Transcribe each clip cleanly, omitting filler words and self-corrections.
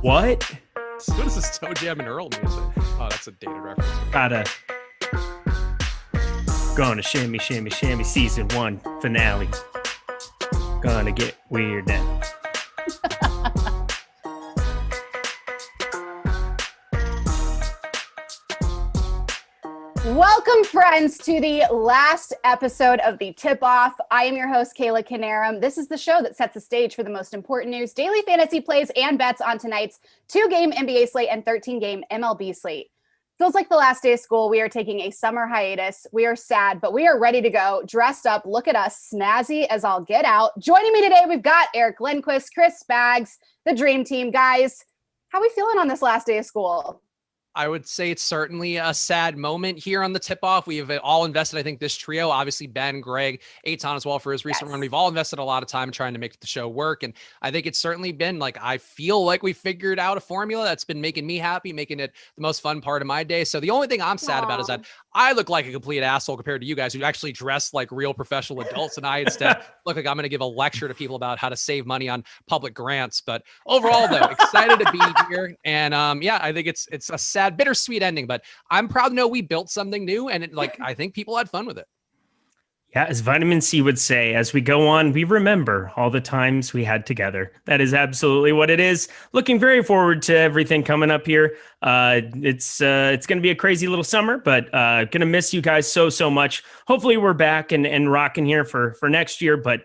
What? What is this Toe Jam and Earl music? Oh, that's a dated reference. Gotta. Gonna shammy season 1 finale. Gonna get weird now. Welcome, friends, to the last episode of the Tip-Off. I am your host, Kayla Knierim. This is the show that sets the stage for the most important news, daily fantasy plays, and bets on tonight's 2-game NBA slate and 13-game MLB slate. Feels like the last day of school. We are taking a summer hiatus. We are sad, but we are ready to go. Dressed up. Look at us, snazzy as all get out. Joining me today, we've got Eric Lindquist, Chris Spags, the Dream Team. Guys, how are we feeling on this last day of school? I would say it's certainly a sad moment here on the Tip-Off. We have all invested, I think, this trio, obviously Ben, Greg, Eitan as well for his recent run. We've all invested a lot of time trying to make the show work. And I think it's certainly been like, I feel like we figured out a formula that's been making me happy, making it the most fun part of my day. So the only thing I'm sad about is that I look like a complete asshole compared to you guys who actually dress like real professional adults. And I instead look like I'm going to give a lecture to people about how to save money on public grants. But overall, though, excited to be here. And yeah, I think it's a sad, bittersweet ending, but I'm proud to know we built something new, and I think people had fun with it. Yeah, as Vitamin C would say, as we go on, we remember all the times we had together. That is absolutely what it is. Looking very forward to everything coming up here. It's going to be a crazy little summer, but going to miss you guys so much. Hopefully we're back and rocking here for next year, but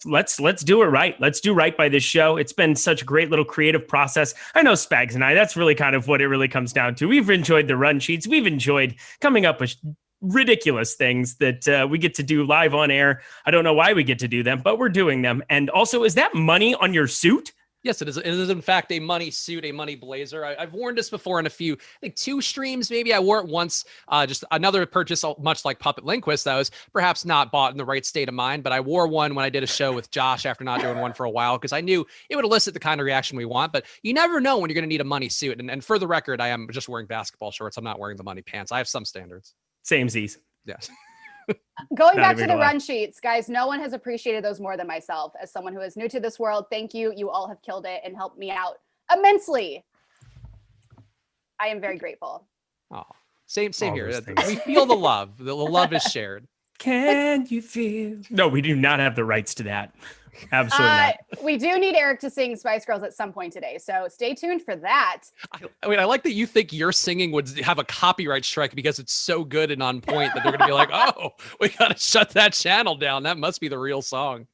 let's do it right. Let's do right by this show. It's been such a great little creative process. I know Spags and I, that's really kind of what it really comes down to. We've enjoyed the run sheets. We've enjoyed coming up with ridiculous things that we get to do live on air. I don't know why we get to do them, but we're doing them. And also, is that money on your suit? Yes, it is. It is, in fact, a money suit, a money blazer. I've worn this before in a few, I think 2 streams, maybe. I wore it once, just another purchase, much like Puppet Lindquist, that was perhaps not bought in the right state of mind, but I wore one when I did a show with Josh after not doing one for a while, because I knew it would elicit the kind of reaction we want, but you never know when you're going to need a money suit. And for the record, I am just wearing basketball shorts. I'm not wearing the money pants. I have some standards. Samesies. Yes. Going back to the run sheets, guys, no one has appreciated those more than myself. As someone who is new to this world, thank you. You all have killed it and helped me out immensely. I am very grateful. Oh, same here. We feel the love. The love is shared. Can you feel? No, we do not have the rights to that. Absolutely not. We do need Eric to sing Spice Girls at some point today, so stay tuned for that. I mean, I like that you think your singing would have a copyright strike because it's so good and on point that they're going to be like, oh, we got to shut that channel down. That must be the real song.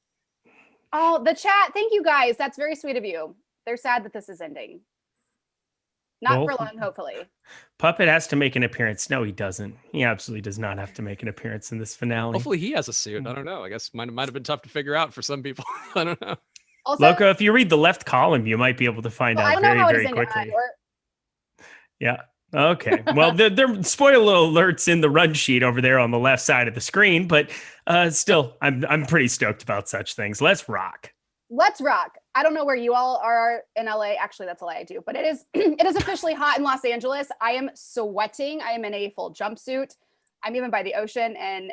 Oh, the chat. Thank you, guys. That's very sweet of you. They're sad that this is ending. Not for long, hopefully. Puppet has to make an appearance. No, he doesn't. He absolutely does not have to make an appearance in this finale. Hopefully he has a suit. I don't know. I guess might have been tough to figure out for some people. I don't know. Also, Loco, if you read the left column, you might be able to find out very quickly. Yeah. Okay. Well, there spoiler alerts in the run sheet over there on the left side of the screen, but still, I'm pretty stoked about such things. Let's rock. Let's rock. I don't know where you all are in LA. Actually, that's a lie, I do. But it is officially hot in Los Angeles. I am sweating. I am in a full jumpsuit. I'm even by the ocean, and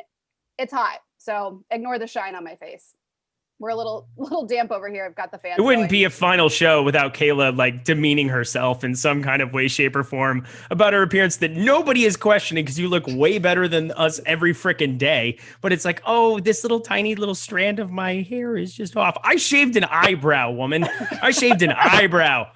it's hot. So ignore the shine on my face. We're a little damp over here. I've got the fans. It wouldn't be a final show without Kayla like demeaning herself in some kind of way, shape, or form about her appearance that nobody is questioning because you look way better than us every freaking day. But it's like, oh, this little tiny little strand of my hair is just off. I shaved an eyebrow, woman. I shaved an eyebrow.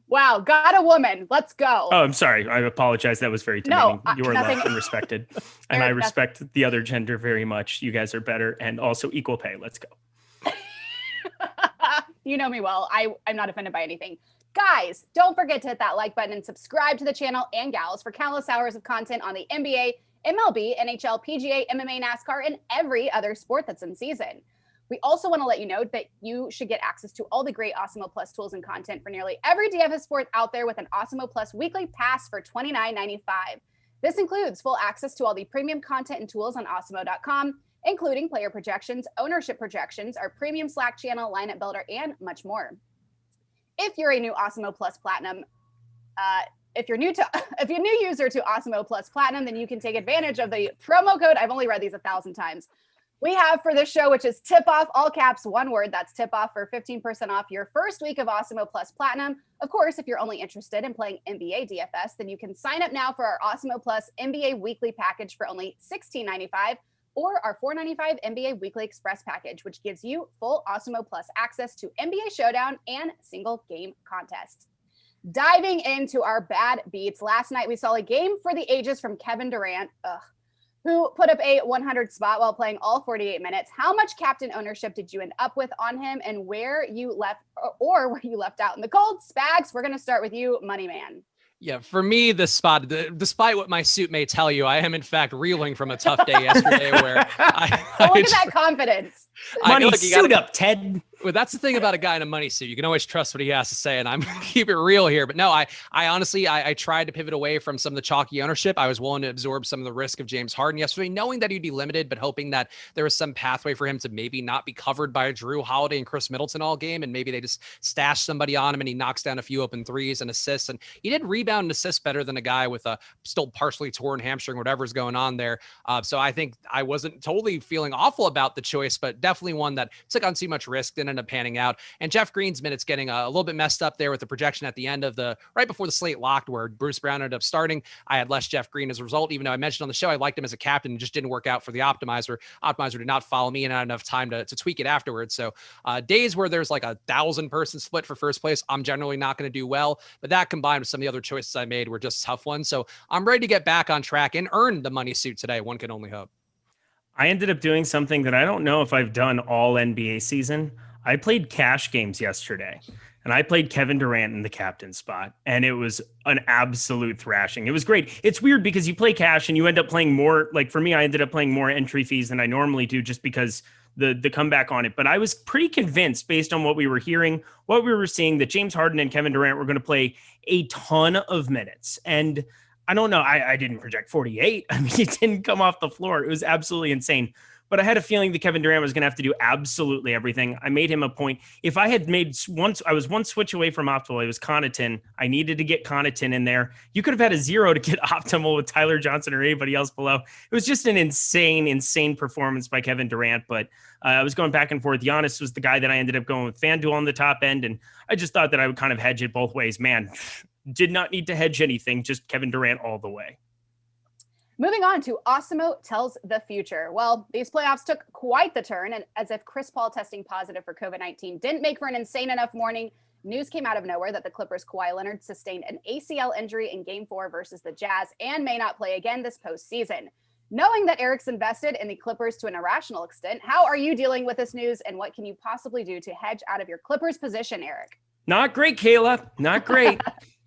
Wow, got a woman. Let's go. Oh, I'm sorry. I apologize. That was very demeaning. No, you are loved and respected. And I respect the other gender very much. You guys are better and also equal pay. Let's go. You know me well. I'm not offended by anything. Guys, don't forget to hit that like button and subscribe to the channel and gals for countless hours of content on the NBA, MLB, NHL, PGA, MMA, NASCAR, and every other sport that's in season. We also want to let you know that you should get access to all the great Awesemo Plus tools and content for nearly every DFS sport out there with an Awesemo Plus weekly pass for $29.95. This includes full access to all the premium content and tools on Awesemo.com, including player projections, ownership projections, our premium Slack channel, lineup builder, and much more. If you're a new Awesemo Plus Platinum, if you're a new user to Awesemo Plus Platinum, then you can take advantage of the promo code. I've only read these 1,000 times. we have for this show, which is tip off, all caps, one word. That's tip off for 15% off your first week of Awesemo Plus Platinum. Of course, if you're only interested in playing NBA DFS, then you can sign up now for our Awesemo Plus NBA weekly package for only $16.95 or our $4.95 NBA weekly express package, which gives you full Awesemo Plus access to NBA Showdown and single game contests. Diving into our bad beats, last night we saw a game for the ages from Kevin Durant. Who put up a 100 spot while playing all 48 minutes. How much captain ownership did you end up with on him, and where you left or were you left out in the cold? Spags, we're going to start with you, money man. Yeah, for me, this spot, despite what my suit may tell you, I am in fact reeling from a tough day yesterday where look at that confidence. Money, suit up, Ted. Well, that's the thing about a guy in a money suit. You can always trust what he has to say, and I'm going to keep it real here. But no, I honestly, I tried to pivot away from some of the chalky ownership. I was willing to absorb some of the risk of James Harden yesterday, knowing that he'd be limited, but hoping that there was some pathway for him to maybe not be covered by Drew Holiday and Chris Middleton all game, and maybe they just stash somebody on him and he knocks down a few open threes and assists. And he did rebound and assist better than a guy with a still partially torn hamstring, whatever's going on there. So I think I wasn't totally feeling awful about the choice, but definitely one that took on too much risk, didn't end up panning out. And Jeff Green's minutes getting a little bit messed up there with the projection at the end of right before the slate locked, where Bruce Brown ended up starting. I had less Jeff Green as a result, even though I mentioned on the show I liked him as a captain. It just didn't work out for the optimizer. Optimizer did not follow me and I had enough time to tweak it afterwards. So days where there's like 1,000 person split for first place, I'm generally not going to do well. But that combined with some of the other choices I made were just tough ones. So I'm ready to get back on track and earn the money suit today. One can only hope. I ended up doing something that I don't know if I've done all NBA season. I played cash games yesterday, and I played Kevin Durant in the captain spot, and it was an absolute thrashing. It was great. It's weird because you play cash and you end up playing more. Like for me, I ended up playing more entry fees than I normally do just because the comeback on it. But I was pretty convinced based on what we were hearing, what we were seeing, that James Harden and Kevin Durant were going to play a ton of minutes. And I don't know. I didn't project 48. I mean, he didn't come off the floor. It was absolutely insane. But I had a feeling that Kevin Durant was going to have to do absolutely everything. I made him a point. If I had made I was one switch away from optimal. It was Connaughton. I needed to get Connaughton in there. You could have had a 0 to get optimal with Tyler Johnson or anybody else below. It was just an insane performance by Kevin Durant. But I was going back and forth. Giannis was the guy that I ended up going with Fanduel on the top end. And I just thought that I would kind of hedge it both ways. Man, did not need to hedge anything. Just Kevin Durant all the way. Moving on to Awesemo Tells the Future. Well, these playoffs took quite the turn, and as if Chris Paul testing positive for COVID-19 didn't make for an insane enough morning, news came out of nowhere that the Clippers' Kawhi Leonard sustained an ACL injury in Game 4 versus the Jazz and may not play again this postseason. Knowing that Eric's invested in the Clippers to an irrational extent, how are you dealing with this news, and what can you possibly do to hedge out of your Clippers position, Eric? Not great, Kayla. Not great.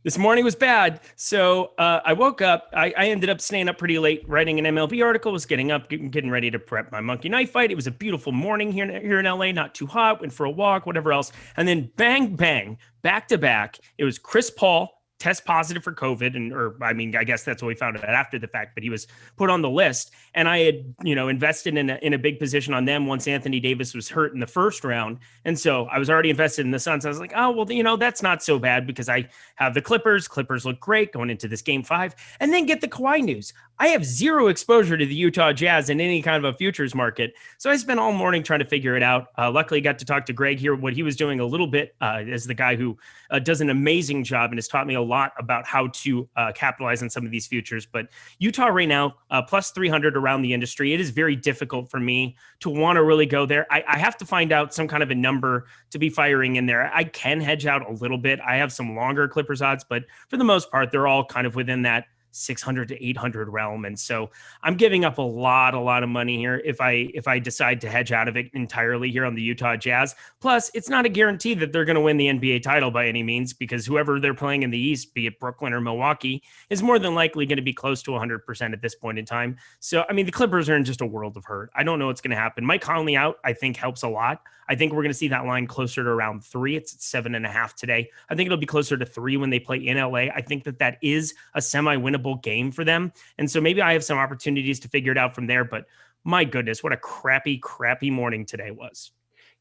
This morning was bad. So I woke up. I ended up staying up pretty late writing an MLB article, was getting up, getting ready to prep my Monkey Knife fight. It was a beautiful morning here in LA, not too hot, went for a walk, whatever else. And then bang, back to back. It was Chris Paul test positive for COVID. I guess that's what we found out after the fact, but he was put on the list. And I had, invested in a big position on them once Anthony Davis was hurt in the first round. And so I was already invested in the Suns. I was like, oh, well, that's not so bad because I have the Clippers. Clippers look great going into this Game 5, and then get the Kawhi news. I have zero exposure to the Utah Jazz in any kind of a futures market. So I spent all morning trying to figure it out. Luckily, got to talk to Greg here, what he was doing a little bit as the guy who does an amazing job and has taught me a lot about how to capitalize on some of these futures. But Utah right now, plus 300 around the industry. It is very difficult for me to want to really go there. I have to find out some kind of a number to be firing in there. I can hedge out a little bit. I have some longer Clippers odds, but for the most part, they're all kind of within that 600 to 800 realm. And so I'm giving up a lot of money here if I decide to hedge out of it entirely here on the Utah Jazz. Plus, it's not a guarantee that they're going to win the NBA title by any means, because whoever they're playing in the East, be it Brooklyn or Milwaukee, is more than likely going to be close to 100% at this point in time. So, the Clippers are in just a world of hurt. I don't know what's going to happen. Mike Conley out, I think, helps a lot. I think we're going to see that line closer to around 3. It's at 7.5 today. I think it'll be closer to 3 when they play in LA. I think that is a semi-winnable game for them. And so maybe I have some opportunities to figure it out from there. But my goodness, what a crappy morning today was.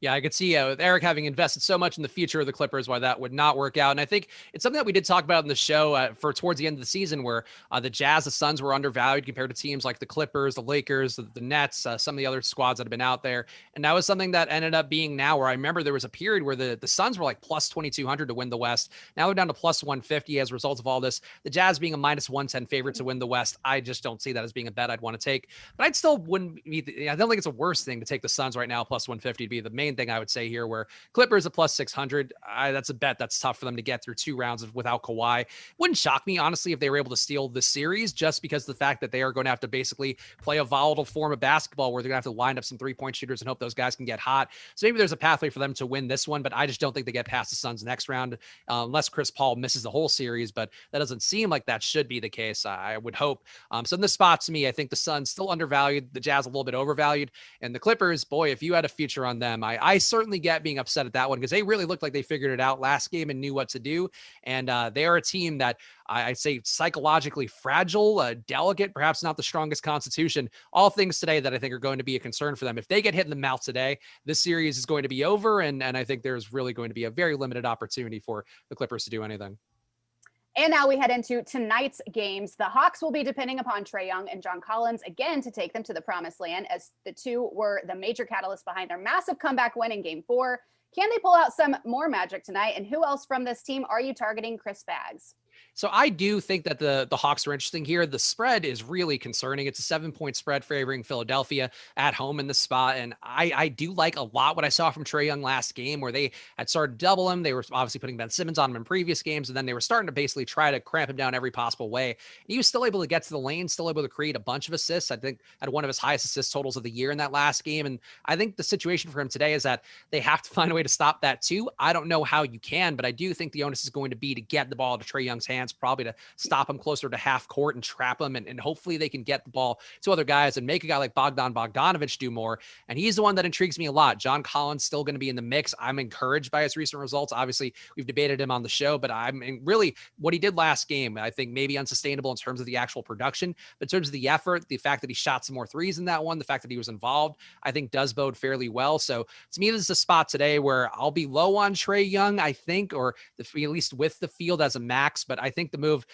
Yeah, I could see with Eric having invested so much in the future of the Clippers, why that would not work out. And I think it's something that we did talk about in the show for towards the end of the season, where the Jazz, the Suns were undervalued compared to teams like the Clippers, the Lakers, the Nets, some of the other squads that have been out there. And that was something that ended up being now where I remember there was a period where the Suns were like plus 2,200 to win the West. Now they're down to plus 150 as a result of all this. The Jazz being a minus 110 favorite to win the West, I just don't see that as being a bet I'd want to take. But I'd still wouldn't be, I don't think it's a worse thing to take the Suns right now plus 150 to be the main thing I would say here, where Clippers at plus 600. That's a bet that's tough for them to get through 2 rounds without Kawhi. Wouldn't shock me, honestly, if they were able to steal the series, just because of the fact that they are going to have to basically play a volatile form of basketball where they're going to have to line up some 3-point shooters and hope those guys can get hot. So maybe there's a pathway for them to win this one, but I just don't think they get past the Suns next round unless Chris Paul misses the whole series, but that doesn't seem like that should be the case. I would hope. So in this spot, to me, I think the Suns still undervalued, the Jazz a little bit overvalued, and the Clippers, boy, if you had a future on them, I certainly get being upset at that one because they really looked like they figured it out last game and knew what to do. And they are a team that I'd say psychologically fragile, delicate, perhaps not the strongest constitution. All things today that I think are going to be a concern for them. If they get hit in the mouth today, this series is going to be over. And I think there's really going to be a very limited opportunity for the Clippers to do anything. And now we head into tonight's games. The Hawks will be depending upon Trae Young and John Collins again to take them to the promised land, as the two were the major catalysts behind their massive comeback win in Game 4. Can they pull out some more magic tonight? And who else from this team are you targeting, Chris Spags? So I do think that the Hawks are interesting here. The spread is really concerning. It's a 7-point spread favoring Philadelphia at home in the spot. And I do like a lot what I saw from Trae Young last game, where they had started to double him. They were obviously putting Ben Simmons on him in previous games, and then they were starting to basically try to cramp him down every possible way. And he was still able to get to the lane, still able to create a bunch of assists. I think had one of his highest assist totals of the year in that last game. And I think the situation for him today is that they have to find a way to stop that too. I don't know how you can, but I do think the onus is going to be to get the ball to Trae Young's hands, probably to stop him closer to half court and trap him. And hopefully they can get the ball to other guys and make a guy like Bogdan Bogdanović do more. And he's the one that intrigues me a lot. John Collins still going to be in the mix. I'm encouraged by his recent results. Obviously, we've debated him on the show, but I'm really what he did last game, I think maybe unsustainable in terms of the actual production, but in terms of the effort, the fact that he shot some more threes in that one, the fact that he was involved, I think does bode fairly well. So to me, this is a spot today where I'll be low on Trae Young, I think, or at least with the field as a max. But I think the move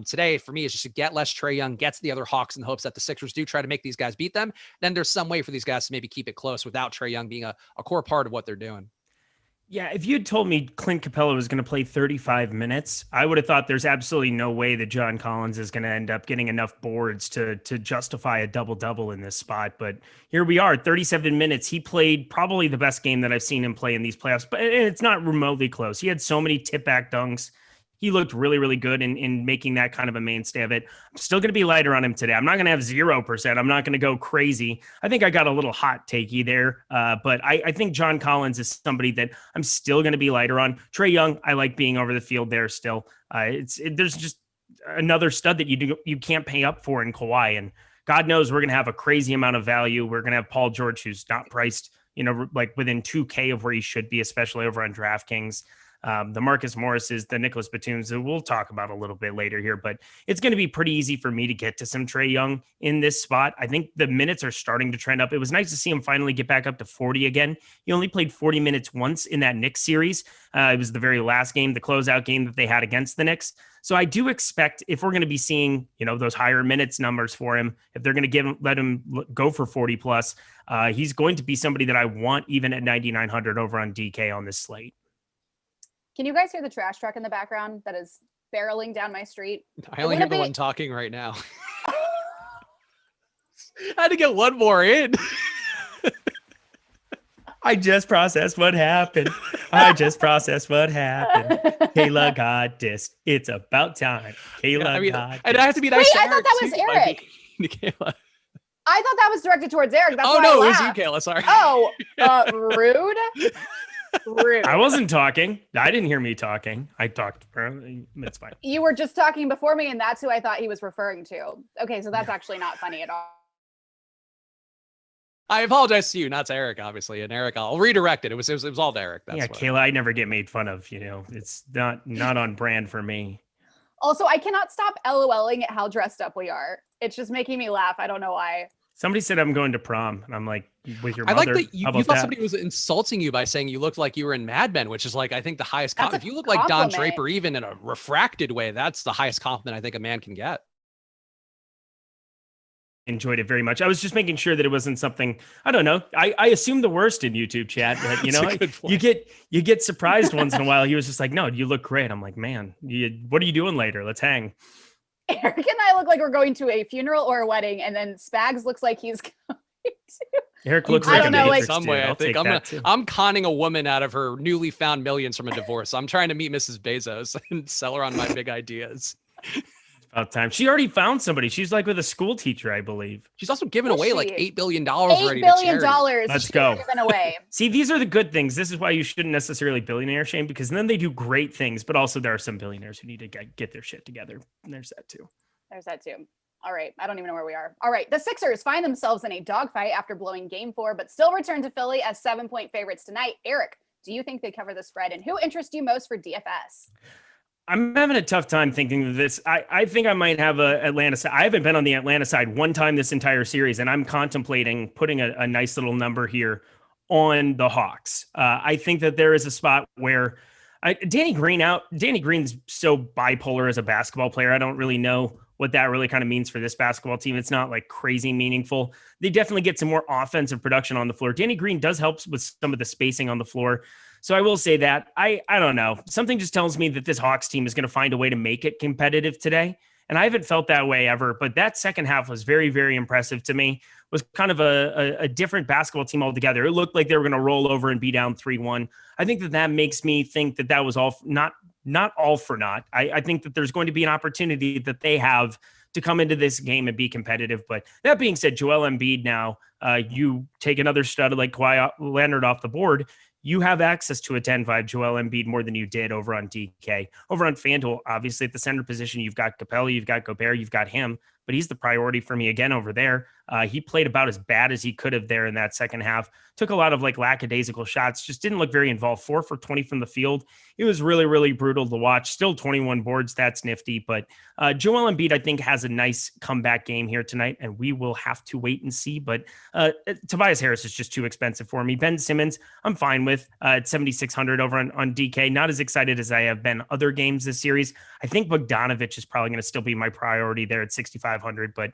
today for me is just to get less Trae Young, get to the other Hawks in the hopes that the Sixers do try to make these guys beat them. Then there's some way for these guys to maybe keep it close without Trae Young being a core part of what they're doing. Yeah, if you had told me Clint Capella was going to play 35 minutes, I would have thought there's absolutely no way that John Collins is going to end up getting enough boards to justify a double-double in this spot. But here we are, 37 minutes. He played probably the best game that I've seen him play in these playoffs, but it's not remotely close. He had so many tip-back dunks. He looked really, really good in making that kind of a mainstay of it. I'm still going to be lighter on him today. I'm not going to have 0%. I'm not going to go crazy. I think I got a little hot takey there, but I think John Collins is somebody that I'm still going to be lighter on. Trae Young, I like being over the field there still. There's just another stud that you can't pay up for in Kawhi, and God knows we're going to have a crazy amount of value. We're going to have Paul George, who's not priced, like within 2K of where he should be, especially over on DraftKings. The Marcus Morrises, the Nicholas Batums, that we'll talk about a little bit later here, but it's going to be pretty easy for me to get to some Trae Young in this spot. I think the minutes are starting to trend up. It was nice to see him finally get back up to 40 again. He only played 40 minutes once in that Knicks series. It was the very last game, the closeout game that they had against the Knicks. So I do expect if we're going to be seeing, those higher minutes numbers for him, if they're going to let him go for 40 plus, he's going to be somebody that I want even at 9,900 over on DK on this slate. Can you guys hear the trash truck in the background that is barreling down my street? I only hear the one talking right now. I had to get one more in. I just processed what happened. Kayla got dissed. It's about time. Kayla got dissed. And I have to be nice. Wait, I thought that was Eric. Kayla. I thought that was directed towards Eric. That's why no, I it was you, laughed. Kayla. Sorry. Oh, rude. Rude. I wasn't talking. I didn't hear me talking. I talked. It's fine. You were just talking before me, and that's who I thought he was referring to. Okay, so that's actually not funny at all. I apologize to you, not to Eric, obviously. And Eric, I'll redirect it. It was all to Eric. That's Kayla, I never get made fun of. It's not on brand for me. Also, I cannot stop LOLing at how dressed up we are. It's just making me laugh. I don't know why. Somebody said I'm going to prom, and I'm like, with your I mother. like that How you about thought that? somebody was insulting you by saying you looked like you were in Mad Men, which is like, I think the highest That's compliment. a If you look like Don compliment. Draper, even in a refracted way, that's the highest compliment I think a man can get. Enjoyed it very much. I was just making sure that it wasn't something, I don't know. I assume the worst in YouTube chat, but you That's know, a good you point. get surprised once in a while. He was just like, "No, you look great." I'm like, "Man, what are you doing later? Let's hang." Eric and I look like we're going to a funeral or a wedding, and then Spags looks like he's going to. Eric I'm looks I like a don't know, like- Matrix some dude. way. I I'll think take that too. I'm conning a woman out of her newly found millions from a divorce. I'm trying to meet Mrs. Bezos and sell her on my big ideas. About time. She already found somebody. She's like with a school teacher, I believe. She's also given Is away she? like $8 billion $8 already to billion charity. Let's she's go. given away. See, these are the good things. This is why you shouldn't necessarily billionaire shame, because then they do great things, but also there are some billionaires who need to get their shit together. And there's that too. There's that too. All right. I don't even know where we are. All right. The Sixers find themselves in a dogfight after blowing game 4, but still return to Philly as 7-point favorites tonight. Eric, do you think they cover the spread? And who interests you most for DFS? I'm having a tough time thinking of this. I think I might have a Atlanta side. I haven't been on the Atlanta side one time this entire series, and I'm contemplating putting a nice little number here on the Hawks. I think that there is a spot where Danny Green's so bipolar as a basketball player. I don't really know what that really kind of means for this basketball team. It's not like crazy meaningful. They definitely get some more offensive production on the floor. Danny Green does help with some of the spacing on the floor. So I will say that I don't know. Something just tells me that this Hawks team is going to find a way to make it competitive today. And I haven't felt that way ever, but that second half was very, very impressive to me. It was kind of a different basketball team altogether. It looked like they were going to roll over and be down 3-1. I think that makes me think that was all not all for naught. I think that there's going to be an opportunity that they have to come into this game and be competitive. But that being said, Joel Embiid now, you take another stud like Kawhi Leonard off the board, you have access to a 10-5 Joel Embiid more than you did over on DK. Over on FanDuel, obviously at the center position, you've got Capella, you've got Gobert, you've got him, but he's the priority for me again over there. He played about as bad as he could have there in that second half. Took a lot of like lackadaisical shots, just didn't look very involved. 4 for 20 from the field. It was really, really brutal to watch. Still 21 boards. That's nifty. But Joel Embiid, I think, has a nice comeback game here tonight, and we will have to wait and see. But Tobias Harris is just too expensive for me. Ben Simmons, I'm fine with at 7,600 over on DK. Not as excited as I have been other games this series. I think Bogdanovich is probably going to still be my priority there at 6,500. But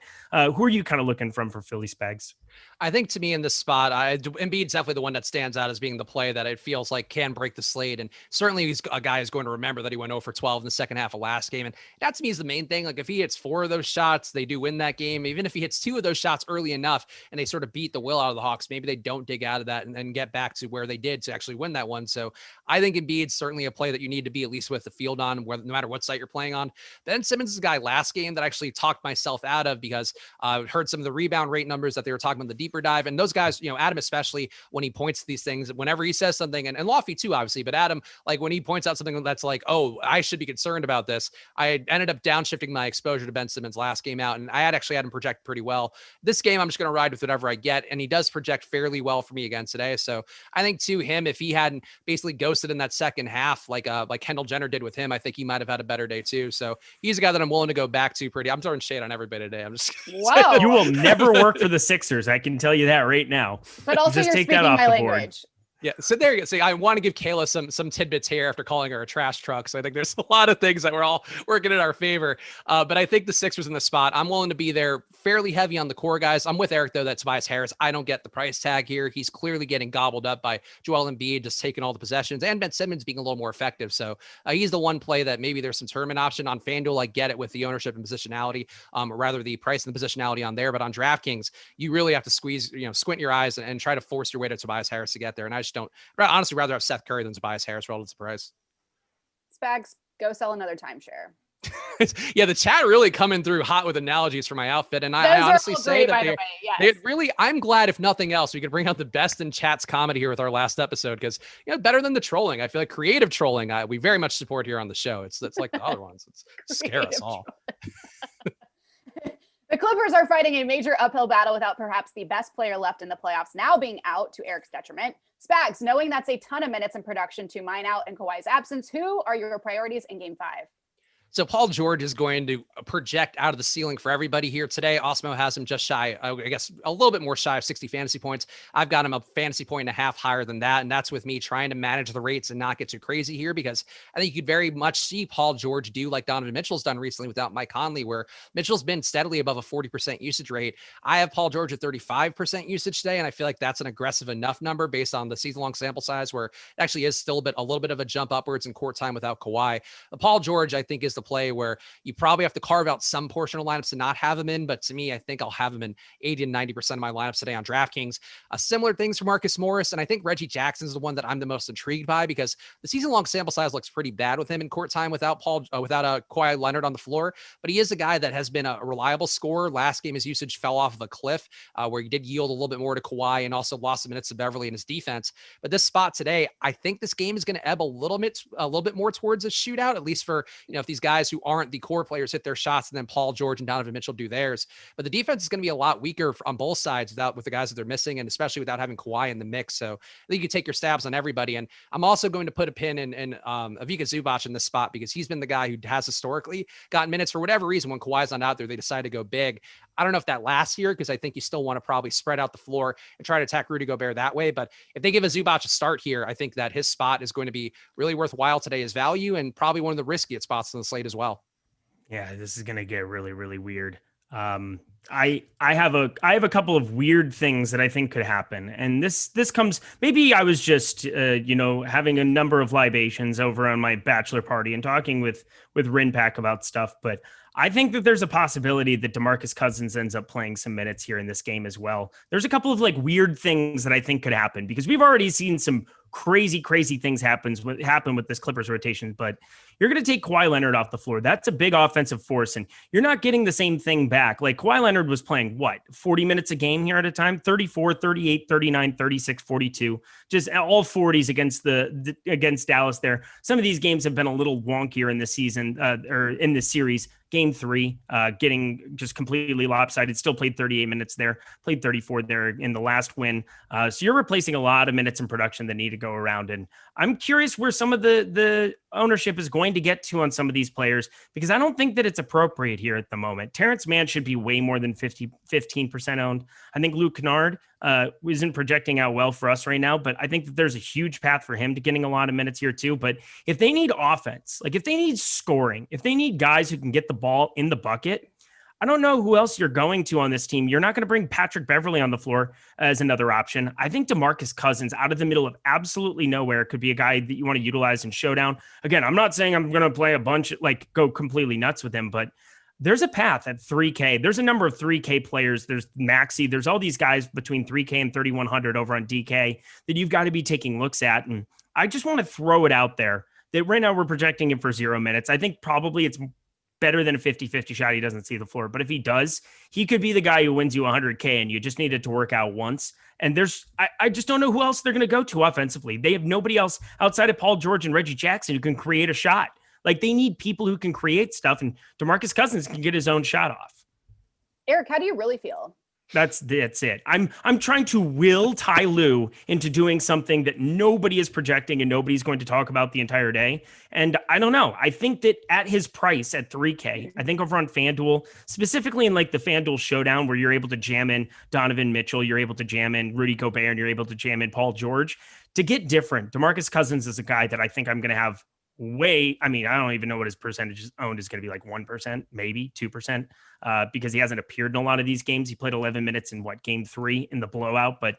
who are you kind of looking from for Philly Spags? I think to me in this spot, Embiid's definitely the one that stands out as being the play that it feels like can break the slate. And certainly he's a guy who's going to remember that he went 0 for 12 in the second half of last game. And that to me is the main thing. Like if he hits 4 of those shots, they do win that game. Even if he hits 2 of those shots early enough and they sort of beat the will out of the Hawks, maybe they don't dig out of that and get back to where they did to actually win that one. So I think Embiid's certainly a play that you need to be at least with the field on, no matter what site you're playing on. Ben Simmons is a guy last game that I actually talked myself out of because I heard some of the rebound rate numbers that they were talking about the deeper dive. And those guys, you know, Adam, especially when he points to these things, whenever he says something, and Lofty too, obviously, but Adam, like when he points out something that's like, oh, I should be concerned about this. I ended up downshifting my exposure to Ben Simmons last game out, and I actually had him project pretty well. This game, I'm just going to ride with whatever I get, and he does project fairly well for me again today. So I think to him, if he hadn't basically ghosted in that second half, like Kendall Jenner did with him, I think he might have had a better day too. So he's a guy that I'm willing to go back to pretty. I'm throwing shade on everybody today. I'm just Whoa. You will never work for the Sixers. I can tell you that right now. But also Just you're take speaking that off my the board. language. Yeah, so there you go. See, I want to give Kayla some tidbits here after calling her a trash truck. So I think there's a lot of things that we're all working in our favor. But I think the Sixers in the spot, I'm willing to be there fairly heavy on the core guys. I'm with Eric, though, that Tobias Harris, I don't get the price tag here. He's clearly getting gobbled up by Joel Embiid, just taking all the possessions, and Ben Simmons being a little more effective. So he's the one play that maybe there's some tournament option on FanDuel. I get it with the ownership and positionality, or rather the price and the positionality on there. But on DraftKings, you really have to squint your eyes and try to force your way to Tobias Harris to get there. And I just don't, honestly, rather have Seth Curry than Tobias Harris relative to price. Spags, go sell another timeshare. Yeah, the chat really coming through hot with analogies for my outfit. And I honestly say that I'm glad, if nothing else, we could bring out the best in chat's comedy here with our last episode, because better than the trolling. I feel like creative trolling, we very much support here on the show. It's like the other ones. It's scare us all. The Clippers are fighting a major uphill battle without perhaps the best player left in the playoffs now being out, to Eric's detriment. Spags, knowing that's a ton of minutes in production to mine out in Kawhi's absence, who are your priorities in Game 5? So Paul George is going to project out of the ceiling for everybody here today. Awesemo has him just shy, I guess a little bit more shy of 60 fantasy points. I've got him a fantasy point and a half higher than that. And that's with me trying to manage the rates and not get too crazy here, because I think you could very much see Paul George do like Donovan Mitchell's done recently without Mike Conley, where Mitchell's been steadily above a 40% usage rate. I have Paul George at 35% usage today. And I feel like that's an aggressive enough number based on the season long sample size, where it actually is still a little bit of a jump upwards in court time without Kawhi. Paul George, I think, is the play where you probably have to carve out some portion of lineups to not have him in. But to me, I think I'll have him in 80 and 90% of my lineups today on DraftKings. Similar things for Marcus Morris. And I think Reggie Jackson is the one that I'm the most intrigued by, because the season long sample size looks pretty bad with him in court time without Kawhi Leonard on the floor. But he is a guy that has been a reliable scorer. Last game, his usage fell off of a cliff where he did yield a little bit more to Kawhi and also lost some minutes to Beverly in his defense. But this spot today, I think this game is going to ebb a little bit more towards a shootout, at least for, if these guys who aren't the core players hit their shots and then Paul George and Donovan Mitchell do theirs. But the defense is going to be a lot weaker on both sides with the guys that they're missing, and especially without having Kawhi in the mix. So I think you take your stabs on everybody. And I'm also going to put a pin in Ivica Zubac in this spot, because he's been the guy who has historically gotten minutes for whatever reason. When Kawhi's not out there, they decide to go big. I don't know if that lasts here, because I think you still want to probably spread out the floor and try to attack Rudy Gobert that way. But if they give a Zubac a start here, I think that his spot is going to be really worthwhile today as value, and probably one of the riskiest spots on the slate as well. Yeah, this is going to get really, really weird. I have a couple of weird things that I think could happen. And this comes, maybe I was just, having a number of libations over on my bachelor party and talking with Rinpack about stuff. But I think that there's a possibility that DeMarcus Cousins ends up playing some minutes here in this game as well. There's a couple of weird things that I think could happen, because we've already seen some crazy things happen with this Clippers rotation, but you're going to take Kawhi Leonard off the floor. That's a big offensive force, and you're not getting the same thing back. Like, Kawhi Leonard was playing 40 minutes a game here at a time, 34, 38, 39, 36, 42, just all 40s against Dallas there. Some of these games have been a little wonkier in the season or in this series. Game 3, getting just completely lopsided, still played 38 minutes there, played 34 there in the last win. So you're replacing a lot of minutes in production that need to go around. And I'm curious where some of the ownership is going to get to on some of these players, because I don't think that it's appropriate here at the moment. Terrence Mann should be way more than 15% owned. I think Luke Kennard isn't projecting out well for us right now, but I think that there's a huge path for him to getting a lot of minutes here too. But if they need offense, if they need scoring, if they need guys who can get the ball in the bucket, I don't know who else you're going to on this team. You're not going to bring Patrick Beverly on the floor as another option. I think DeMarcus Cousins out of the middle of absolutely nowhere could be a guy that you want to utilize in showdown. Again, I'm not saying I'm going to play a bunch, go completely nuts with him, but there's a path at 3K. There's a number of 3K players. There's Maxey. There's all these guys between 3K and 3,100 over on DK that you've got to be taking looks at. And I just want to throw it out there that right now we're projecting him for 0 minutes. I think probably it's better than a 50-50 shot he doesn't see the floor. But if he does, he could be the guy who wins you 100K, and you just needed to work out once. And I just don't know who else they're going to go to offensively. They have nobody else outside of Paul George and Reggie Jackson who can create a shot. They need people who can create stuff, and DeMarcus Cousins can get his own shot off. Eric, how do you really feel? That's it. I'm trying to will Ty Lue into doing something that nobody is projecting and nobody's going to talk about the entire day. And I don't know. I think that at his price at 3K, I think over on FanDuel, specifically in the FanDuel Showdown, where you're able to jam in Donovan Mitchell, you're able to jam in Rudy Gobert, and you're able to jam in Paul George, to get different, DeMarcus Cousins is a guy that I think I'm going to have I don't even know what his percentage owned is going to be, 1%, maybe 2%, because he hasn't appeared in a lot of these games. He played 11 minutes in game 3 in the blowout. But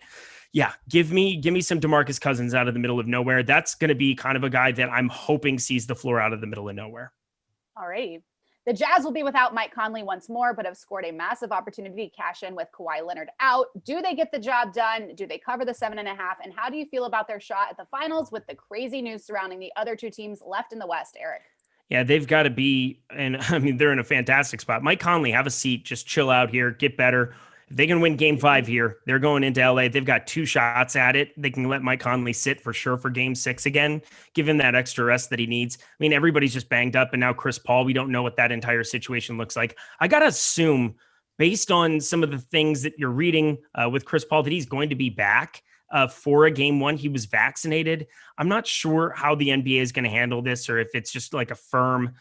yeah, give me some DeMarcus Cousins out of the middle of nowhere. That's going to be kind of a guy that I'm hoping sees the floor out of the middle of nowhere. All right. The Jazz will be without Mike Conley once more, but have scored a massive opportunity to cash in with Kawhi Leonard out. Do they get the job done? Do they cover the 7.5? And how do you feel about their shot at the finals with the crazy news surrounding the other two teams left in the West, Eric? Yeah, they've got to be, and they're in a fantastic spot. Mike Conley, have a seat, just chill out here, get better. If they can win game 5 here, they're going into LA. They've got 2 shots at it. They can let Mike Conley sit for sure for game 6 again, give him that extra rest that he needs. Everybody's just banged up, and now Chris Paul, we don't know what that entire situation looks like. I got to assume, based on some of the things that you're reading with Chris Paul, that he's going to be back. for a game one. He was vaccinated. I'm not sure how the NBA is going to handle this, or if it's just like a firm,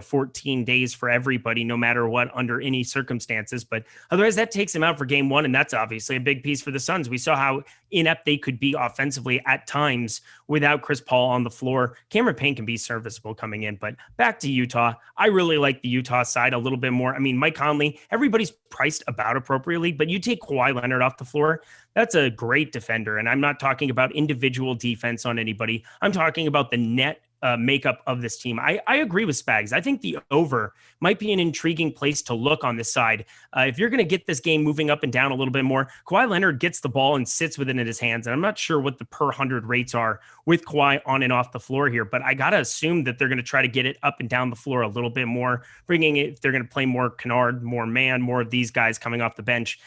14 days for everybody, no matter what, under any circumstances. But otherwise, that takes him out for game one. And that's obviously a big piece for the Suns. We saw how inept they could be offensively at times without Chris Paul on the floor. Cameron Payne can be serviceable coming in. But back to Utah, I really like the Utah side a little bit more. I mean, Mike Conley, everybody's priced about appropriately, but you take Kawhi Leonard off the floor, that's a great defender. And I'm not talking about individual defense on anybody. I'm talking about the net makeup of this team. I agree with Spags. I think the over might be an intriguing place to look on this side. If you're going to get this game moving up and down a little bit more, Kawhi Leonard gets the ball and sits with it in his hands. And I'm not sure what the per 100 rates are with Kawhi on and off the floor here, but I got to assume that they're going to try to get it up and down the floor a little bit more, bringing it, they're going to play more Kennard, more man, more of these guys coming off the bench.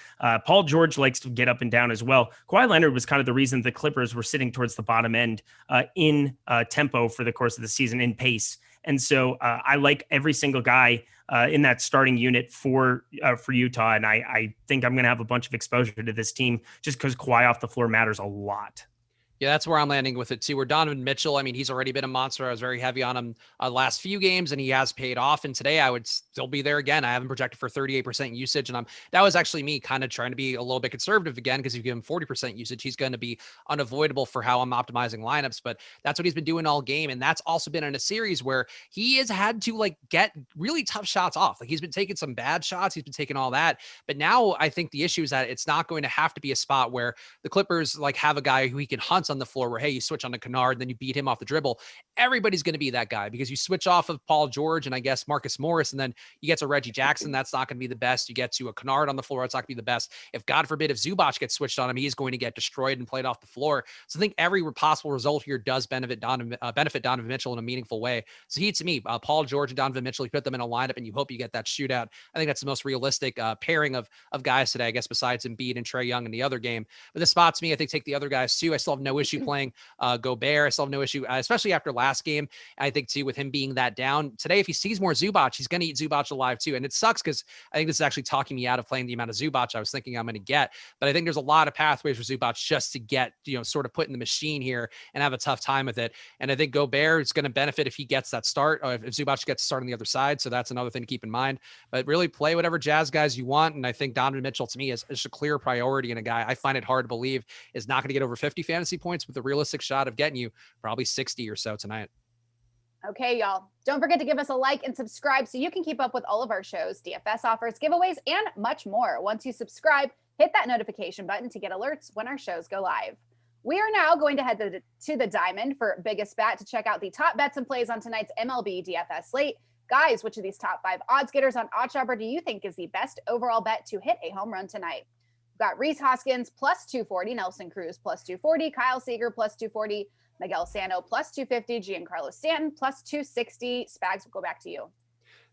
Paul George likes to get up and down as well. Kawhi Leonard was kind of the reason the Clippers were sitting towards the bottom end in tempo for the course of the season, in pace. And so I like every single guy in that starting unit for Utah. And I think I'm going to have a bunch of exposure to this team just because Kawhi off the floor matters a lot. Yeah, that's where I'm landing with it too. Where Donovan Mitchell, I mean, he's already been a monster. I was very heavy on him last few games, and he has paid off. And today I would still be there again. I have him projected for 38% usage, and that was actually me kind of trying to be a little bit conservative again, because if you give him 40% usage, he's going to be unavoidable for how I'm optimizing lineups. But that's what he's been doing all game, and that's also been in a series where he has had to get really tough shots off. He's been taking some bad shots, he's been taking all that. But now I think the issue is that it's not going to have to be a spot where the Clippers have a guy who he can hunt on the floor, where, hey, you switch on to Kennard, then you beat him off the dribble. Everybody's going to be that guy, because you switch off of Paul George and I guess Marcus Morris, and then you get to Reggie Jackson. That's not going to be the best. You get to a Kennard on the floor. It's not going to be the best. If God forbid, if Zubac gets switched on him, he's going to get destroyed and played off the floor. So I think every possible result here does benefit Donovan Mitchell in a meaningful way. So to me, Paul George and Donovan Mitchell, you put them in a lineup and you hope you get that shootout. I think that's the most realistic pairing of guys today, I guess, besides Embiid and Trae Young in the other game. But this spot to me, I think take the other guys too. I still have no issue playing Gobert. I still have no issue, especially after last game. I think too, with him being that down today, if he sees more Zubac, he's going to eat Zubac alive too. And it sucks because I think this is actually talking me out of playing the amount of Zubac I was thinking I'm going to get. But I think there's a lot of pathways for Zubac just to get, sort of put in the machine here and have a tough time with it. And I think Gobert is going to benefit if he gets that start, or if Zubac gets to start on the other side. So that's another thing to keep in mind. But really play whatever Jazz guys you want. And I think Donovan Mitchell to me is a clear priority, and a guy I find it hard to believe is not going to get over 50 fantasy points with a realistic shot of getting you probably 60 or so tonight. Okay, y'all. Don't forget to give us a like and subscribe so you can keep up with all of our shows, DFS offers, giveaways, and much more. Once you subscribe, hit that notification button to get alerts when our shows go live. We are now going to head to the Diamond for Biggest Bet to check out the top bets and plays on tonight's MLB DFS slate. Guys, which of these top 5 odds getters on OddsSharper do you think is the best overall bet to hit a home run tonight? We've got Rhys Hoskins plus 240, Nelson Cruz plus 240, Kyle Seager plus 240, Miguel Sano plus 250, Giancarlo Stanton plus 260. Spags, we'll go back to you.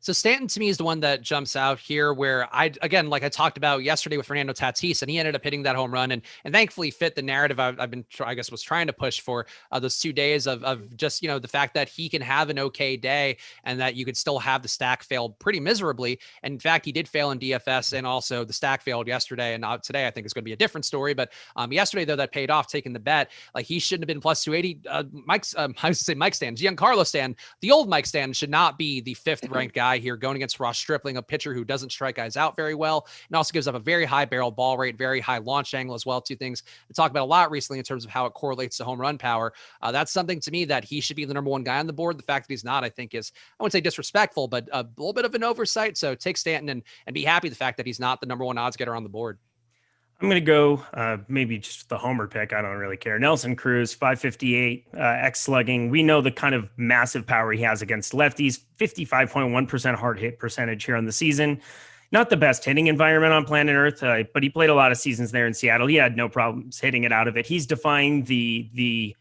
So Stanton to me is the one that jumps out here, where again, like I talked about yesterday with Fernando Tatis, and he ended up hitting that home run and thankfully fit the narrative I've been, I guess, was trying to push for those 2 days of just, the fact that he can have an okay day and that you could still have the stack fail pretty miserably. And in fact, he did fail in DFS, and also the stack failed yesterday. And today I think is going to be a different story. But yesterday, though, that paid off taking the bet. He shouldn't have been plus 280. Mike Stanton, Giancarlo Stanton, the old Mike Stanton should not be the 5th ranked guy here going against Ross Stripling, a pitcher who doesn't strike guys out very well, and also gives up a very high barrel ball rate, very high launch angle as well. 2 things we talked about a lot recently in terms of how it correlates to home run power. That's something to me that he should be the number 1 guy on the board. The fact that he's not, I think, is, I wouldn't say disrespectful, but a little bit of an oversight. So take Stanton and be happy the fact that he's not the number 1 odds getter on the board. I'm going to go maybe just the homer pick. I don't really care. Nelson Cruz, 558 X slugging. We know the kind of massive power he has against lefties, 55.1% hard hit percentage here on the season. Not the best hitting environment on planet Earth, but he played a lot of seasons there in Seattle. He had no problems hitting it out of it. He's defying he's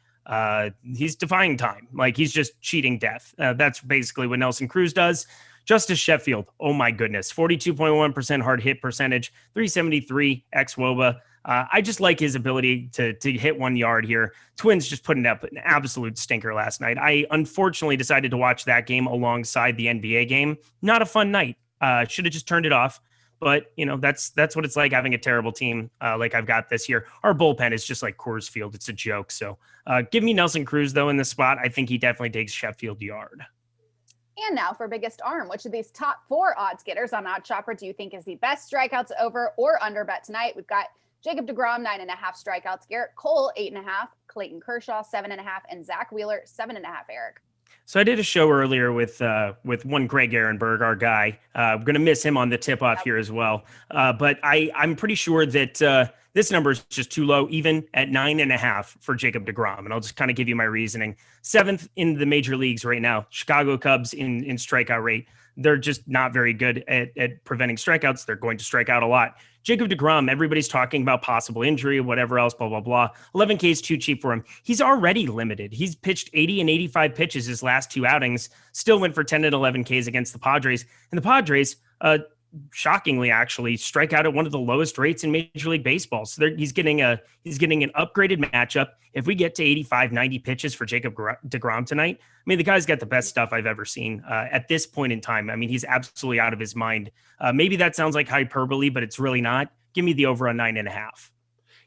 defying time. He's just cheating death. That's basically what Nelson Cruz does. Justice Sheffield, oh my goodness, 42.1% hard hit percentage, 373 xWOBA. I just like his ability to hit 1 yard here. Twins just putting up an absolute stinker last night. I unfortunately decided to watch that game alongside the NBA game. Not a fun night. Should have just turned it off. but that's what it's like having a terrible team like I've got this year. Our bullpen is just like Coors Field. It's a joke. So give me Nelson Cruz, though, in this spot. I think he definitely takes Sheffield Yard. And now for biggest arm, which of these top 4 odds getters on Odd Chopper do you think is the best strikeouts over or under bet tonight? We've got Jacob deGrom, 9.5 strikeouts, Garrett Cole, 8.5, Clayton Kershaw, 7.5, and Zach Wheeler, 7.5, Eric. So I did a show earlier with one Greg Ehrenberg, our guy. I'm going to miss him on the tip-off here as well. But I'm pretty sure that this number is just too low, even at 9.5 for Jacob deGrom. And I'll just kind of give you my reasoning. 7th in the major leagues right now, Chicago Cubs in strikeout rate. They're just not very good at preventing strikeouts. They're going to strike out a lot. Jacob deGrom, everybody's talking about possible injury, whatever else, blah, blah, blah. 11K is too cheap for him. He's already limited. He's pitched 80 and 85 pitches his last 2 outings, still went for 10 and 11Ks against the Padres. And the Padres, shockingly, actually, strike out at one of the lowest rates in Major League Baseball. So he's getting an upgraded matchup. If we get to 85, 90 pitches for Jacob deGrom tonight, I mean, the guy's got the best stuff I've ever seen at this point in time. I mean, he's absolutely out of his mind. Maybe that sounds like hyperbole, but it's really not. Give me the over on 9.5.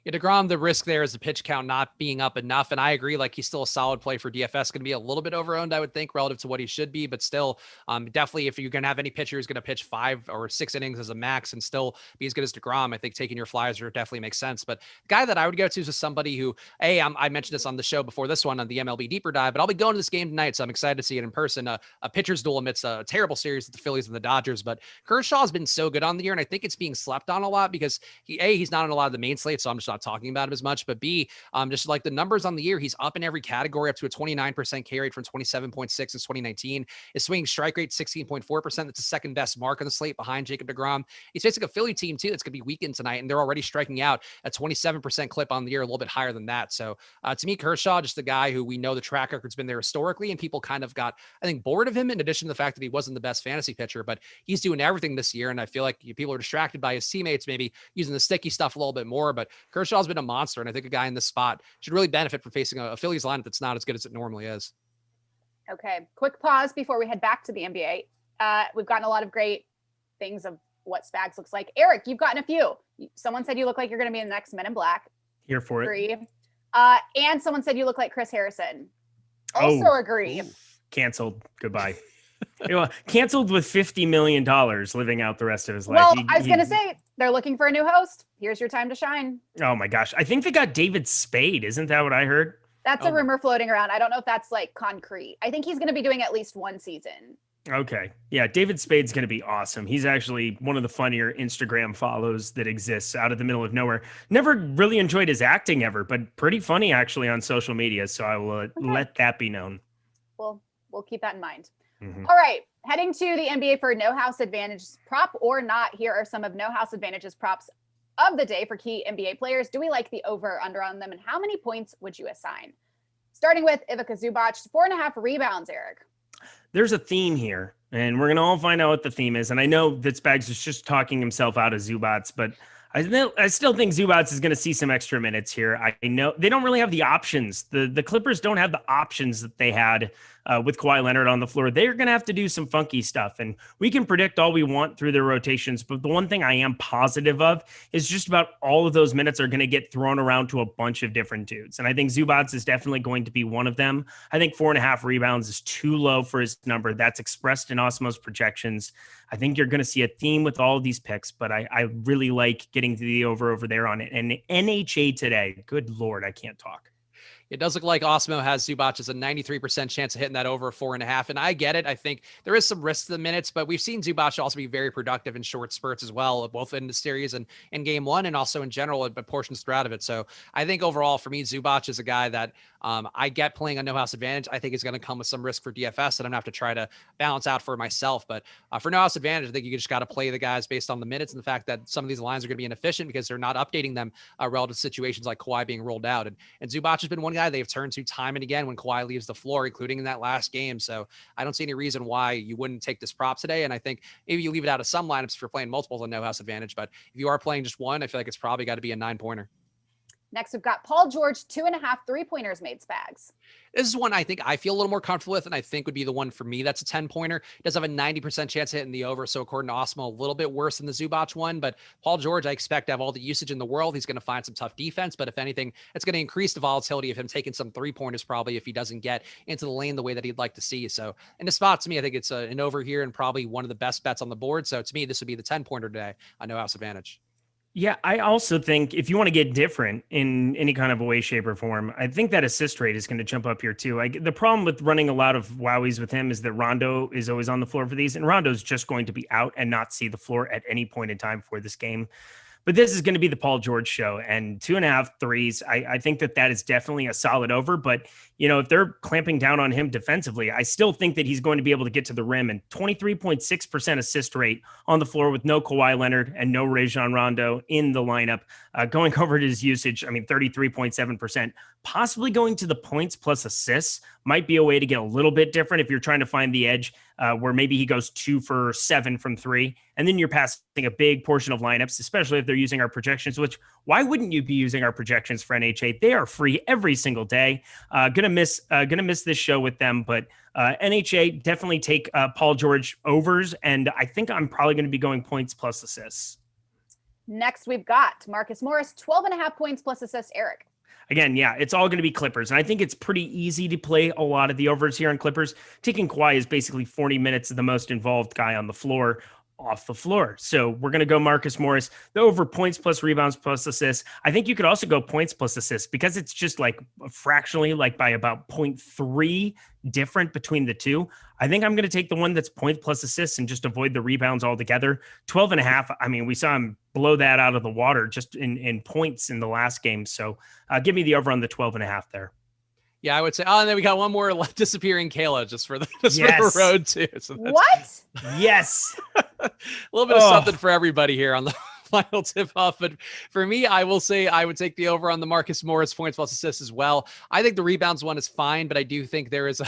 Yeah, deGrom, the risk there is the pitch count not being up enough. And I agree, like he's still a solid play for DFS. Going to be a little bit overowned, I would think, relative to what he should be. But still, definitely, if you're going to have any pitcher who's going to pitch 5 or 6 innings as a max and still be as good as deGrom, I think taking your flyer definitely makes sense. But the guy that I would go to is somebody who, I mentioned this on the show before this one on the MLB Deeper Dive, but I'll be going to this game tonight, so I'm excited to see it in person. A pitcher's duel amidst a terrible series with the Phillies and the Dodgers. But Kershaw has been so good on the year, and I think it's being slept on a lot because he's not on a lot of the main slate, so I'm just not talking about him as much. But B, just like the numbers on the year, he's up in every category, up to a 29% K rate from 27.6 in 2019. His swinging strike rate, 16.4%. That's the second best mark on the slate behind Jacob deGrom. He's facing a Philly team too that's going to be weakened tonight, and they're already striking out a 27% clip on the year, a little bit higher than that. So to me, Kershaw, just a guy who we know the track record's been there historically, and people kind of got, I think, bored of him in addition to the fact that he wasn't the best fantasy pitcher, but he's doing everything this year. And I feel like people are distracted by his teammates, maybe using the sticky stuff a little bit more, but Kershaw's been a monster. And I think a guy in this spot should really benefit from facing a Phillies lineup that's not as good as it normally is. Okay, quick pause before we head back to the NBA. We've gotten a lot of great things of what Spags looks like. Eric, you've gotten a few. Someone said you look like you're going to be in the next Men in Black. Here for agree. And someone said you look like Chris Harrison. Also agree. Canceled. Goodbye. Canceled with $50 million living out the rest of his life. Well, I was going to say, they're looking for a new host. Here's your time to shine. Oh my gosh. I think they got David Spade. Isn't that what I heard? That's a rumor floating around. I don't know if that's like concrete. I think he's going to be doing at least one season. Okay. Yeah. David Spade's going to be awesome. He's actually one of the funnier Instagram follows that exists out of the middle of nowhere. Never really enjoyed his acting ever, but pretty funny actually on social media. So I will let that be known. Well, we'll keep that in mind. Mm-hmm. All right. Heading to the NBA for No House Advantage prop or not. Here are some of No House Advantage's props of the day for key NBA players. Do we like the over or under on them? And how many points would you assign? Starting with Ivica Zubac, 4.5 rebounds, Eric. There's a theme here, and we're going to all find out what the theme is. And I know that Spags is just talking himself out of Zubac, but I still think Zubac is going to see some extra minutes here. I know they don't really have the options. The Clippers don't have the options that they had with Kawhi Leonard on the floor. They're going to have to do some funky stuff, and we can predict all we want through their rotations. But the one thing I am positive of is just about all of those minutes are going to get thrown around to a bunch of different dudes. And I think Zubac is definitely going to be one of them. I think 4.5 rebounds is too low for his number. That's expressed in Awesemo's projections. I think you're going to see a theme with all of these picks, but I really like getting to the over there on it. And NHA today, good Lord, I can't talk. It does look like Awesemo has Zubac as a 93% chance of hitting that over 4.5. And I get it. I think there is some risk to the minutes, but we've seen Zubac also be very productive in short spurts as well, both in the series and in game one, and also in general at portions throughout of it. So I think overall for me, Zubac is a guy that I get playing on No House Advantage. I think it's going to come with some risk for DFS that I'm going to have to try to balance out for myself. But for No House Advantage, I think you just got to play the guys based on the minutes and the fact that some of these lines are going to be inefficient because they're not updating them relative to situations like Kawhi being rolled out. And Zubac has been one guy they've turned to time and again when Kawhi leaves the floor, including in that last game. So I don't see any reason why you wouldn't take this prop today. And I think maybe you leave it out of some lineups if you're playing multiples on No House Advantage. But if you are playing just one, I feel like it's probably got to be a 9-pointer. Next, we've got Paul George, 2.5 3-pointers made, Spags. This is one I think I feel a little more comfortable with, and I think would be the one for me. That's a 10-pointer. Does have a 90% chance of hitting the over. So according to Awesemo, a little bit worse than the Zubac one. But Paul George, I expect to have all the usage in the world. He's going to find some tough defense. But if anything, it's going to increase the volatility of him taking some 3-pointers probably if he doesn't get into the lane the way that he'd like to see. So in the spot, to me, I think it's an over here and probably one of the best bets on the board. So to me, this would be the 10-pointer today on No House Advantage. Yeah, I also think if you want to get different in any kind of a way, shape, or form, I think that assist rate is going to jump up here too. The problem with running a lot of wowies with him is that Rondo is always on the floor for these, and Rondo's just going to be out and not see the floor at any point in time for this game. But this is going to be the Paul George show, and 2.5 threes. I think that is definitely a solid over. But, if they're clamping down on him defensively, I still think that he's going to be able to get to the rim. And 23.6% assist rate on the floor with no Kawhi Leonard and no Rajon Rondo in the lineup. Going over his usage, 33.7%. Possibly going to the points plus assists might be a way to get a little bit different if you're trying to find the edge where maybe he goes 2 for 7 from 3. And then you're passing a big portion of lineups, especially if they're using our projections, which why wouldn't you be using our projections for NH8? They are free every single day. Gonna miss this show with them, but NH8 definitely take Paul George overs. And I think I'm probably going to be going points plus assists. Next, we've got Marcus Morris, 12.5 points plus assists, Eric. Again, yeah, it's all going to be Clippers. And I think it's pretty easy to play a lot of the overs here on Clippers. Taking Kawhi is basically 40 minutes of the most involved guy on the floor off the floor. So we're going to go Marcus Morris, the over points plus rebounds plus assists. I think you could also go points plus assists because it's just like fractionally, like by about 0.3 different between the two. I think I'm going to take the one that's points plus assists and just avoid the rebounds altogether. 12.5. We saw him blow that out of the water just in points in the last game. So give me the over on the 12.5 there. Yeah, I would say. Oh, and then we got one more disappearing Kayla just for the road too. So what? Yes. A little bit of something for everybody here on the final tip off. But for me, I will say I would take the over on the Marcus Morris points plus assists as well. I think the rebounds one is fine, but I do think there is a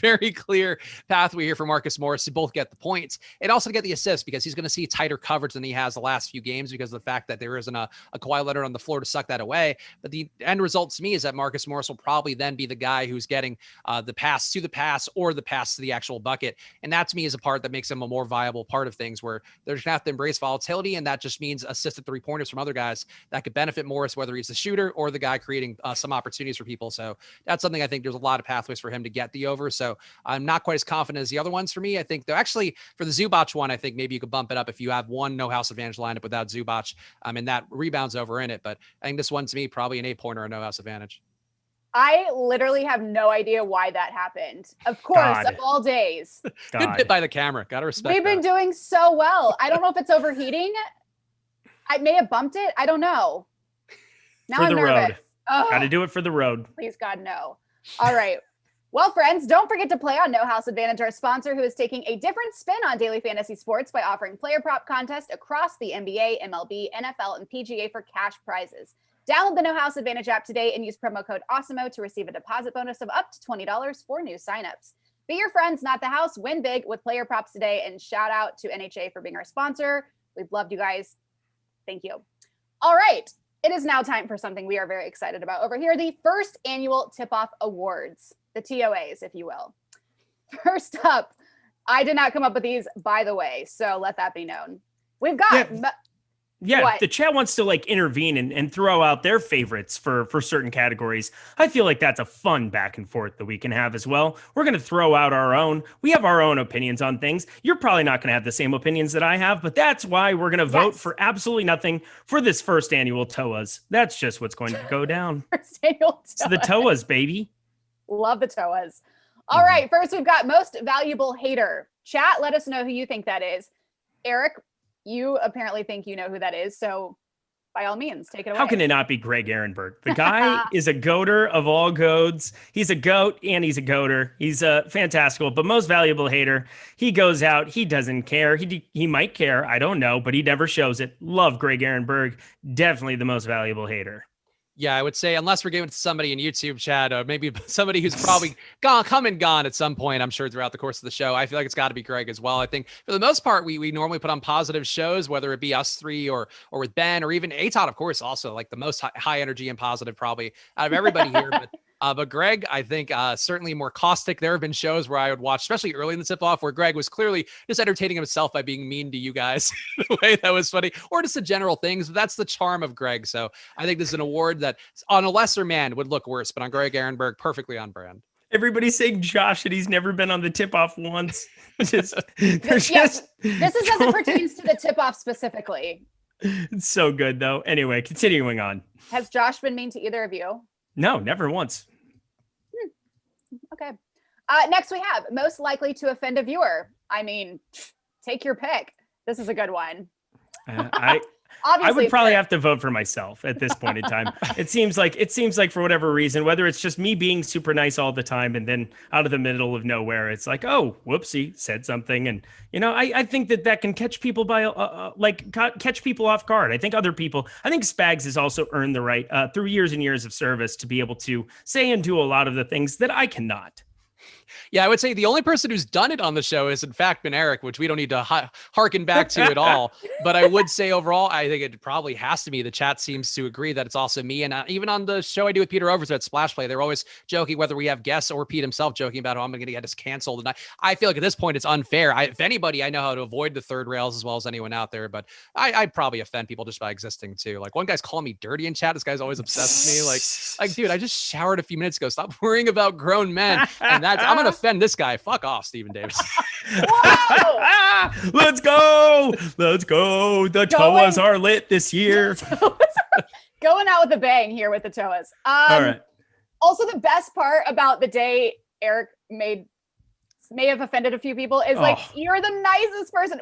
very clear pathway here for Marcus Morris to both get the points and also to get the assists because he's going to see tighter coverage than he has the last few games because of the fact that there isn't a Kawhi Leonard on the floor to suck that away. But the end result to me is that Marcus Morris will probably then be the guy who's getting the pass to the pass or the pass to the actual bucket. And that to me is a part that makes him a more viable part of things where they're going to have to embrace volatility. And that just means assisted 3-pointers from other guys that could benefit Morris, whether he's the shooter or the guy creating some opportunities for people. So that's something I think there's a lot of pathways for him to get the over. So I'm not quite as confident as the other ones for me. I think though, actually for the Zubac one, I think maybe you could bump it up if you have one no house advantage lineup without Zubac and that rebounds over in it. But I think this one to me, probably an 8-pointer or no house advantage. I literally have no idea why that happened. Of course, of all days. Good bit by the camera. Got to respect We've been doing so well. I don't know if it's overheating. I may have bumped it. I don't know. Now for I'm the nervous. road. Got to do it for the road. Please, God, no. All right. Well, friends, don't forget to play on No House Advantage, our sponsor, who is taking a different spin on daily fantasy sports by offering player prop contests across the NBA, MLB, NFL, and PGA for cash prizes. Download the No House Advantage app today and use promo code Awesemo to receive a deposit bonus of up to $20 for new signups. Be your friends, not the house. Win big with player props today. And shout out to NHA for being our sponsor. We've loved you guys. Thank you. All right. It is now time for something we are very excited about over here. The first annual Tip-Off Awards, the TOAs, if you will. First up, I did not come up with these, by the way, so let that be known. We've got... Yeah, the chat wants to intervene and throw out their favorites for certain categories. I feel like that's a fun back and forth that we can have as well. We're going to throw out our own. We have our own opinions on things. You're probably not going to have the same opinions that I have, but that's why we're going to vote for absolutely nothing for this first annual Toas. That's just what's going to go down. First annual Toas. It's the Toas, baby. Love the Toas. All right, first we've got most valuable hater. Chat, let us know who you think that is. Eric, you apparently think you know who that is, so by all means, take it away. How can it not be Greg Ehrenberg? The guy is a goater of all goats. He's a goat and he's a goater. He's a fantastical, but most valuable hater. He goes out. He doesn't care. He might care. I don't know, but he never shows it. Love Greg Ehrenberg. Definitely the most valuable hater. Yeah, I would say unless we're giving it to somebody in YouTube chat, or maybe somebody who's probably come and gone at some point, I'm sure throughout the course of the show, I feel like it's got to be Greg as well. I think for the most part, we normally put on positive shows, whether it be us three or with Ben or even Aton, of course, also like the most high energy and positive probably out of everybody here. But Greg, I think certainly more caustic. There have been shows where I would watch, especially early in the tip-off, where Greg was clearly just entertaining himself by being mean to you guys in a way that was funny, or just the general things. But that's the charm of Greg. So I think this is an award that on a lesser man would look worse, but on Greg Ehrenberg, perfectly on brand. Everybody's saying Josh and he's never been on the tip-off once. This is as it pertains to the tip-off specifically. It's so good, though. Anyway, continuing on. Has Josh been mean to either of you? No, never once. Okay. Next we have most likely to offend a viewer. I mean, take your pick. This is a good one. I would probably have to vote for myself at this point in time. It seems like for whatever reason, whether it's just me being super nice all the time and then out of the middle of nowhere, it's like, oh, whoopsie, said something. And, I think that can catch people catch people off guard. I think Spags has also earned the right through years and years of service to be able to say and do a lot of the things that I cannot. Yeah, I would say the only person who's done it on the show has in fact been Eric, which we don't need to harken back to at all. But I would say overall, I think it probably has to be. The chat seems to agree that it's also me. And even on the show I do with Peter Overs at Splash Play, they're always joking, whether we have guests or Pete himself joking about how I'm going to get us canceled. And I feel like at this point it's unfair. If anybody, I know how to avoid the third rails as well as anyone out there. But I'd probably offend people just by existing too. Like one guy's calling me dirty in chat. This guy's always obsessed with me. Like, dude, I just showered a few minutes ago. Stop worrying about grown men. And I'm going to offend this guy. Fuck off, Stephen Davis. Let's go. The Toas are lit this year. Going out with a bang here with the Toas. All right. Also, the best part about the day Eric may have offended a few people is you're the nicest person.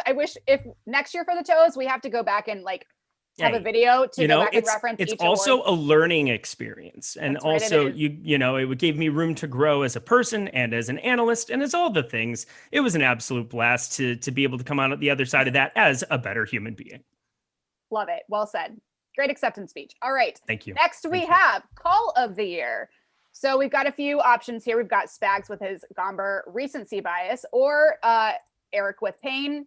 I wish if next year for the Toas, we have to go back and have a video to go back and reference. It's each also award. a learning experience, and That's right, also it gave me room to grow as a person and as an analyst and as all the things. It was an absolute blast to be able to come out at the other side of that as a better human being. Love it. Well said. Great acceptance speech. All right. Thank you. Next we have Call of the Year. So we've got a few options here. We've got Spags with his Gomber recency bias, or Eric with Pain.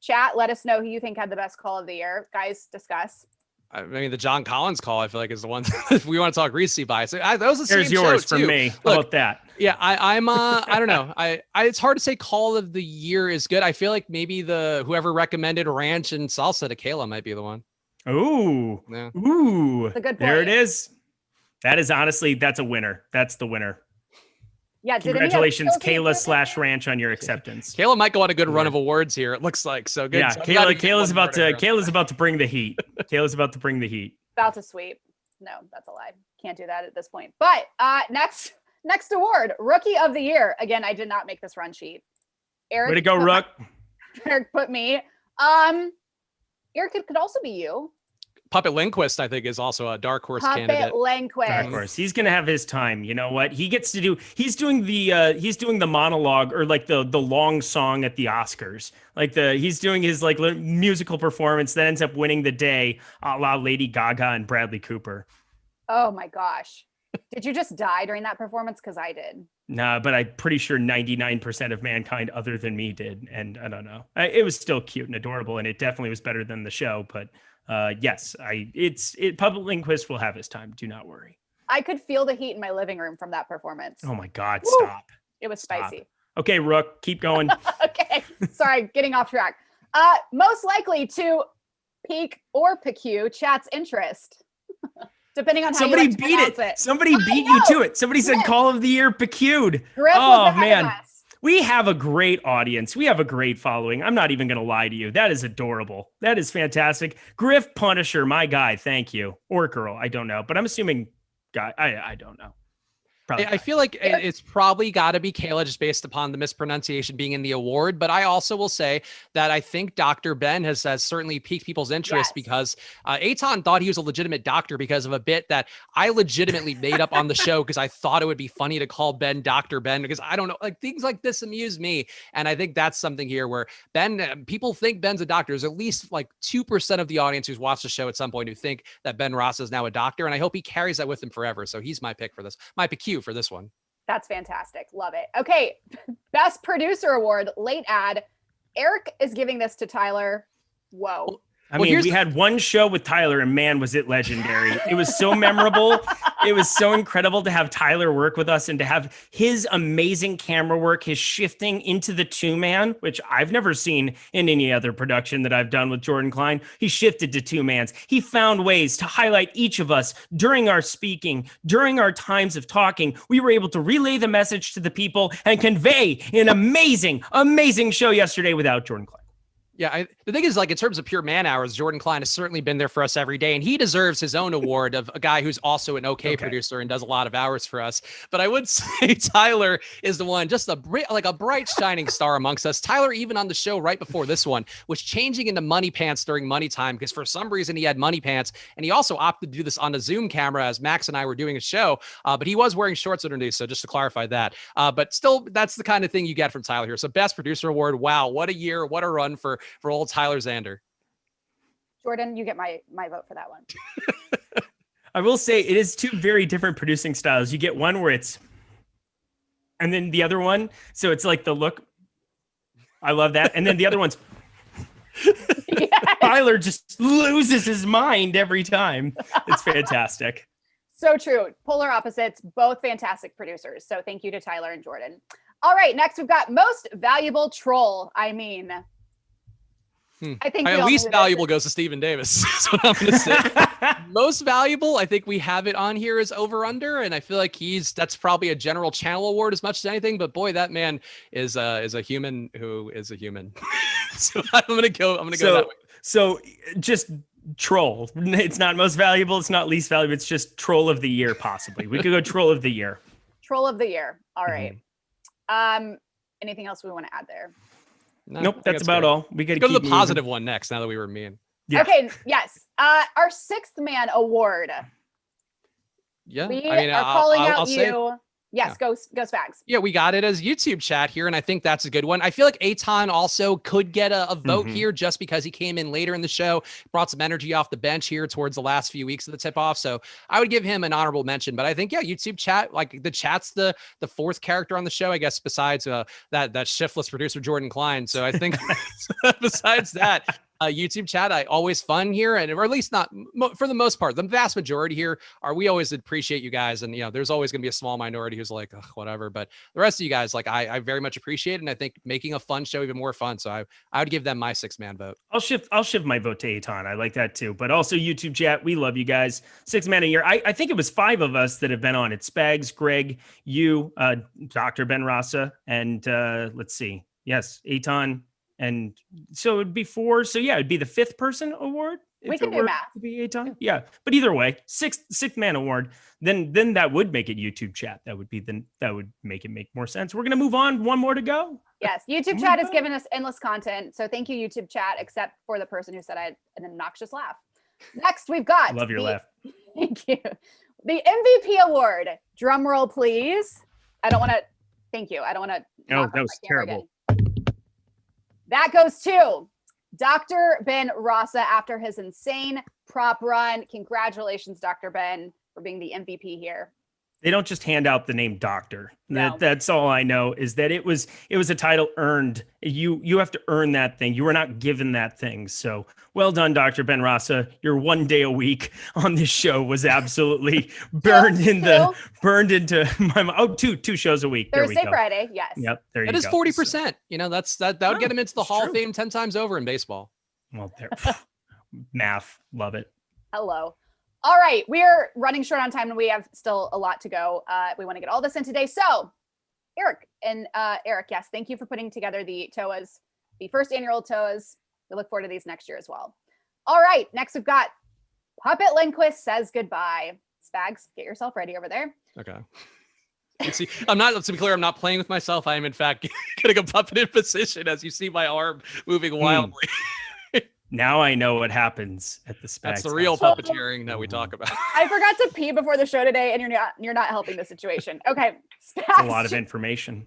Chat, let us know who you think had the best call of the year. Guys, discuss. I mean, the John Collins call, I feel like, is the one if we want to talk recency bias. That was the There's same yours show, for too. me. Look, How about that? Yeah, I don't know. It's hard to say call of the year is good. I feel like maybe whoever recommended ranch and salsa to Kayla might be the one. Ooh. Yeah. Ooh. That's a good point. There it is. That is honestly, that's a winner. That's the winner. Yeah. Congratulations, Kayla / Ranch, on your acceptance. Kayla might go on a good run of awards here. It looks like so good. Yeah, so Kayla's about to bring the heat. Kayla's about to bring the heat. About to sweep. No, that's a lie. Can't do that at this point. But next award, Rookie of the Year. Again, I did not make this run sheet. Eric, way to go, Rook. Eric put me. Eric, it could also be you. Puppet Lindquist, I think, is also a dark horse candidate. Puppet Lindquist. Dark horse. He's gonna have his time. You know what? He gets to do. He's doing the monologue, or like the long song at the Oscars. He's doing his musical performance that ends up winning the day, a la Lady Gaga and Bradley Cooper. Oh my gosh! Did you just die during that performance? Because I did. Nah, but I'm pretty sure 99% of mankind other than me did, and I don't know. It was still cute and adorable, and it definitely was better than the show, but. Yes, Puppet Lindquist will have his time. Do not worry. I could feel the heat in my living room from that performance. Oh my God, Woo! stop. It was spicy. Stop. Okay, Rook, keep going. Okay, sorry, getting off track. Most likely to pique or pique chat's interest. Depending on how somebody you like to beat it. Somebody beat you to it. Somebody said Call of the Year piqued. Oh man. We have a great audience. We have a great following. I'm not even going to lie to you. That is adorable. That is fantastic. Griff Punisher, my guy. Thank you. Or girl. I don't know. But I'm assuming guy. I don't know. I feel like it's probably got to be Kayla just based upon the mispronunciation being in the award. But I also will say that I think Dr. Ben has certainly piqued people's interest because Eitan thought he was a legitimate doctor because of a bit that I legitimately made up on the show because I thought it would be funny to call Ben Dr. Ben because I don't know, like things like this amuse me. And I think that's something here where Ben, people think Ben's a doctor. There's at least like 2% of the audience who's watched the show at some point who think that Ben Ross is now a doctor. And I hope he carries that with him forever. So he's my pick for this, my PQ for this one. That's fantastic. Love it. Okay. Best producer award, late ad. Eric is giving this to Tyler. Whoa. I mean, we had one show with Tyler and man, was it legendary. It was so memorable. It was so incredible to have Tyler work with us and to have his amazing camera work, his shifting into the 2-man, which I've never seen in any other production that I've done with Jordan Klein. He shifted to 2-mans. He found ways to highlight each of us during our speaking, during our times of talking. We were able to relay the message to the people and convey an amazing, amazing show yesterday without Jordan Klein. Yeah, the thing is, like, in terms of pure man hours, Jordan Klein has certainly been there for us every day, and he deserves his own award of a guy who's also an okay producer and does a lot of hours for us. But I would say Tyler is the one, just a bright shining star amongst us. Tyler, even on the show right before this one, was changing into money pants during money time because for some reason he had money pants, and he also opted to do this on a Zoom camera as Max and I were doing a show, but he was wearing shorts underneath, so just to clarify that. But still, that's the kind of thing you get from Tyler here. So best producer award, wow, what a year, what a run for old Tyler Zander. Jordan, you get my vote for that one. I will say it is two very different producing styles. You get one where it's, and then the other one, so it's like the look. I love that. And then the other one's, yes. Tyler just loses his mind every time. It's fantastic. So true. Polar opposites, both fantastic producers. So thank you to Tyler and Jordan. All right, next we've got most valuable troll. I mean, I think at least valuable goes to Stephen Davis. That's what I'm going to say. Most valuable, I think we have it on here as over under, and I feel like that's probably a general channel award as much as anything. But boy, that man is a human who is a human. So I'm going to go that way. So just troll. It's not most valuable. It's not least valuable. It's just troll of the year, possibly. We could go troll of the year. Troll of the year. All right. Anything else we want to add there? No, nope, that's about all. We got to go to the positive one next. Now that we were mean. Yeah. Okay. Yes. Our 6th man award. Yeah. We are calling out you. Yes, yeah. Go Spags. Yeah, we got it as YouTube chat here, and I think that's a good one. I feel like Eitan also could get a vote here just because he came in later in the show, brought some energy off the bench here towards the last few weeks of the tip-off. So I would give him an honorable mention. But I think, yeah, YouTube chat, like the chat's the 4th character on the show, I guess, besides that shiftless producer Jordan Klein. So I think besides that, YouTube chat, always fun here, or at least not for the most part. The vast majority here we always appreciate you guys, and there's always going to be a small minority who's like whatever. But the rest of you guys, like I very much appreciate it, and I think making a fun show even more fun. So I would give them my 6-man vote. I'll shift my vote to Eitan. I like that too. But also YouTube chat, we love you guys. 6-man a year. I think it was 5 of us that have been on it. Spags, Greg, you, Dr. Ben Rasa, and let's see, yes, Eitan. And so it'd be 4. So yeah, it'd be the 5th person award. We can do math. To be Eitan. Yeah. But either way, 6th man award, then that would make it YouTube chat. That would make it make more sense. We're going to move on. One more to go. Yes. YouTube chat has given us endless content. So thank you, YouTube chat, except for the person who said I had an obnoxious laugh. Next, we've got. Love your laugh. Thank you. The MVP award. Drum roll, please. I don't want to. Thank you. I don't want to. Oh, that was terrible. Again. That goes to Dr. Ben Rasa after his insane prop run. Congratulations, Dr. Ben, for being the MVP here. They don't just hand out the name doctor. No. That's all I know is that it was a title earned. You have to earn that thing. You were not given that thing. So well done, Dr. Ben Rasa. Your 1 day a week on this show was absolutely burned into my two shows a week. Thursday, Friday. Yes. Yep. There you go. That is 40%. That would get him into the Hall of Fame 10 times over in baseball. Well, math. Love it. Hello. All right, we're running short on time and we have still a lot to go. We want to get all this in today. So Eric, yes, thank you for putting together the Toas, the first annual Toas. We look forward to these next year as well. All right, next we've got Puppet Lindquist says goodbye. Spags, get yourself ready over there. Okay. See, to be clear, I'm not playing with myself. I am in fact getting a puppet in position as you see my arm moving wildly. Now I know what happens at the Spags. That's the real puppeteering that we talk about. I forgot to pee before the show today, and you're not helping the situation. Okay, That's a lot of information.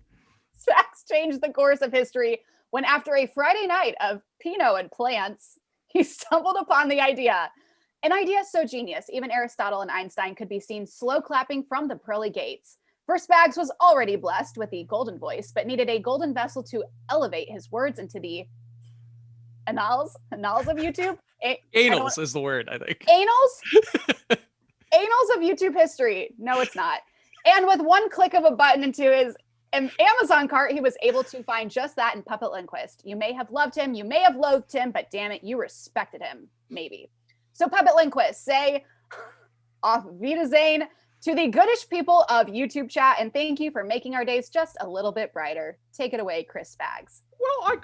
Spags changed the course of history when, after a Friday night of Pinot and plants, he stumbled upon the idea. An idea so genius, even Aristotle and Einstein could be seen slow clapping from the pearly gates. For Spags was already blessed with the golden voice, but needed a golden vessel to elevate his words into the annals of YouTube. Annals is the word, I think. Annals? Annals of YouTube history. No, it's not. And with one click of a button into his Amazon cart, he was able to find just that in Puppet Lindquist. You may have loved him, you may have loathed him, but damn it, you respected him. Maybe. So Puppet Lindquist, say auf Wiedersehen to the goodish people of YouTube chat, and thank you for making our days just a little bit brighter. Take it away, Chris Spags. Well,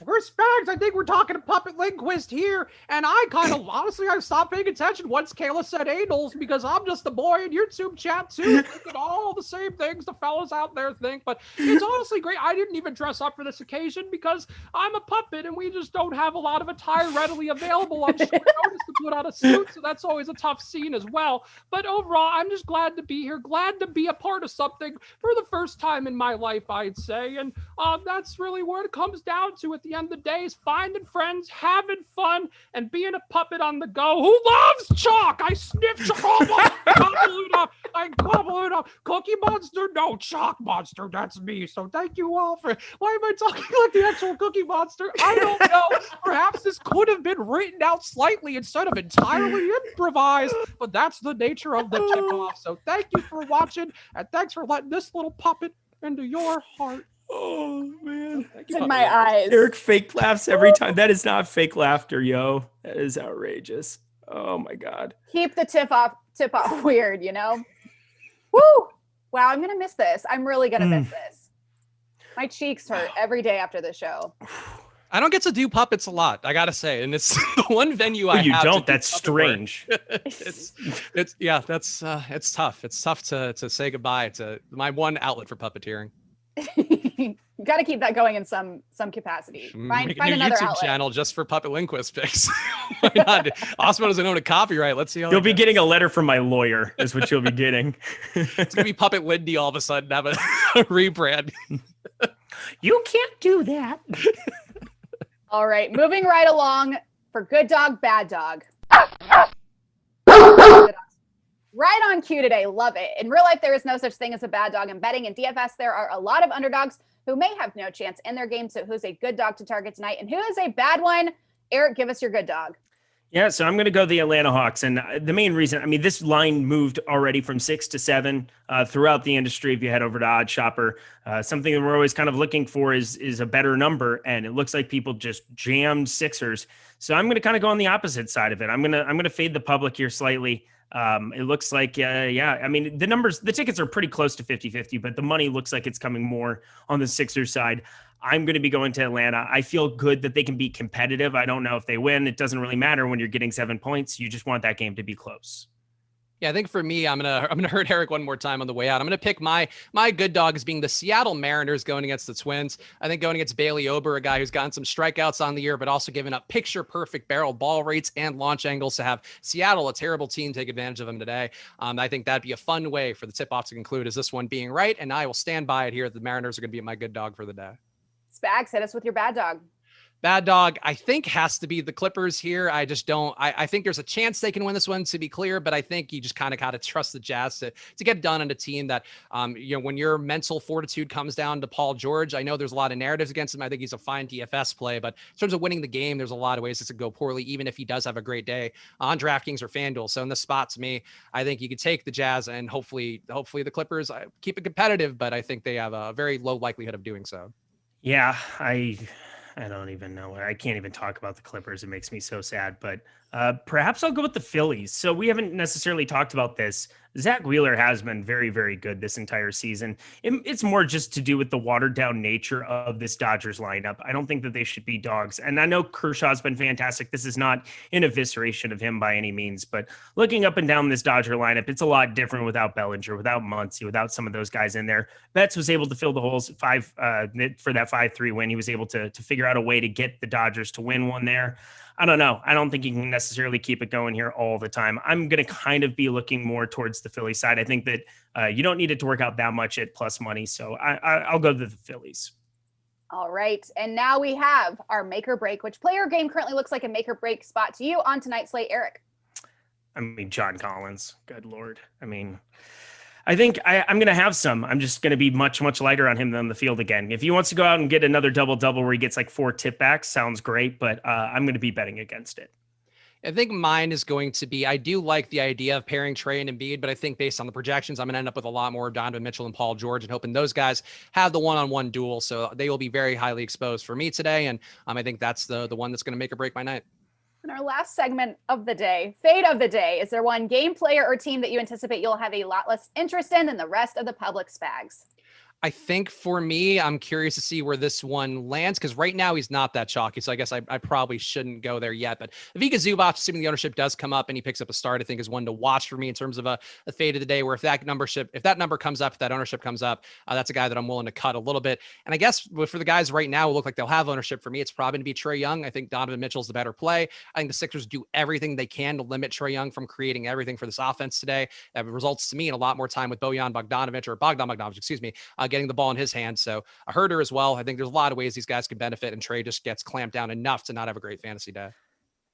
for Spags, I think we're talking to Puppet Lindquist here, and honestly, I stopped paying attention once Kayla said anals, because I'm just a boy in YouTube chat too, thinking all the same things the fellas out there think, but it's honestly great. I didn't even dress up for this occasion because I'm a puppet, and we just don't have a lot of attire readily available on short notice to put on a suit, so that's always a tough scene as well. But overall, I'm just glad to be here, glad to be a part of something for the first time in my life, I'd say, and that's really what it comes down to at the end of the day, is finding friends, having fun, and being a puppet on the go. Who loves chalk? I sniff chalk. I gobble it up. Cookie Monster? No, Chalk Monster. That's me. So thank you all for... Why am I talking like the actual Cookie Monster? I don't know. Perhaps this could have been written out slightly instead of entirely improvised, but that's the nature of the tip-off. So thank you for watching, and thanks for letting this little puppet into your heart. Oh man, It's in my eyes. Eric fake laughs every time. That is not fake laughter, yo. That is outrageous. Oh my god. Keep the tip off weird, you know? Woo! Wow, I'm gonna miss this. I'm really gonna miss this. My cheeks hurt every day after the show. I don't get to do puppets a lot, I gotta say, and it's the one venue I you have. don't. That's strange. it's tough. It's tough to say goodbye to my one outlet for puppeteering. You got to keep that going in some capacity. Find another YouTube outlet. channel just for Puppet Lindquist picks. Why not? Awesemo doesn't own a copyright. Let's see how You'll be getting a letter from my lawyer, is what you'll be getting. It's gonna be Puppet Lindy all of a sudden, have a rebrand. You can't do that. All right, moving right along for good dog, bad dog. Right on cue today. Love it. In real life, there is no such thing as a bad dog in betting. In DFS, there are a lot of underdogs who may have no chance in their game. So who's a good dog to target tonight? And who is a bad one? Eric, give us your good dog. Yeah, so I'm going to go the Atlanta Hawks. And the main reason, I mean, this line moved already from 6 to 7 throughout the industry. If you head over to Odd Shopper, something that we're always kind of looking for is a better number. And it looks like people just jammed Sixers. So I'm going to kind of go on the opposite side of it. I'm going to fade the public here slightly. It looks like, I mean, the tickets are pretty close to 50-50, but the money looks like it's coming more on the Sixers side. I'm going to be going to Atlanta. I feel good that they can be competitive. I don't know if they win. It doesn't really matter when you're getting 7 points. You just want that game to be close. Yeah, I think for me, I'm gonna hurt Eric one more time on the way out. I'm gonna pick my good dog as being the Seattle Mariners going against the Twins. I think going against Bailey Ober, a guy who's gotten some strikeouts on the year, but also given up picture perfect barrel ball rates and launch angles to have Seattle, a terrible team, take advantage of him today. I think that'd be a fun way for the tip-off to conclude, is this one being right, and I will stand by it here. The Mariners are gonna be my good dog for the day. Spags, hit us with your bad dog. Bad dog, I think, has to be the Clippers here. I just don't. I think there's a chance they can win this one, to be clear, but I think you just kind of got to trust the Jazz to get done on a team that, when your mental fortitude comes down to Paul George, I know there's a lot of narratives against him. I think he's a fine DFS play, but in terms of winning the game, there's a lot of ways this could go poorly, even if he does have a great day on DraftKings or Fanduel. So in this spot, to me, I think you could take the Jazz, and hopefully the Clippers keep it competitive, but I think they have a very low likelihood of doing so. Yeah, I don't even know. I can't even talk about the Clippers. It makes me so sad. But Perhaps I'll go with the Phillies. So we haven't necessarily talked about this. Zach Wheeler has been very, very good this entire season. It's more just to do with the watered down nature of this Dodgers lineup. I don't think that they should be dogs. And I know Kershaw's been fantastic. This is not an evisceration of him by any means, but looking up and down this Dodger lineup, it's a lot different without Bellinger, without Muncy, without some of those guys in there. Betts was able to fill the holes for that 5-3 win. He was able to figure out a way to get the Dodgers to win one there. I don't know. I don't think you can necessarily keep it going here all the time. I'm going to kind of be looking more towards the Philly side. I think that you don't need it to work out that much at plus money. So I'll go to the Phillies. All right. And now we have our make or break. Which player game currently looks like a make or break spot to you on tonight's slate, Eric? I mean, John Collins. Good Lord. I mean, I think I'm going to have some. I'm just going to be much, much lighter on him than the field again. If he wants to go out and get another double-double where he gets like 4 tip backs, sounds great, but I'm going to be betting against it. I think mine is going to be, I do like the idea of pairing Trey and Embiid, but I think based on the projections, I'm going to end up with a lot more of Donovan Mitchell and Paul George and hoping those guys have the one-on-one duel. So they will be very highly exposed for me today. And I think that's the one that's going to make or break my night. In our last segment of the day, fade of the day, is there one game, player, or team that you anticipate you'll have a lot less interest in than the rest of the public Spags? I think for me, I'm curious to see where this one lands because right now he's not that chalky. So I guess I probably shouldn't go there yet. But Vika Zubac, assuming the ownership does come up and he picks up a start, I think is one to watch for me in terms of a fade of the day. Where if that number comes up, if that ownership comes up, that's a guy that I'm willing to cut a little bit. And I guess for the guys right now who look like they'll have ownership, for me, it's probably going to be Trae Young. I think Donovan Mitchell's the better play. I think the Sixers do everything they can to limit Trae Young from creating everything for this offense today. That results to me in a lot more time with Bogdan Bogdanovic, getting the ball in his hands. So a herder as well. I think there's a lot of ways these guys can benefit, and Trey just gets clamped down enough to not have a great fantasy day.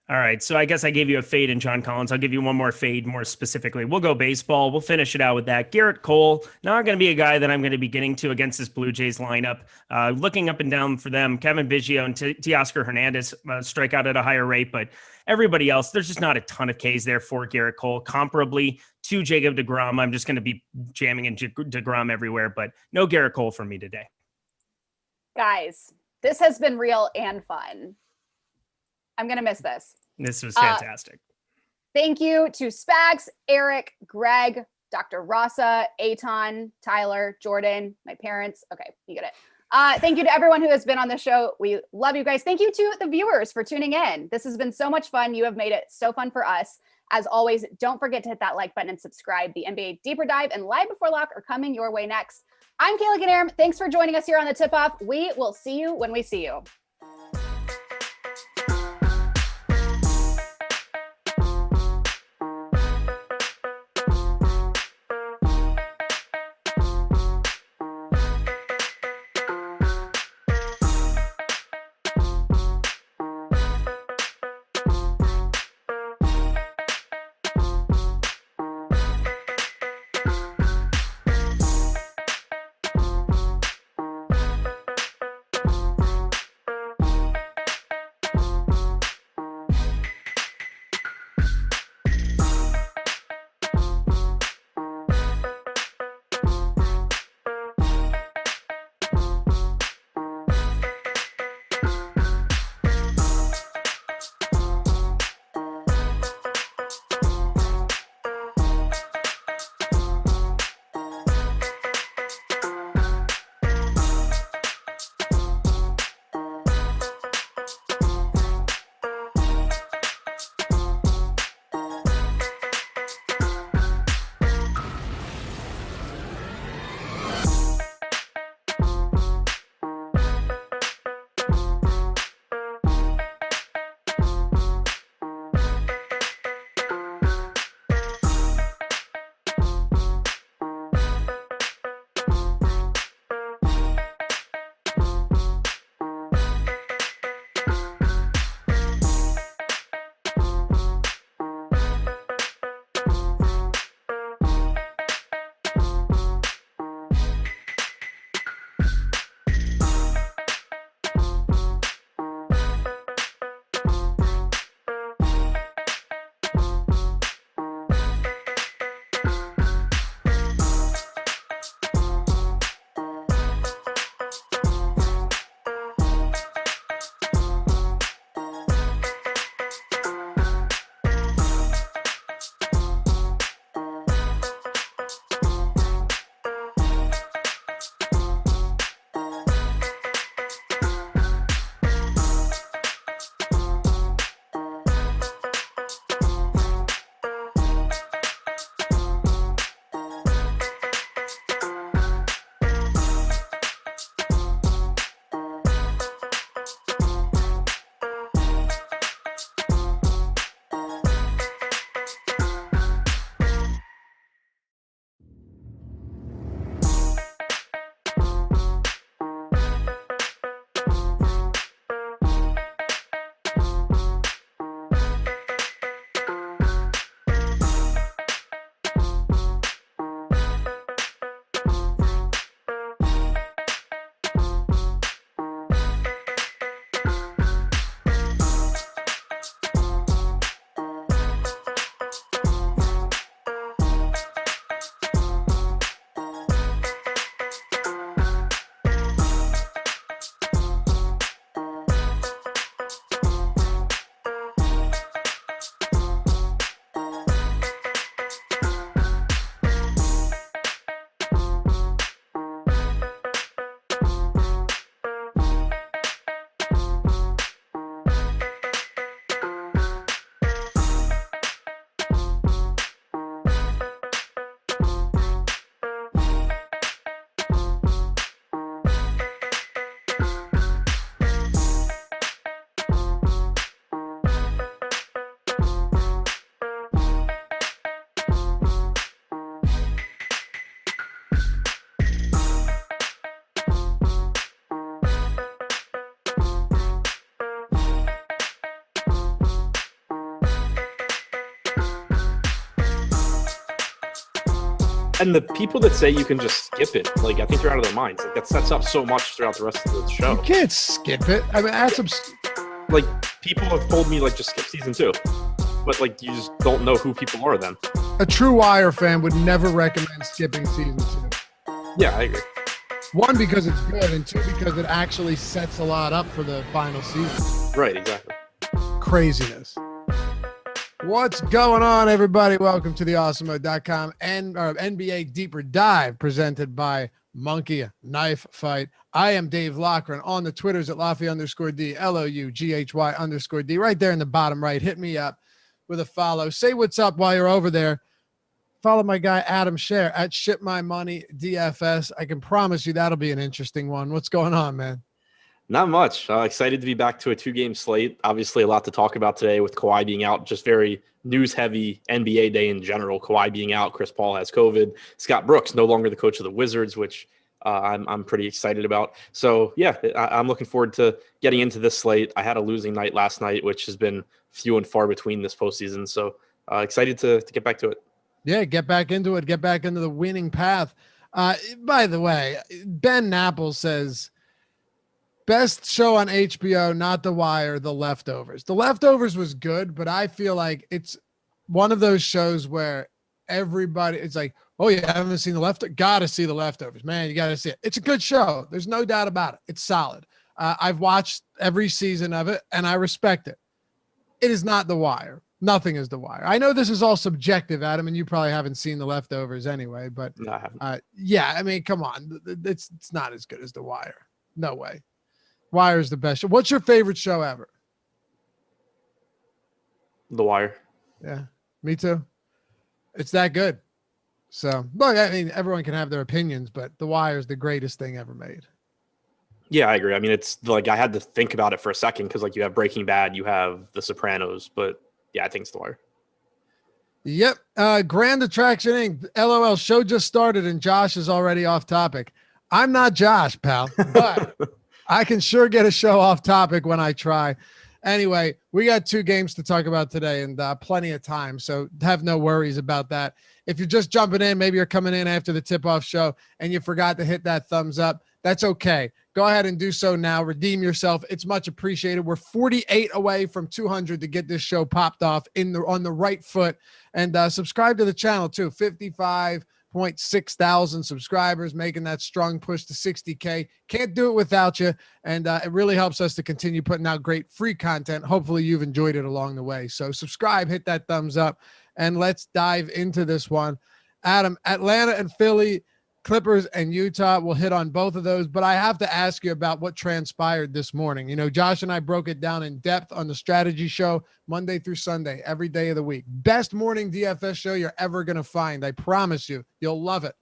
All right. So I guess I gave you a fade in John Collins. I'll give you one more fade more specifically. We'll go baseball. We'll finish it out with that. Garrett Cole, not going to be a guy that I'm going to be getting to against this Blue Jays lineup. Looking up and down for them, Kevin Biggio and Teoscar Hernandez strike out at a higher rate, but everybody else, there's just not a ton of Ks there for Garrett Cole. Comparably to Jacob deGrom, I'm just going to be jamming in deGrom everywhere, but no Garrett Cole for me today. Guys, this has been real and fun. I'm going to miss this. This was fantastic. Thank you to Spags, Eric, Greg, Dr. Rasa, Aton, Tyler, Jordan, my parents. Okay, you get it. Thank you to everyone who has been on the show. We love you guys. Thank you to the viewers for tuning in. This has been so much fun. You have made it so fun for us. As always, don't forget to hit that like button and subscribe. The NBA Deeper Dive and Live Before Lock are coming your way next. I'm Kayla Knierim. Thanks for joining us here on the Tip Off. We will see you when we see you. And the people that say you can just skip it, like, I think they're out of their minds. Like, that sets up so much throughout the rest of the show. You can't skip it. I mean, that's like, people have told me, like, just skip season 2. But, like, you just don't know who people are then. a true Wire fan would never recommend skipping season 2. Yeah, I agree. One, because it's good, and two, because it actually sets a lot up for the final season. Right, exactly. Craziness. What's going on, everybody? Welcome to the Awesemo.com and NBA Deeper Dive presented by Monkey Knife Fight. I am Dave Loughran on the Twitters at Laffy_D, LOUGHY_D, right there in the bottom right. Hit me up with a follow. Say what's up while you're over there. Follow my guy Adam Scherer at ShipMyMoney DFS. I can promise you that'll be an interesting one. What's going on, man? Not much. Excited to be back to a 2-game slate. Obviously, a lot to talk about today with Kawhi being out. Just very news-heavy NBA day in general. Kawhi being out. Chris Paul has COVID. Scott Brooks no longer the coach of the Wizards, which I'm pretty excited about. So, yeah, I'm looking forward to getting into this slate. I had a losing night last night, which has been few and far between this postseason. So, excited to get back to it. Yeah, get back into it. Get back into the winning path. By the way, Ben Napple says, best show on HBO, not The Wire, The Leftovers. The Leftovers was good, but I feel like it's one of those shows where everybody, it's like, oh, yeah, I haven't seen The Leftovers. Got to see The Leftovers. Man, you got to see it. It's a good show. There's no doubt about it. It's solid. I've watched every season of it, and I respect it. It is not The Wire. Nothing is The Wire. I know this is all subjective, Adam, and you probably haven't seen The Leftovers anyway, but No, I haven't. yeah, I mean, come on. It's not as good as The Wire. No way. Wire is the best show. What's your favorite show ever? The Wire. Yeah, me too. It's that good. So, look, I mean, everyone can have their opinions, but The Wire is the greatest thing ever made. Yeah, I agree. I mean, it's like I had to think about it for a second because, like, you have Breaking Bad, you have The Sopranos, but yeah, I think it's The Wire. Yep. Grand Attraction Inc. LOL show just started and Josh is already off topic. I'm not Josh, pal, but I can sure get a show off topic when I try. Anyway, we got 2 games to talk about today and plenty of time, so have no worries about that. If you're just jumping in, maybe you're coming in after the tip-off show and you forgot to hit that thumbs up, that's okay. Go ahead and do so now. Redeem yourself. It's much appreciated. We're 48 away from 200 to get this show popped off on the right foot. And subscribe to the channel too. 55.6 thousand subscribers, making that strong push to 60K. Can't do it without you. And it really helps us to continue putting out great free content. Hopefully you've enjoyed it along the way. So subscribe, hit that thumbs up, and let's dive into this one. Adam, Atlanta and Philly, Clippers and Utah, will hit on both of those, but I have to ask you about what transpired this morning. You know, Josh and I broke it down in depth on the strategy show Monday through Sunday, every day of the week. Best morning DFS show you're ever going to find. I promise you, you'll love it,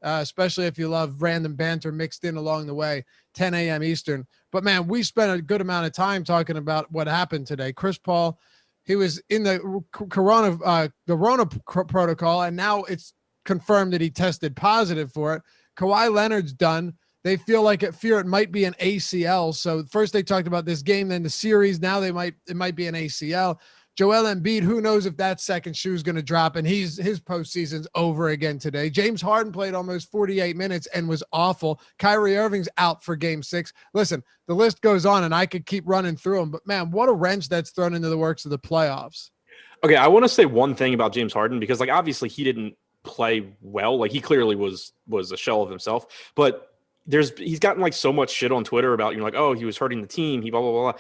especially if you love random banter mixed in along the way, 10 a.m. Eastern. But, man, we spent a good amount of time talking about what happened today. Chris Paul, he was in the Corona protocol, and now it's confirmed that he tested positive for it. Kawhi Leonard's done. They feel like it might be an ACL. So first they talked about this game, then the series. Now it might be an ACL. Joel Embiid, who knows if that second shoe is going to drop, and his postseason's over again today. James Harden played almost 48 minutes and was awful. Kyrie Irving's out for Game 6. Listen, the list goes on, and I could keep running through them, but man, what a wrench that's thrown into the works of the playoffs. Okay, I want to say one thing about James Harden because, like, obviously he didn't play well. Like, he clearly was a shell of himself, but he's gotten like so much shit on Twitter about, you know, like, oh, he was hurting the team, he blah blah blah.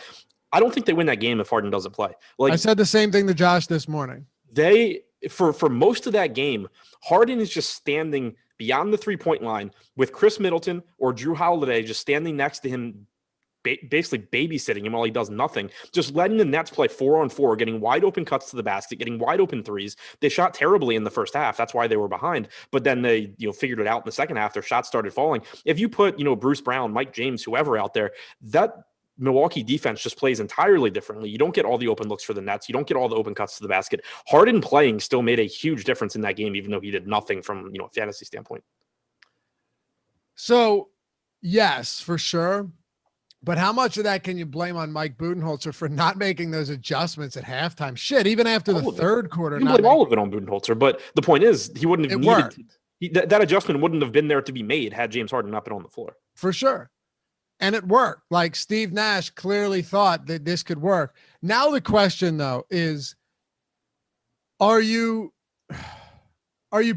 I don't think they win that game if Harden doesn't play. Like, I said the same thing to Josh this morning. They for most of that game, Harden is just standing beyond the 3-point line with Chris Middleton or Drew Holiday just standing next to him, basically babysitting him while he does nothing, just letting the Nets play 4-on-4, getting wide open cuts to the basket, getting wide open threes. They shot terribly in the first half. That's why they were behind. But then they, figured it out in the second half. Their shots started falling. If you put, Bruce Brown, Mike James, whoever out there, that Milwaukee defense just plays entirely differently. You don't get all the open looks for the Nets. You don't get all the open cuts to the basket. Harden playing still made a huge difference in that game, even though he did nothing from, a fantasy standpoint. So, yes, for sure. But how much of that can you blame on Mike Budenholzer for not making those adjustments at halftime? Shit, even after the third quarter. You can blame all of it on Budenholzer, but the point is he wouldn't have needed to. That adjustment wouldn't have been there to be made had James Harden not been on the floor. For sure. And it worked. Like Steve Nash clearly thought that this could work. Now the question though is, are you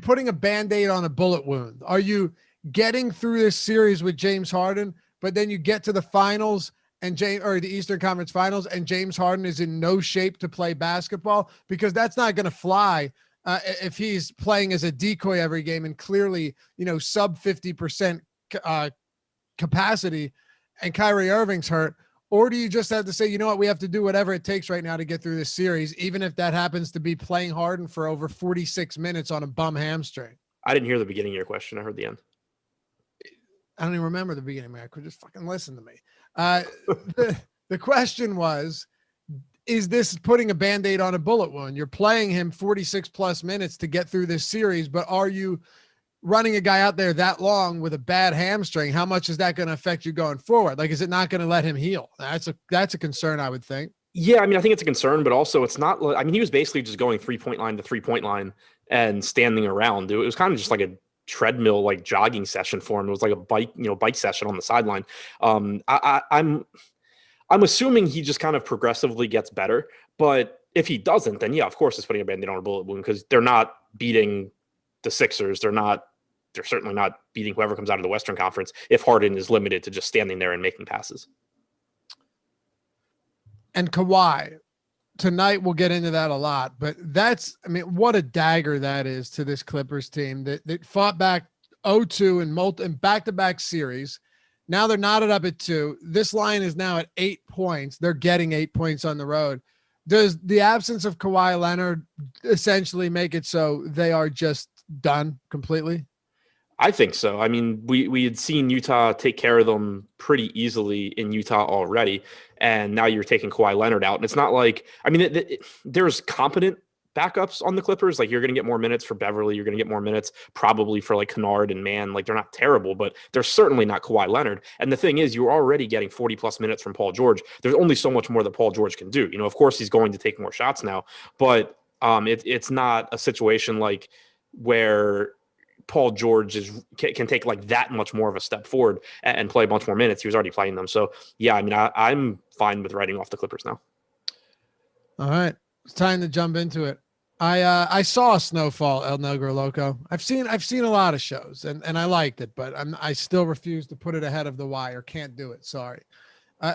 putting a Band-Aid on a bullet wound? Are you getting through this series with James Harden, but then you get to the finals and the Eastern Conference Finals, and James Harden is in no shape to play basketball? Because that's not going to fly if he's playing as a decoy every game and clearly, sub 50% capacity, and Kyrie Irving's hurt. Or do you just have to say, you know what, we have to do whatever it takes right now to get through this series, even if that happens to be playing Harden for over 46 minutes on a bum hamstring? I didn't hear the beginning of your question. I heard the end. I don't even remember the beginning, man. Could just fucking listen to me. The question was, is this putting a Band-Aid on a bullet wound? You're playing him 46 plus minutes to get through this series, but are you running a guy out there that long with a bad hamstring? How much is that going to affect you going forward? Like, is it not going to let him heal? That's a concern, I would think. Yeah, I mean, I think it's a concern, but also it's not. I mean, he was basically just going 3-point line to 3-point line and standing around. It was kind of just like a treadmill, like jogging session for him. It was like a bike session on the sideline. I'm assuming he just kind of progressively gets better, but if he doesn't, then yeah, of course it's putting a Band-Aid on a bullet wound, because they're not beating the Sixers. They're certainly not beating whoever comes out of the Western Conference if Harden is limited to just standing there and making passes. And Kawhi, tonight we'll get into that a lot, but what a dagger that is to this Clippers team that fought back 0-2 in back-to-back series. Now they're knotted up at 2. This line is now at 8 points. They're getting 8 points on the road. Does the absence of Kawhi Leonard essentially make it so they are just done completely? I think so. I mean, we had seen Utah take care of them pretty easily in Utah already, and now you're taking Kawhi Leonard out. And it's not like, I mean, there's competent backups on the Clippers. Like, you're going to get more minutes for Beverly. You're going to get more minutes probably for like Kennard and Mann. Like, they're not terrible, but they're certainly not Kawhi Leonard. And the thing is, you're already getting 40 plus minutes from Paul George. There's only so much more that Paul George can do. Of course he's going to take more shots now, but it's not a situation like where Paul George can take like that much more of a step forward and play a bunch more minutes. He was already playing them. So yeah, I mean, I'm fine with writing off the Clippers now. All right. It's time to jump into it. I saw Snowfall, El Negro Loco. I've seen a lot of shows and I liked it, but I still refuse to put it ahead of The Wire. Can't do it. Sorry.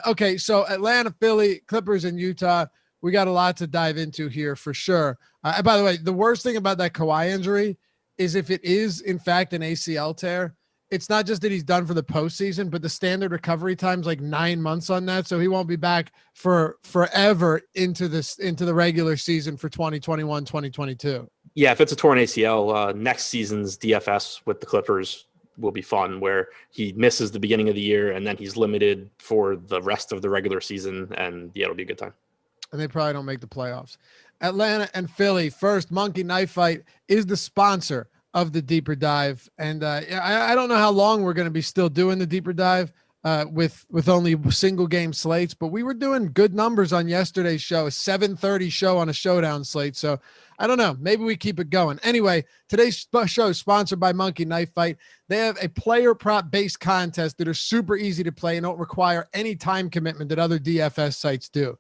Okay. So Atlanta, Philly, Clippers, and Utah. We got a lot to dive into here for sure. By the way, the worst thing about that Kawhi injury is if it is in fact an ACL tear, it's not just that he's done for the postseason, but the standard recovery time's like 9 months on that. So he won't be back for forever into the regular season for 2021, 2022. Yeah. If it's a torn ACL, next season's DFS with the Clippers will be fun, where he misses the beginning of the year and then he's limited for the rest of the regular season. And yeah, it'll be a good time. And they probably don't make the playoffs. Atlanta and Philly. First, Monkey Knife Fight is the sponsor of the Deeper Dive. And I don't know how long we're going to be still doing the Deeper Dive with only single game slates, but we were doing good numbers on yesterday's show, a 7:30 show on a showdown slate. So I don't know, maybe we keep it going. Anyway, today's show is sponsored by Monkey Knife Fight. They have a player prop based contest that are super easy to play and don't require any time commitment that other DFS sites do.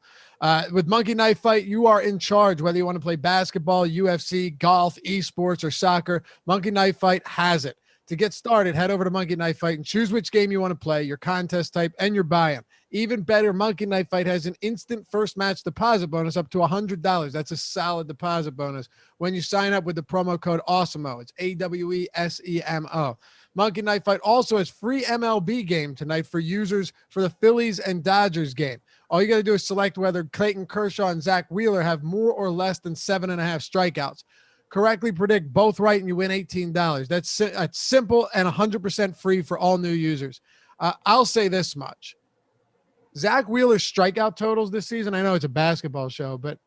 With Monkey Knife Fight, you are in charge, whether you want to play basketball, UFC, golf, esports, or soccer. Monkey Knife Fight has it. To get started, head over to Monkey Knife Fight and choose which game you want to play, your contest type, and your buy-in. Even better, Monkey Knife Fight has an instant first match deposit bonus up to $100. That's a solid deposit bonus when you sign up with the promo code Awesemo. It's AWESEMO. Monkey Knife Fight also has free MLB game tonight for users for the Phillies and Dodgers game. All you got to do is select whether Clayton Kershaw and Zach Wheeler have more or less than 7.5 strikeouts. Correctly predict both right and you win $18. That's simple and 100% free for all new users. I'll say this much. Zach Wheeler's strikeout totals this season, I know it's a basketball show, but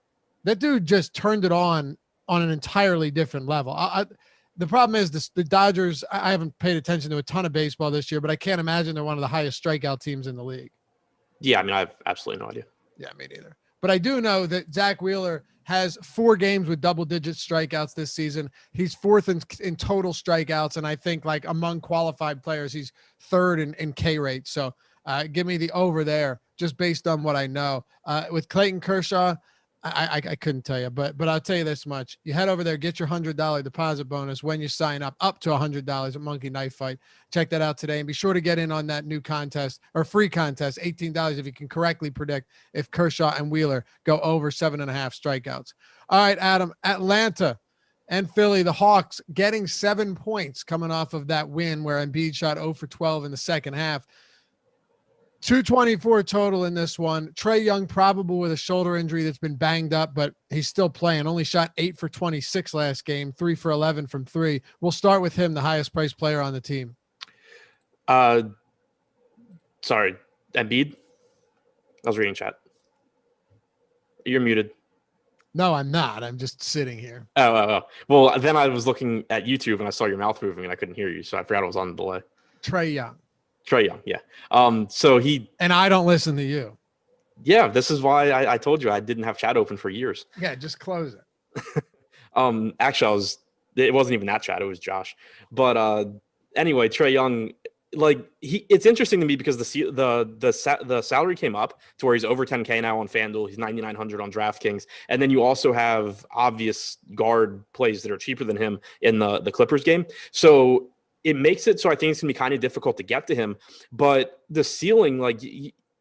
that dude just turned it on an entirely different level. The problem is the Dodgers, I haven't paid attention to a ton of baseball this year, but I can't imagine they're one of the highest strikeout teams in the league. Yeah, I mean, I have absolutely no idea. Yeah, me neither. But I do know that Zach Wheeler has 4 games with double-digit strikeouts this season. He's 4th in total strikeouts, and I think like among qualified players, he's 3rd in K rate. So give me the over there, just based on what I know. With Clayton Kershaw, I couldn't tell you, but I'll tell you this much. You head over there, get your $100 deposit bonus when you sign up to $100 at Monkey Knife Fight. Check that out today, and be sure to get in on that new contest or free contest, $18 if you can correctly predict if Kershaw and Wheeler go over 7.5 strikeouts. All right, Adam, Atlanta and Philly, the Hawks getting 7 points coming off of that win where Embiid shot 0 for 12 in the second half. 224 total in this one. Trae Young probable with a shoulder injury that's been banged up, but he's still playing. Only shot 8 for 26 last game, 3 for 11 from 3. We'll start with him, the highest priced player on the team. Sorry, Embiid? I was reading chat. You're muted. No, I'm not. I'm just sitting here. Oh. Well, then I was looking at YouTube and I saw your mouth moving and I couldn't hear you, so I forgot it was on the delay. Trae Young. Trae Young, yeah. So he and I don't listen to you. Yeah, this is why I told you I didn't have chat open for years. Yeah, just close it. Actually, it wasn't even that chat; it was Josh. But anyway, Trae Young, like it's interesting to me because the salary came up to where he's over 10K now on Fanduel. He's 9,900 on Draftkings, and then you also have obvious guard plays that are cheaper than him in the Clippers game. So it makes it so I think it's gonna be kind of difficult to get to him. But the ceiling, like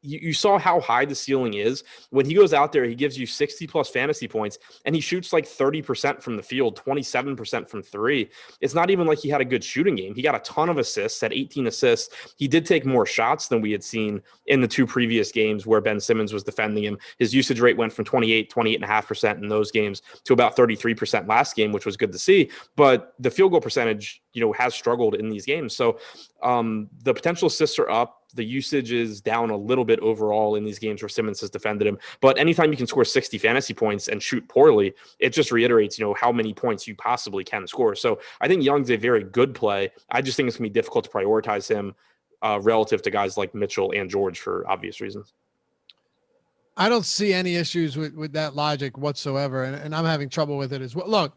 you saw how high the ceiling is. When he goes out there, he gives you 60 plus fantasy points and he shoots like 30% from the field, 27% from 3. It's not even like he had a good shooting game. He got a ton of assists, had 18 assists. He did take more shots than we had seen in the 2 previous games where Ben Simmons was defending him. His usage rate went from 28.5% in those games to about 33% last game, which was good to see. But the field goal percentage, has struggled in these games. So the potential assists are up. The usage is down a little bit overall in these games where Simmons has defended him. But anytime you can score 60 fantasy points and shoot poorly, it just reiterates, how many points you possibly can score. So I think Young's a very good play. I just think it's going to be difficult to prioritize him relative to guys like Mitchell and George for obvious reasons. I don't see any issues with that logic whatsoever, and I'm having trouble with it as well. Look,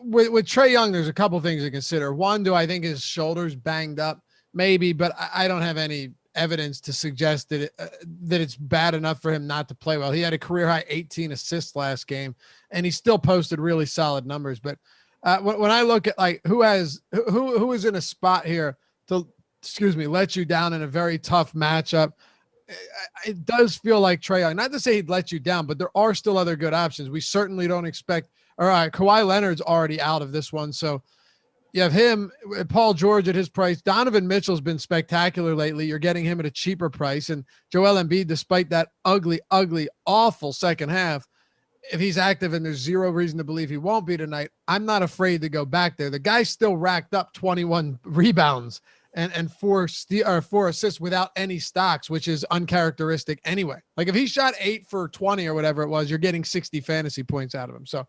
with Trae Young, there's a couple things to consider. One, do I think his shoulder's banged up? Maybe, but I don't have any evidence to suggest that it's bad enough for him not to play well. He had a career high 18 assists last game, and he still posted really solid numbers. But when I look at like who is in a spot here to let you down in a very tough matchup, it does feel like Trae Young. Not to say he'd let you down, but there are still other good options. We certainly don't expect. All right, Kawhi Leonard's already out of this one, so. You have him, Paul George at his price. Donovan Mitchell's been spectacular lately. You're getting him at a cheaper price. And Joel Embiid, despite that ugly, awful second half, if he's active and there's zero reason to believe he won't be tonight, I'm not afraid to go back there. The guy still racked up 21 rebounds and 4 assists without any stocks, which is uncharacteristic anyway. Like if he shot 8 for 20 or whatever it was, you're getting 60 fantasy points out of him. So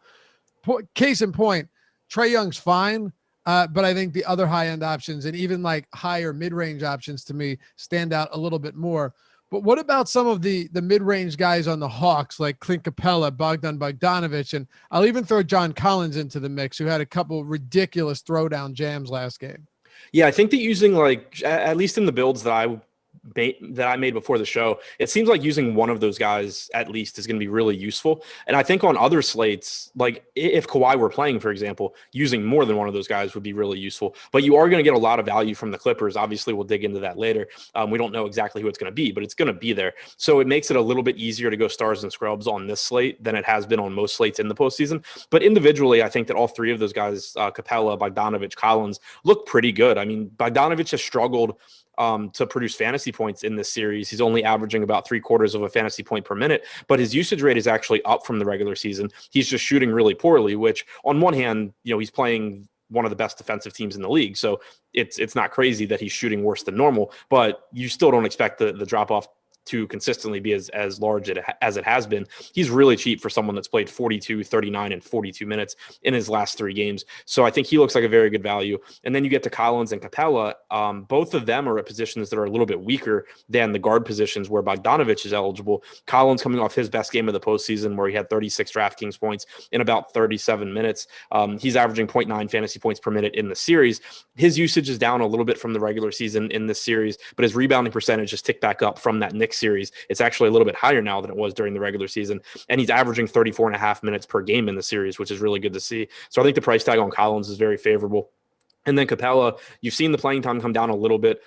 case in point, Trae Young's fine. But I think the other high-end options and even like higher mid-range options to me stand out a little bit more. But what about some of the mid-range guys on the Hawks like Clint Capella, Bogdan Bogdanovic, and I'll even throw John Collins into the mix, who had a couple ridiculous throwdown jams last game. Yeah, I think that using like at least in the builds that I made before the show, it seems like using one of those guys at least is going to be really useful. And I think on other slates, like if Kawhi were playing, for example, using more than one of those guys would be really useful. But you are going to get a lot of value from the Clippers. Obviously, we'll dig into that later. We don't know exactly who it's going to be, but it's going to be there. So it makes it a little bit easier to go stars and scrubs on this slate than it has been on most slates in the postseason. But individually, I think that all 3 of those guys, Capella, Bogdanovic, Collins, look pretty good. I mean, Bogdanovic has struggled to produce fantasy points in this series. He's only averaging about 3/4 of a fantasy point per minute, but his usage rate is actually up from the regular season. He's just shooting really poorly, which on one hand, he's playing one of the best defensive teams in the league. So it's not crazy that he's shooting worse than normal, but you still don't expect the drop off to consistently be as large as it has been. He's really cheap for someone that's played 42, 39, and 42 minutes in his last 3 games. So I think he looks like a very good value. And then you get to Collins and Capella. Both of them are at positions that are a little bit weaker than the guard positions where Bogdanovic is eligible. Collins coming off his best game of the postseason where he had 36 DraftKings points in about 37 minutes. He's averaging 0.9 fantasy points per minute in the series. His usage is down a little bit from the regular season in this series, but his rebounding percentage has ticked back up from that Knicks series. It's actually a little bit higher now than it was during the regular season. And he's averaging 34.5 minutes per game in the series, which is really good to see. So I think the price tag on Collins is very favorable. And then Capella, you've seen the playing time come down a little bit,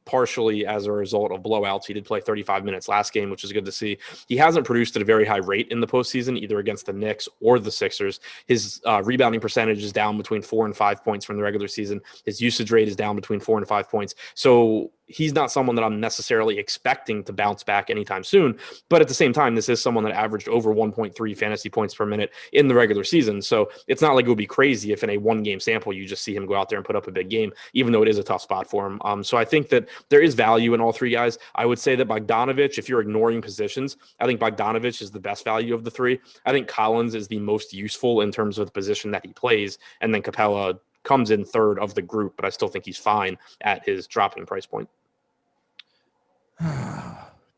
partially as a result of blowouts. He did play 35 minutes last game, which is good to see. He hasn't produced at a very high rate in the postseason, either against the Knicks or the Sixers. His rebounding percentage is down between 4 and 5 points from the regular season. His usage rate is down between 4 and 5 points. So he's not someone that I'm necessarily expecting to bounce back anytime soon. But at the same time, this is someone that averaged over 1.3 fantasy points per minute in the regular season. So it's not like it would be crazy if in a 1-game sample, you just see him go out there and put up a big game, even though it is a tough spot for him. So I think that there is value in all 3 guys. I would say that Bogdanovic, if you're ignoring positions, I think Bogdanovic is the best value of the 3. I think Collins is the most useful in terms of the position that he plays. And then Capella comes in 3rd of the group, but I still think he's fine at his dropping price point.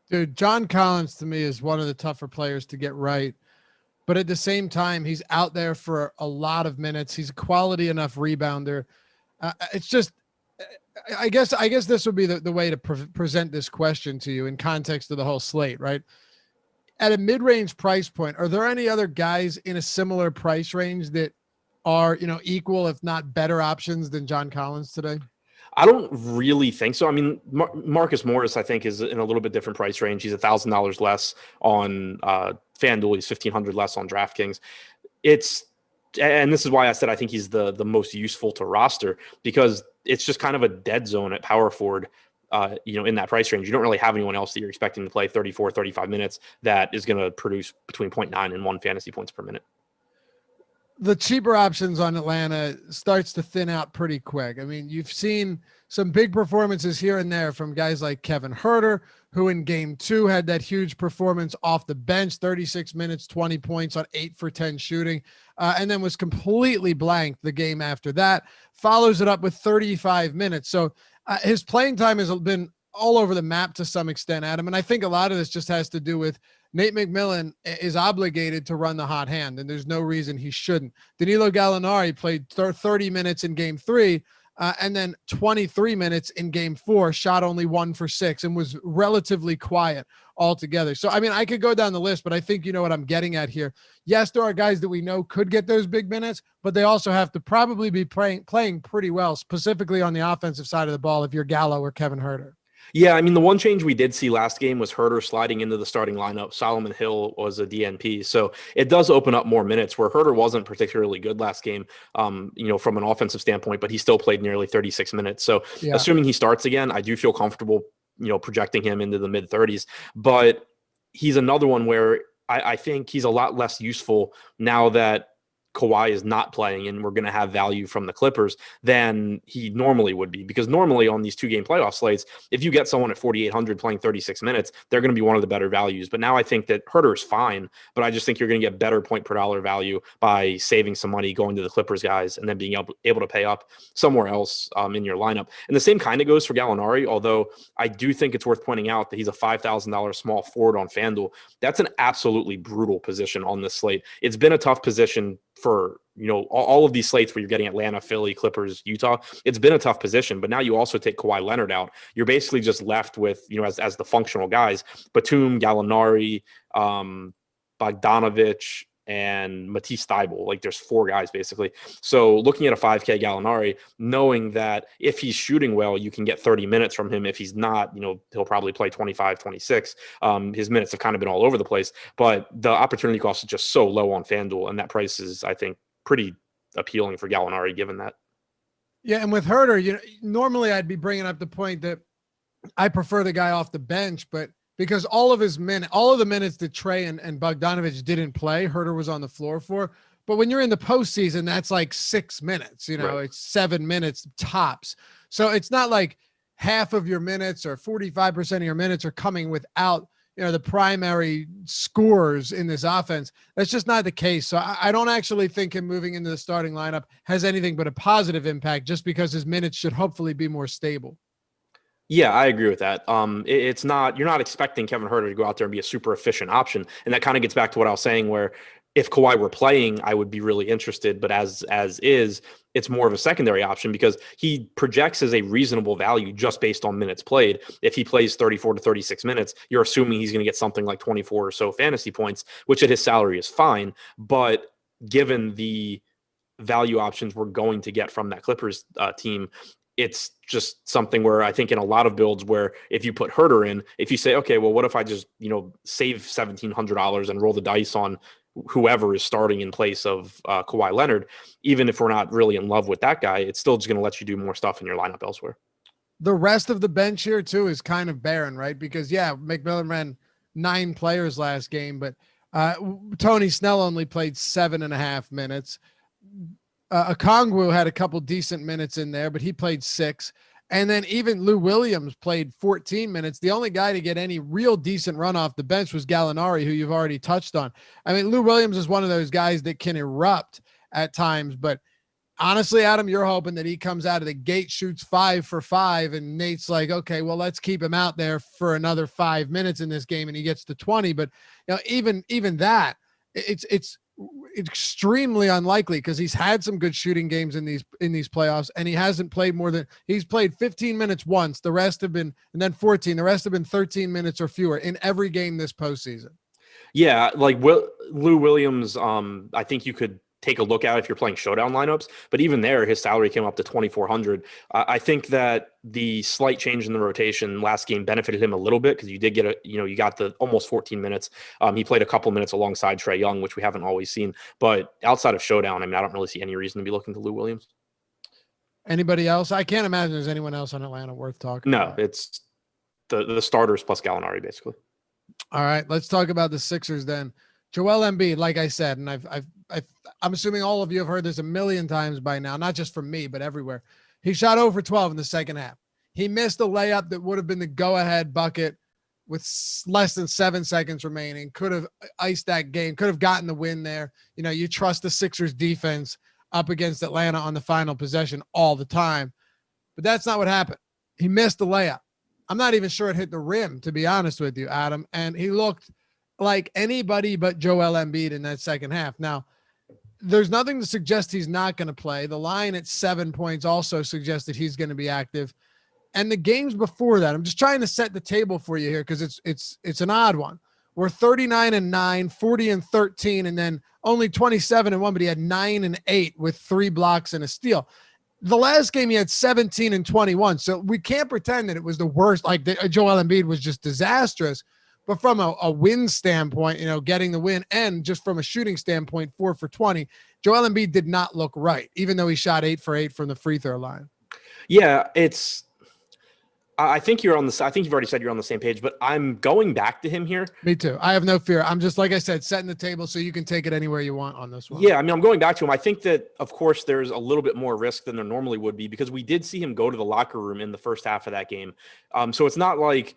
Dude, John Collins to me is one of the tougher players to get right. But at the same time, he's out there for a lot of minutes. He's a quality enough rebounder. It's just, I guess this would be the way to present this question to you in context of the whole slate, right? At a mid-range price point, are there any other guys in a similar price range that are, equal, if not better options than John Collins today? I don't really think so. I mean, Marcus Morris, I think, is in a little bit different price range. He's $1,000 less on FanDuel. He's $1,500 less on DraftKings. And this is why I said I think he's the most useful to roster, because it's just kind of a dead zone at power forward. In that price range, you don't really have anyone else that you're expecting to play 34, 35 minutes that is going to produce between 0.9 and 1 fantasy points per minute. The cheaper options on Atlanta starts to thin out pretty quick. I mean, you've seen some big performances here and there from guys like Kevin Huerter, who in game 2 had that huge performance off the bench, 36 minutes, 20 points on 8 for 10 shooting, and then was completely blanked the game after that, follows it up with 35 minutes. So his playing time has been all over the map to some extent, Adam. And I think a lot of this just has to do with Nate McMillan is obligated to run the hot hand, and there's no reason he shouldn't. Danilo Gallinari played 30 minutes in game 3 and then 23 minutes in game 4, shot only 1 for 6 and was relatively quiet altogether. So, I mean, I could go down the list, but I think you know what I'm getting at here. Yes, there are guys that we know could get those big minutes, but they also have to probably be playing pretty well, specifically on the offensive side of the ball if you're Gallo or Kevin Huerter. Yeah, I mean, the one change we did see last game was Huerter sliding into the starting lineup. Solomon Hill was a DNP. So it does open up more minutes where Huerter wasn't particularly good last game, from an offensive standpoint, but he still played nearly 36 minutes. So assuming he starts again, I do feel comfortable, projecting him into the mid-30s. But he's another one where I think he's a lot less useful now that Kawhi is not playing and we're going to have value from the Clippers than he normally would be, because normally on these 2-game playoff slates, if you get someone at 4,800 playing 36 minutes, they're going to be one of the better values. But now I think that Huerter is fine, but I just think you're going to get better point per dollar value by saving some money going to the Clippers guys and then being able to pay up somewhere else in your lineup. And the same kind of goes for Gallinari, although I do think it's worth pointing out that he's a $5,000 small forward on FanDuel. That's an absolutely brutal position on this slate. It's been a tough position for all of these slates where you're getting Atlanta, Philly, Clippers, Utah. It's been a tough position, but now you also take Kawhi Leonard out. You're basically just left with, as the functional guys, Batum, Gallinari, Bogdanovic, and Matisse Thybulle. Like there's 4 guys basically. So looking at a 5K Gallinari, knowing that if he's shooting well, you can get 30 minutes from him. If he's not, he'll probably play 25, 26. His minutes have kind of been all over the place, but the opportunity cost is just so low on FanDuel, and that price is, I think, pretty appealing for Gallinari given that. Yeah, and with Huerter, normally I'd be bringing up the point that I prefer the guy off the bench, but because all of the minutes that Trey and Bogdanovic didn't play, Huerter was on the floor for. But when you're in the postseason, that's like 6 minutes, right. It's 7 minutes tops. So it's not like half of your minutes or 45% of your minutes are coming without, the primary scorers in this offense. That's just not the case. So I don't actually think him moving into the starting lineup has anything but a positive impact, just because his minutes should hopefully be more stable. Yeah, I agree with that. It's not, you're not expecting Kevin Huerter to go out there and be a super efficient option. And that kind of gets back to what I was saying, where if Kawhi were playing, I would be really interested. But as is, it's more of a secondary option because he projects as a reasonable value just based on minutes played. If he plays 34 to 36 minutes, you're assuming he's going to get something like 24 or so fantasy points, which at his salary is fine. But given the value options we're going to get from that Clippers team, it's just something where I think in a lot of builds where if you put Huerter in, if you say, okay, well, what if I just, save $1,700 and roll the dice on whoever is starting in place of Kawhi Leonard, even if we're not really in love with that guy, it's still just going to let you do more stuff in your lineup elsewhere. The rest of the bench here too is kind of barren, right? Because McMillan ran 9 players last game, but Tony Snell only played 7.5 minutes. Okongwu had a couple decent minutes in there, but he played 6. And then even Lou Williams played 14 minutes. The only guy to get any real decent run off the bench was Gallinari, who you've already touched on. I mean, Lou Williams is one of those guys that can erupt at times, but honestly, Adam, you're hoping that he comes out of the gate, shoots 5 for 5, and Nate's like, okay, well, let's keep him out there for another 5 minutes in this game, and he gets to 20. But even that, it's extremely unlikely because he's had some good shooting games in these playoffs, and he hasn't played he's played 15 minutes once. The rest have been, and then 14. The rest have been 13 minutes or fewer in every game this postseason. Yeah, like Lou Williams, I think you could take a look at if you're playing showdown lineups, but even there, his salary came up to $2,400. I think that the slight change in the rotation last game benefited him a little bit because you did get you got the almost 14 minutes. He played a couple minutes alongside Trae Young, which we haven't always seen. But outside of showdown, I mean, I don't really see any reason to be looking to Lou Williams. Anybody else? I can't imagine there's anyone else on Atlanta worth talking about. No, it's the starters plus Gallinari, basically. All right, let's talk about the Sixers then. Joel Embiid, like I said, and I'm assuming all of you have heard this a million times by now, not just from me, but everywhere. He shot 0 for 12 in the second half. He missed a layup that would have been the go-ahead bucket with less than 7 seconds remaining. Could have iced that game, could have gotten the win there. You trust the Sixers defense up against Atlanta on the final possession all the time, but that's not what happened. He missed the layup. I'm not even sure it hit the rim, to be honest with you, Adam, and he looked like anybody but Joel Embiid in that second half. Now, there's nothing to suggest he's not going to play. The line at 7 points also suggests that he's going to be active. And the games before that, I'm just trying to set the table for you here because it's an odd one. We're 39-9, 40-13, and then only 27-1, but he had 9-8 with 3 blocks and a steal. The last game he had 17-21, so we can't pretend that it was the worst. Like Joel Embiid was just disastrous. But from a win standpoint, getting the win, and just from a shooting standpoint, 4 for 20, Joel Embiid did not look right, even though he shot 8 for 8 from the free throw line. Yeah, I think you've already said you're on the same page, but I'm going back to him here. Me too. I have no fear. I'm just, like I said, setting the table so you can take it anywhere you want on this one. Yeah, I mean, I'm going back to him. I think that, of course, there's a little bit more risk than there normally would be because we did see him go to the locker room in the first half of that game. So it's not like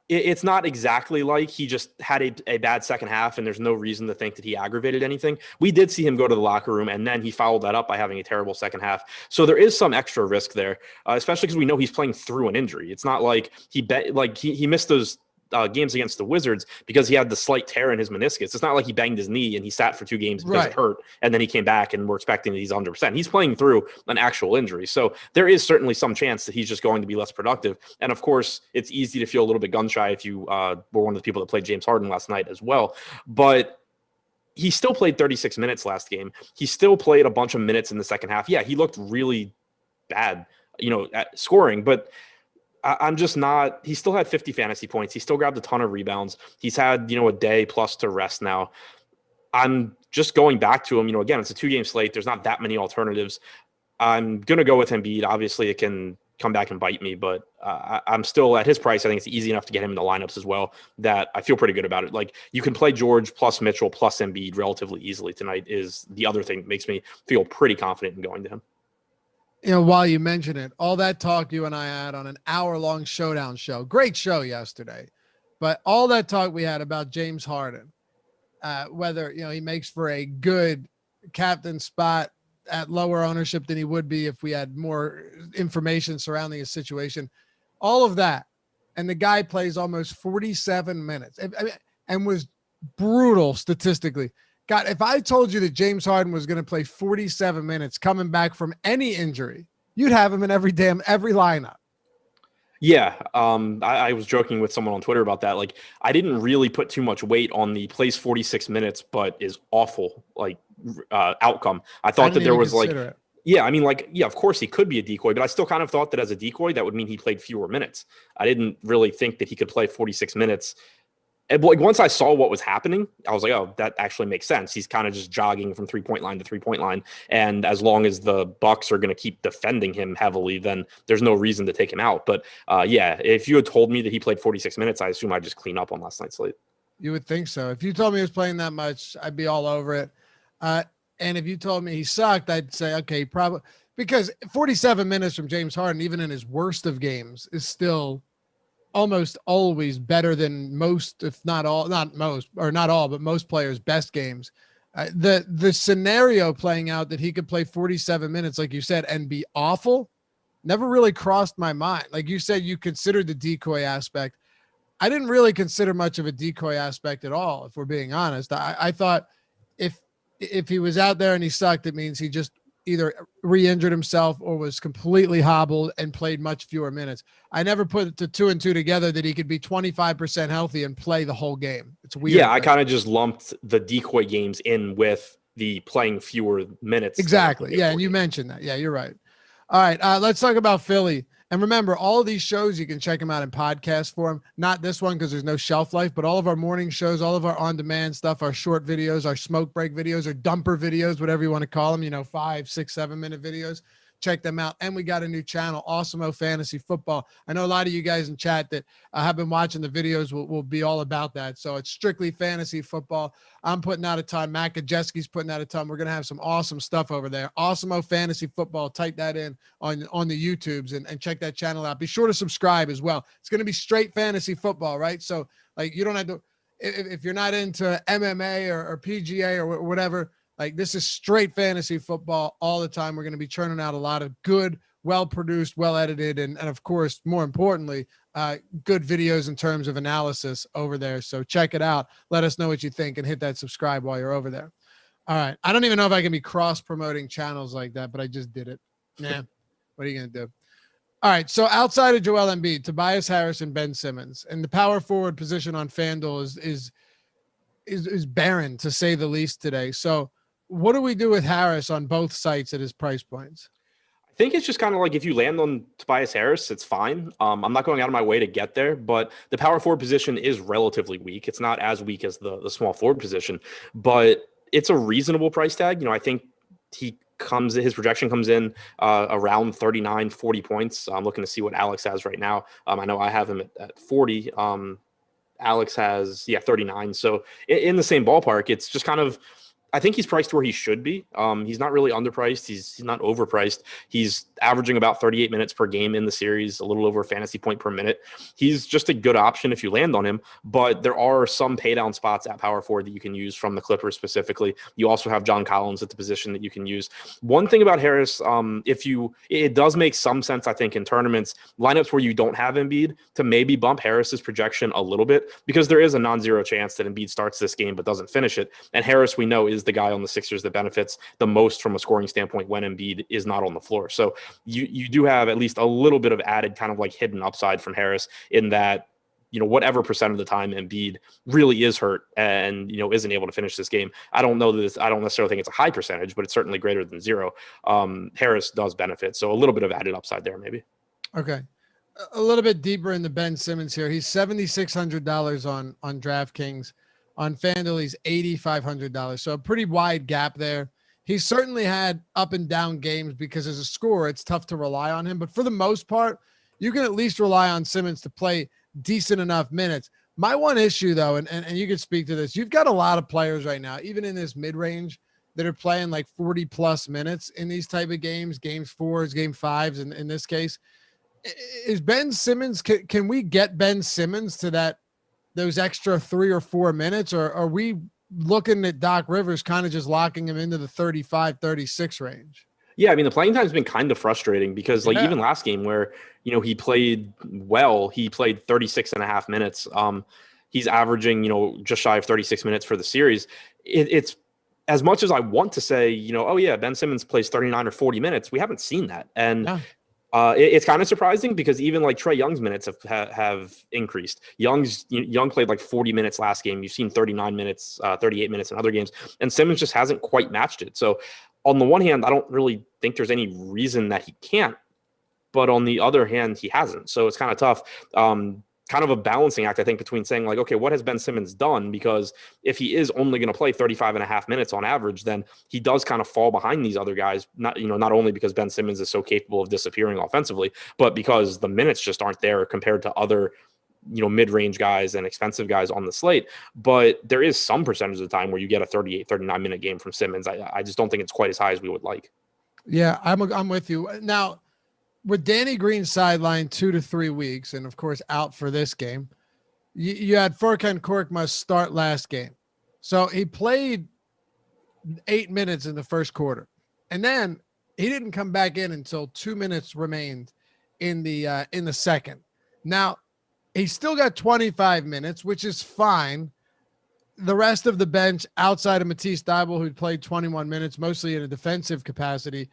it's not exactly like he just had a bad second half and there's no reason to think that he aggravated anything. We did see him go to the locker room and then he followed that up by having a terrible second half. So there is some extra risk there, especially because we know he's playing through an injury. It's not like he missed those games against the Wizards because he had the slight tear in his meniscus. It's not like he banged his knee and he sat for 2 games because it hurt and then he came back and we're expecting that he's 100%. He's playing through an actual injury. So there is certainly some chance that he's just going to be less productive. And of course, it's easy to feel a little bit gun shy if you were one of the people that played James Harden last night as well. But he still played 36 minutes last game. He still played a bunch of minutes in the second half. Yeah, he looked really bad, at scoring, but I'm just not. He still had 50 fantasy points. He still grabbed a ton of rebounds. He's had, a day plus to rest now. I'm just going back to him. Again, it's a 2-game slate. There's not that many alternatives. I'm going to go with Embiid. Obviously, it can come back and bite me, but I'm still at his price. I think it's easy enough to get him in the lineups as well that I feel pretty good about it. Like, you can play George plus Mitchell plus Embiid relatively easily tonight is the other thing that makes me feel pretty confident in going to him. while you mention it, all that talk you and I had on an hour-long showdown show, great show yesterday, but all that talk we had about James Harden, whether, he makes for a good captain spot at lower ownership than he would be if we had more information surrounding his situation, all of that. And the guy plays almost 47 minutes and was brutal statistically. God, if I told you that James Harden was going to play 47 minutes coming back from any injury, you'd have him in every lineup. Yeah. I was joking with someone on Twitter about that. Like, I didn't really put too much weight on the plays 46 minutes, but is awful, outcome. I thought that there was of course he could be a decoy, but I still kind of thought that as a decoy, that would mean he played fewer minutes. I didn't really think that he could play 46 minutes. And once I saw what was happening, I was like, oh, that actually makes sense. He's kind of just jogging from 3-point line to 3-point line. And as long as the Bucks are going to keep defending him heavily, then there's no reason to take him out. But if you had told me that he played 46 minutes, I assume I'd just clean up on last night's slate. You would think so. If you told me he was playing that much, I'd be all over it. And if you told me he sucked, I'd say, okay, probably, because 47 minutes from James Harden, even in his worst of games, is still almost always better than most, if not all, not all, but most players' best games. The scenario playing out that he could play 47 minutes, like you said, and be awful, never really crossed my mind. Like you said, you considered the decoy aspect. I didn't really consider much of a decoy aspect at all, if we're being honest. I thought if he was out there and he sucked, it means he just either re-injured himself or was completely hobbled and played much fewer minutes. I never put the 2 and 2 together that he could be 25% healthy and play the whole game. It's weird. Yeah, I kind of just lumped the decoy games in with the playing fewer minutes. Exactly. Yeah, and you mentioned that. Yeah, you're right. All right, let's talk about Philly. And remember, all of these shows, you can check them out in podcast form. Not this one because there's no shelf life, but all of our morning shows, all of our on-demand stuff, our short videos, our smoke break videos, our dumper videos, whatever you want to call them, 5, 6, 7-minute videos. Check them out. And we got a new channel, Awesemo Fantasy Football. I know a lot of you guys in chat that have been watching the videos will be all about that. So it's strictly fantasy football. I'm putting out a ton. Matt Kajeski's putting out a ton. We're going to have some awesome stuff over there. Awesemo Fantasy Football. Type that in on the YouTubes and check that channel out. Be sure to subscribe as well. It's going to be straight fantasy football, right? So you don't have to, if you're not into MMA or PGA or whatever, this is straight fantasy football all the time. We're going to be churning out a lot of good, well-produced, well-edited, and of course, more importantly, good videos in terms of analysis over there. So check it out. Let us know what you think and hit that subscribe while you're over there. All right. I don't even know if I can be cross-promoting channels like that, but I just did it. Nah, what are you going to do? All right. So outside of Joel Embiid, Tobias Harris and Ben Simmons, and the power forward position on FanDuel is barren, to say the least, today. So what do we do with Harris on both sites at his price points? I think it's just kind of like if you land on Tobias Harris, it's fine. I'm not going out of my way to get there, but the power forward position is relatively weak. It's not as weak as the small forward position, but it's a reasonable price tag. I think his projection comes in around 39, 40 points. I'm looking to see what Alex has right now. I know I have him at 40. Alex has 39. So in the same ballpark, it's just kind of, I think he's priced where he should be. He's not really underpriced. He's not overpriced. He's averaging about 38 minutes per game in the series, a little over a fantasy point per minute. He's just a good option if you land on him, but there are some pay down spots at power forward that you can use from the Clippers specifically. You also have John Collins at the position that you can use. One thing about Harris, it does make some sense, I think, in tournaments, lineups where you don't have Embiid, to maybe bump Harris's projection a little bit, because there is a non-zero chance that Embiid starts this game but doesn't finish it. And Harris, we know, is the guy on the Sixers that benefits the most from a scoring standpoint when Embiid is not on the floor. So you do have at least a little bit of added kind of hidden upside from Harris in that, whatever percent of the time Embiid really is hurt and, isn't able to finish this game. I don't necessarily think it's a high percentage, but it's certainly greater than 0. Harris does benefit. So a little bit of added upside there, maybe. Okay. A little bit deeper in the Ben Simmons here. He's $7,600 on DraftKings. On FanDuel, he's $8,500. So a pretty wide gap there. He's certainly had up and down games because as a scorer, it's tough to rely on him. But for the most part, you can at least rely on Simmons to play decent enough minutes. My one issue, though, and you can speak to this, you've got a lot of players right now, even in this mid-range, that are playing like 40 plus minutes in these type of games, game 4s, game 5s, in this case. Is Ben Simmons, can we get Ben Simmons to those extra 3 or 4 minutes, or are we looking at Doc Rivers kind of just locking him into the 35, 36 range? Yeah, I mean, the playing time has been kind of frustrating because even last game where, he played well, he played 36 and a half minutes. He's averaging, just shy of 36 minutes for the series. It's as much as I want to say, oh yeah, Ben Simmons plays 39 or 40 minutes. We haven't seen that. And it's kind of surprising because even like Trae Young's minutes have increased. Young played like 40 minutes last game. You've seen 39 minutes, 38 minutes in other games, and Simmons just hasn't quite matched it. So on the one hand, I don't really think there's any reason that he can't, but on the other hand, he hasn't. So it's kind of tough. Kind of a balancing act, I think, between saying like, okay, what has Ben Simmons done? Because if he is only going to play 35 and a half minutes on average, then he does kind of fall behind these other guys. Not only because Ben Simmons is so capable of disappearing offensively, but because the minutes just aren't there compared to other, mid-range guys and expensive guys on the slate. But there is some percentage of the time where you get a 38, 39-minute game from Simmons. I just don't think it's quite as high as we would like. Yeah, I'm with you. Now, with Danny Green sidelined 2 to 3 weeks, and of course out for this game, you had Furkan Korkmaz start last game. So he played 8 minutes in the first quarter, and then he didn't come back in until 2 minutes remained in the second. Now, he still got 25 minutes, which is fine. The rest of the bench outside of Matisse Thybulle, who played 21 minutes, mostly in a defensive capacity,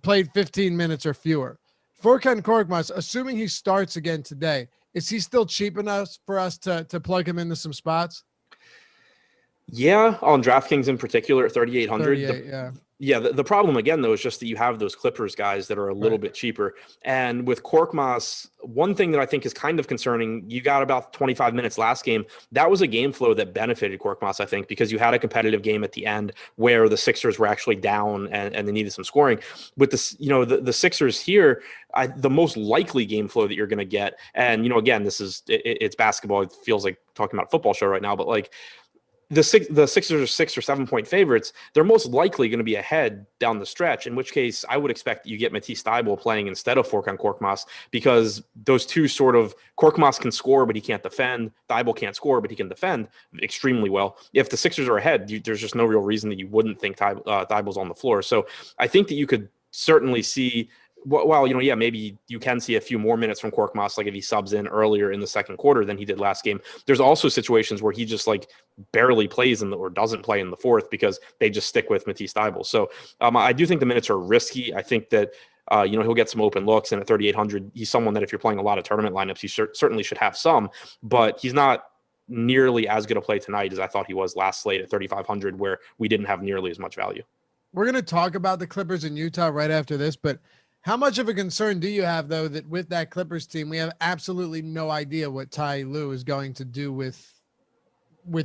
played 15 minutes or fewer. Furkan Korkmaz, assuming he starts again today, is he still cheap enough for us to plug him into some spots? Yeah, on DraftKings in particular at 3,800. The problem again though is just that you have those Clippers guys that are a little bit cheaper. And with Korkmaz, one thing that I think is kind of concerning, you got about 25 minutes last game. That was a game flow that benefited Korkmaz, I think, because you had a competitive game at the end where the Sixers were actually down and they needed some scoring. With this, the Sixers here, the most likely game flow that you're going to get, and again, it's basketball. It feels like talking about a football show right now, but like, the Sixers are 6 or 7 point favorites. They're most likely going to be ahead down the stretch, in which case I would expect you get Matisse Thybulle playing instead of Furkan Korkmaz, because those two sort of, Korkmaz can score, but he can't defend. Thybulle can't score, but he can defend extremely well. If the Sixers are ahead, there's just no real reason that you wouldn't think Thybulle's on the floor. So I think that you could certainly see, well, maybe you can see a few more minutes from Korkmaz, like if he subs in earlier in the second quarter than he did last game. There's also situations where he just like barely plays or doesn't play in the fourth because they just stick with Matisse Thybulle. So I do think the minutes are risky. I think that he'll get some open looks, and at 3,800, he's someone that if you're playing a lot of tournament lineups, he certainly should have some, but he's not nearly as good a play tonight as I thought he was last slate at 3,500, where we didn't have nearly as much value. We're going to talk about the Clippers in Utah right after this, but how much of a concern do you have, though, that with that Clippers team, we have absolutely no idea what Ty Lue is going to do with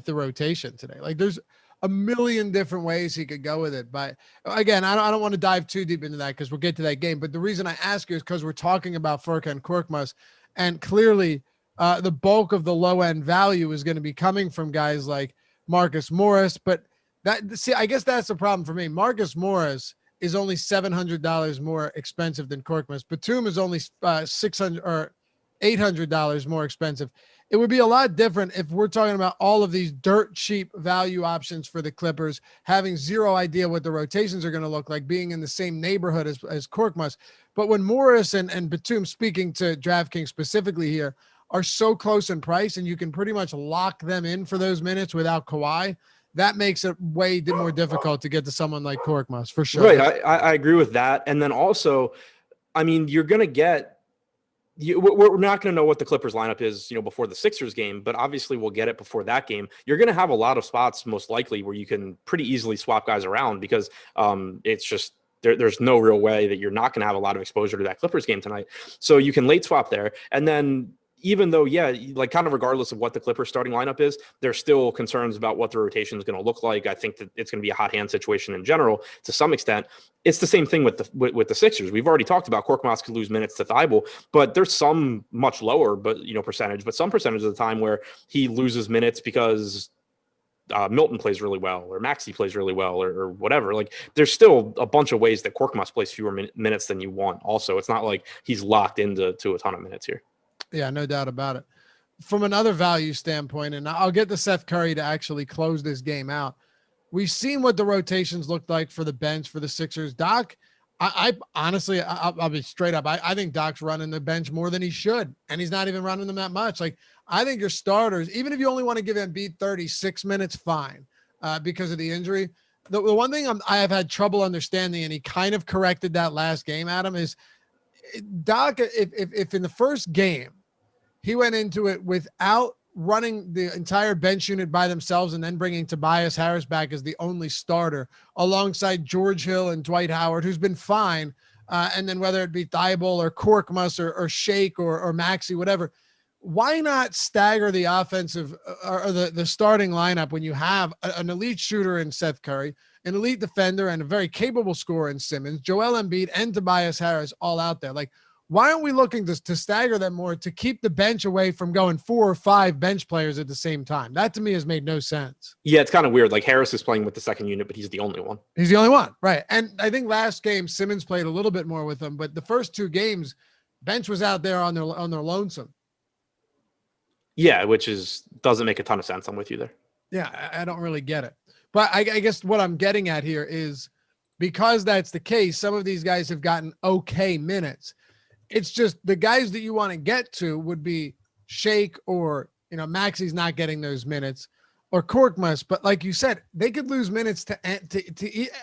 the rotation today? Like, there's a million different ways he could go with it. But again, I don't want to dive too deep into that because we'll get to that game. But the reason I ask you is because we're talking about Furkan Korkmaz, and clearly the bulk of the low end value is going to be coming from guys like Marcus Morris. But I guess that's the problem for me. Marcus Morris is only $700 more expensive than Korkmaz. Batum is only $600 or $800 more expensive. It would be a lot different if we're talking about all of these dirt cheap value options for the Clippers, having zero idea what the rotations are going to look like, being in the same neighborhood as Korkmaz. But when Morris and Batum, speaking to DraftKings specifically here, are so close in price and you can pretty much lock them in for those minutes without Kawhi, that makes it way more difficult to get to someone like Korkmaz, for sure. Right. I agree with that. And then also, I mean, you're going to get, we're not going to know what the Clippers lineup is, before the Sixers game, but obviously we'll get it before that game. You're going to have a lot of spots, most likely, where you can pretty easily swap guys around because it's just, there's no real way that you're not going to have a lot of exposure to that Clippers game tonight. So you can late swap there. And then, even though, like kind of regardless of what the Clippers starting lineup is, there's still concerns about what the rotation is going to look like. I think that it's going to be a hot hand situation in general to some extent. It's the same thing with the Sixers. We've already talked about Korkmaz could lose minutes to Thybulle, but there's some much lower, but percentage, but some percentage of the time where he loses minutes because Milton plays really well, or Maxey plays really well, or whatever. Like, there's still a bunch of ways that Korkmaz plays fewer minutes than you want. Also, it's not like he's locked into a ton of minutes here. Yeah, no doubt about it. From another value standpoint, and I'll get to Seth Curry to actually close this game out. We've seen what the rotations looked like for the bench for the Sixers. Doc, I honestly, I'll be straight up. I think Doc's running the bench more than he should, and he's not even running them that much. Like, I think your starters, even if you only want to give Embiid 36 minutes, fine, because of the injury. The one thing I have had trouble understanding, and he kind of corrected that last game, Adam, is Doc, if in the first game he went into it without running the entire bench unit by themselves and then bringing Tobias Harris back as the only starter alongside George Hill and Dwight Howard, who's been fine. And then whether it be Thibault or Korkmaz or Shake or Maxey, whatever, why not stagger the offensive or the starting lineup when you have an elite shooter in Seth Curry, an elite defender, and a very capable scorer in Simmons, Joel Embiid and Tobias Harris all out there? Like, why aren't we looking to stagger them more to keep the bench away from going 4 or 5 bench players at the same time? That to me has made no sense. Yeah, it's kind of weird. Like, Harris is playing with the second unit, but he's the only one. He's the only one, right? And I think last game Simmons played a little bit more with them, but the first 2 games, bench was out there on their lonesome. Yeah, which doesn't make a ton of sense. I'm with you there. Yeah, I don't really get it. But I guess what I'm getting at here is, because that's the case, some of these guys have gotten okay minutes. It's just the guys that you want to get to would be Shake or, Maxey's not getting those minutes, or Korkmaz. But like you said, they could lose minutes to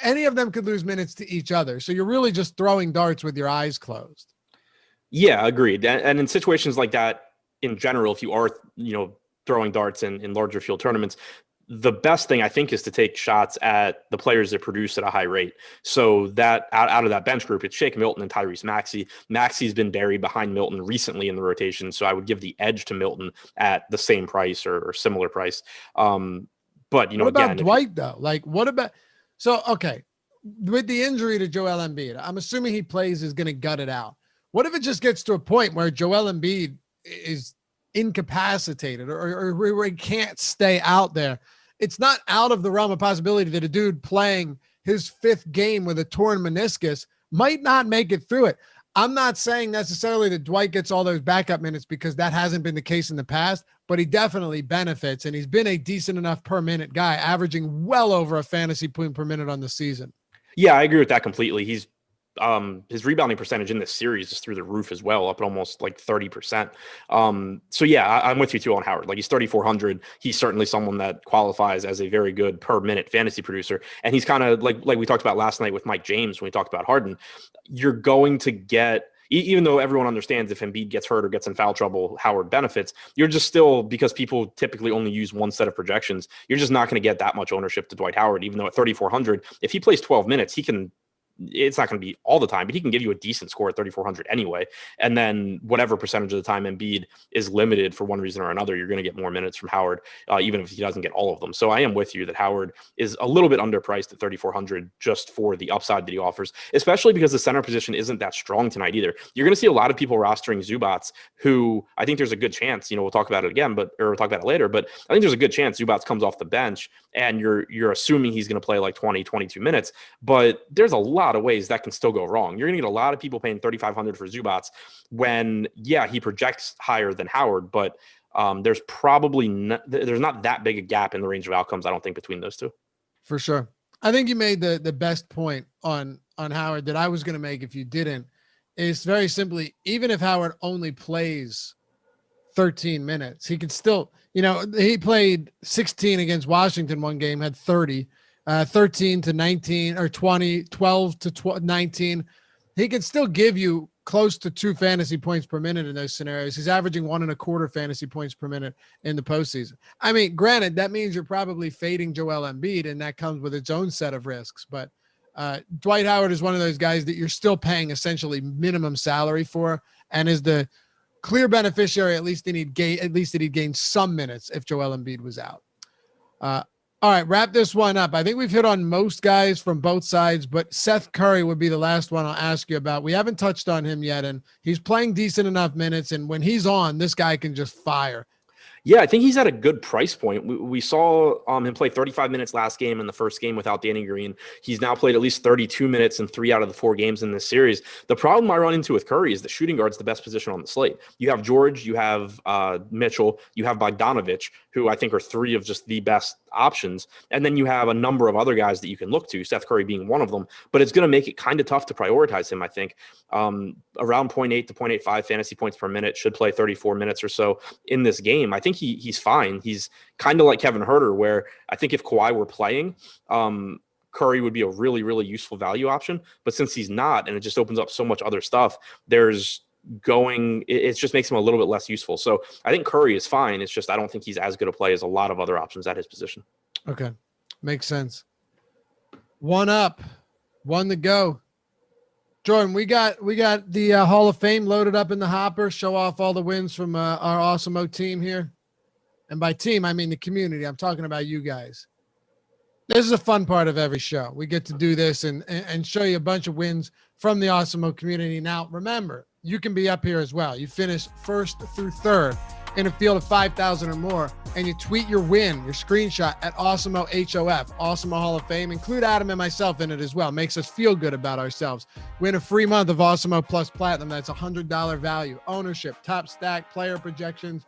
any of them could lose minutes to each other. So you're really just throwing darts with your eyes closed. Yeah, agreed. And in situations like that, in general, if you are, throwing darts in larger field tournaments, the best thing I think is to take shots at the players that produce at a high rate. So that out of that bench group, it's Shake Milton and Tyrese Maxey. Maxey's been buried behind Milton recently in the rotation, so I would give the edge to Milton at the same price or similar price. But what about Dwight though? Like, what about? So okay, with the injury to Joel Embiid, I'm assuming he is going to gut it out. What if it just gets to a point where Joel Embiid is incapacitated or he can't stay out there? It's not out of the realm of possibility that a dude playing his 5th game with a torn meniscus might not make it through it. I'm not saying necessarily that Dwight gets all those backup minutes, because that hasn't been the case in the past, but he definitely benefits, and he's been a decent enough per minute guy, averaging well over a fantasy point per minute on the season. Yeah, I agree with that completely. He's his rebounding percentage in this series is through the roof as well, up at almost like 30%. So yeah, I'm with you too on Howard. Like, he's 3,400. He's certainly someone that qualifies as a very good per minute fantasy producer. And he's kind of like we talked about last night with Mike James when we talked about Harden. You're going to get, even though everyone understands if Embiid gets hurt or gets in foul trouble, Howard benefits, you're just still, because people typically only use one set of projections, you're just not going to get that much ownership to Dwight Howard, even though at 3,400, if he plays 12 minutes, it's not going to be all the time, but he can give you a decent score at 3,400 anyway. And then whatever percentage of the time Embiid is limited for one reason or another, you're going to get more minutes from Howard, even if he doesn't get all of them. So I am with you that Howard is a little bit underpriced at 3,400 just for the upside that he offers, especially because the center position isn't that strong tonight either. You're going to see a lot of people rostering Zubats, who I think there's a good chance, we'll talk about it again, or we'll talk about it later, but I think there's a good chance Zubats comes off the bench and you're assuming he's going to play like 20, 22 minutes, but there's a lot of ways that can still go wrong. You're going to get a lot of people paying 3,500 for Zubats when, yeah, he projects higher than Howard, but there's probably there's not that big a gap in the range of outcomes, I don't think, between those two. For sure. I think you made the best point on Howard that I was going to make if you didn't. Is very simply, even if Howard only plays 13 minutes, he could still, he played 16 against Washington one game, had 30, 13 to 19 or 20, 12 to 19. He could still give you close to 2 fantasy points per minute in those scenarios. He's averaging 1.25 fantasy points per minute in the postseason. I mean, granted, that means you're probably fading Joel Embiid, and that comes with its own set of risks. But Dwight Howard is one of those guys that you're still paying essentially minimum salary for, and is the clear beneficiary, at least that he'd gain some minutes if Joel Embiid was out. All right, wrap this one up. I think we've hit on most guys from both sides, but Seth Curry would be the last one I'll ask you about. We haven't touched on him yet, and he's playing decent enough minutes, and when he's on, this guy can just fire. Yeah, I think he's at a good price point. We saw him play 35 minutes last game in the first game without Danny Green. He's now played at least 32 minutes in 3 out of the 4 games in this series. The problem I run into with Curry is the shooting guard's the best position on the slate. You have George, you have Mitchell, you have Bogdanovich, who I think are 3 of just the best options. And then you have a number of other guys that you can look to, Seth Curry being one of them. But it's going to make it kind of tough to prioritize him, I think. Around 0.8 to 0.85 fantasy points per minute, should play 34 minutes or so in this game. I think he's fine. He's kind of like Kevin Huerter, where I think if Kawhi were playing, Curry would be a really, really useful value option. But since he's not, and it just opens up so much other stuff, it just makes him a little bit less useful. So I think Curry is fine. It's just I don't think he's as good a play as a lot of other options at his position. Okay. Makes sense. One up, one to go. Jordan, we got the Hall of Fame loaded up in the hopper. Show off all the wins from our Awesemo team here. And by team, I mean the community. I'm talking about you guys. This is a fun part of every show. We get to do this and show you a bunch of wins from the Awesemo community. Now, remember, you can be up here as well. You finish 1st through 3rd in a field of 5,000 or more, and you tweet your win, your screenshot at Awesemo HOF, Awesemo Hall of Fame. Include Adam and myself in it as well. Makes us feel good about ourselves. Win a free month of Awesemo Plus Platinum. That's $100 value. Ownership, top stack, player projections,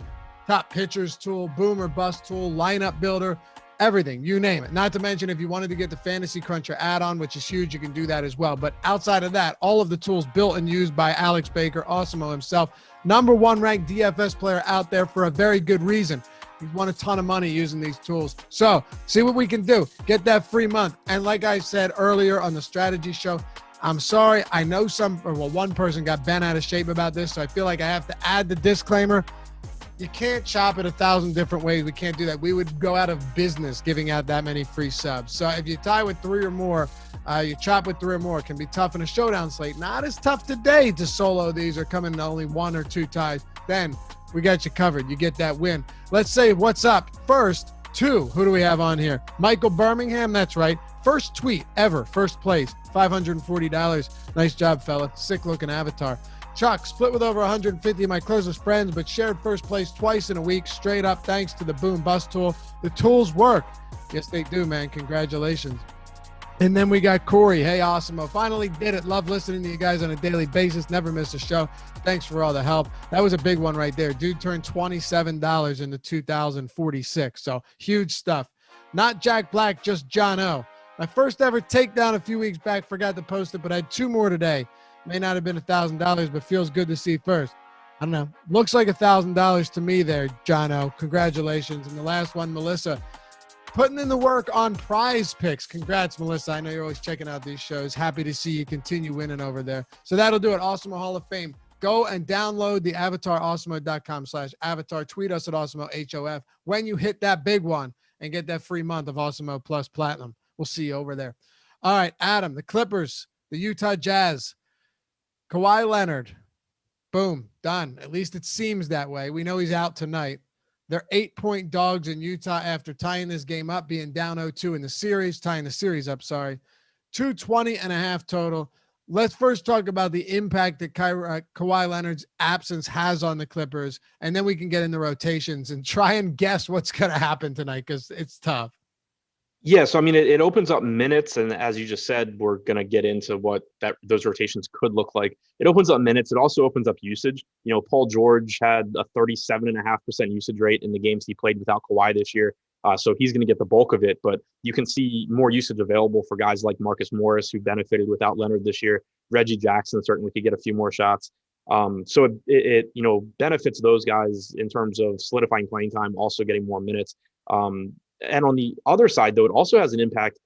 top pitchers tool, boom or bust tool, lineup builder, everything, you name it. Not to mention, if you wanted to get the Fantasy Cruncher add-on, which is huge, you can do that as well. But outside of that, all of the tools built and used by Alex Baker, Awesemo himself, #1 ranked DFS player out there for a very good reason. He's won a ton of money using these tools. So see what we can do. Get that free month. And like I said earlier on the strategy show, I'm sorry. I know one person got bent out of shape about this, so I feel like I have to add the disclaimer. You can't shop it 1,000 different ways. We can't do that. We would go out of business giving out that many free subs. So if you tie with 3 or more, you chop with 3 or more, it can be tough in a showdown slate. Not as tough today to solo these or come in only 1 or 2 ties. Then we got you covered. You get that win. Let's say what's up. First, 2. Who do we have on here? Michael Birmingham. That's right. First tweet ever. First place. $540. Nice job, fella. Sick looking avatar. Chuck, split with over 150 of my closest friends, but shared first place twice in a week, straight up thanks to the boom bust tool. The tools work. Yes, they do, man. Congratulations. And then we got Corey. Hey, Awesemo. Finally did it. Love listening to you guys on a daily basis. Never miss a show. Thanks for all the help. That was a big one right there. Dude turned $27 into $2,046. So huge stuff. Not Jack Black, just John O. My first ever takedown a few weeks back. Forgot to post it, but I had 2 more today. May not have been $1,000, but feels good to see first. I don't know. Looks like $1,000 to me there, Jono. Congratulations. And the last one, Melissa, putting in the work on prize picks. Congrats, Melissa. I know you're always checking out these shows. Happy to see you continue winning over there. So that'll do it. Awesemo Hall of Fame. Go and download the avatar, awesemo.com/avatar. Tweet us at Awesemo HOF when you hit that big one and get that free month of Awesemo Plus Platinum. We'll see you over there. All right, Adam, the Clippers, the Utah Jazz, Kawhi Leonard, boom, done. At least it seems that way. We know he's out tonight. They're 8-point dogs in Utah after tying this game up, being down 0-2 in the series, tying the series up, 220.5 total. Let's first talk about the impact that Kawhi Leonard's absence has on the Clippers, and then we can get into rotations and try and guess what's going to happen tonight because it's tough. Yeah, so I mean, it opens up minutes, and as you just said, we're going to get into what those rotations could look like. It opens up minutes. It also opens up usage. You know, Paul George had a 37.5% usage rate in the games he played without Kawhi this year, so he's going to get the bulk of it. But you can see more usage available for guys like Marcus Morris, who benefited without Leonard this year. Reggie Jackson certainly could get a few more shots. So it benefits those guys in terms of solidifying playing time, also getting more minutes. And on the other side, though, it also has an impact.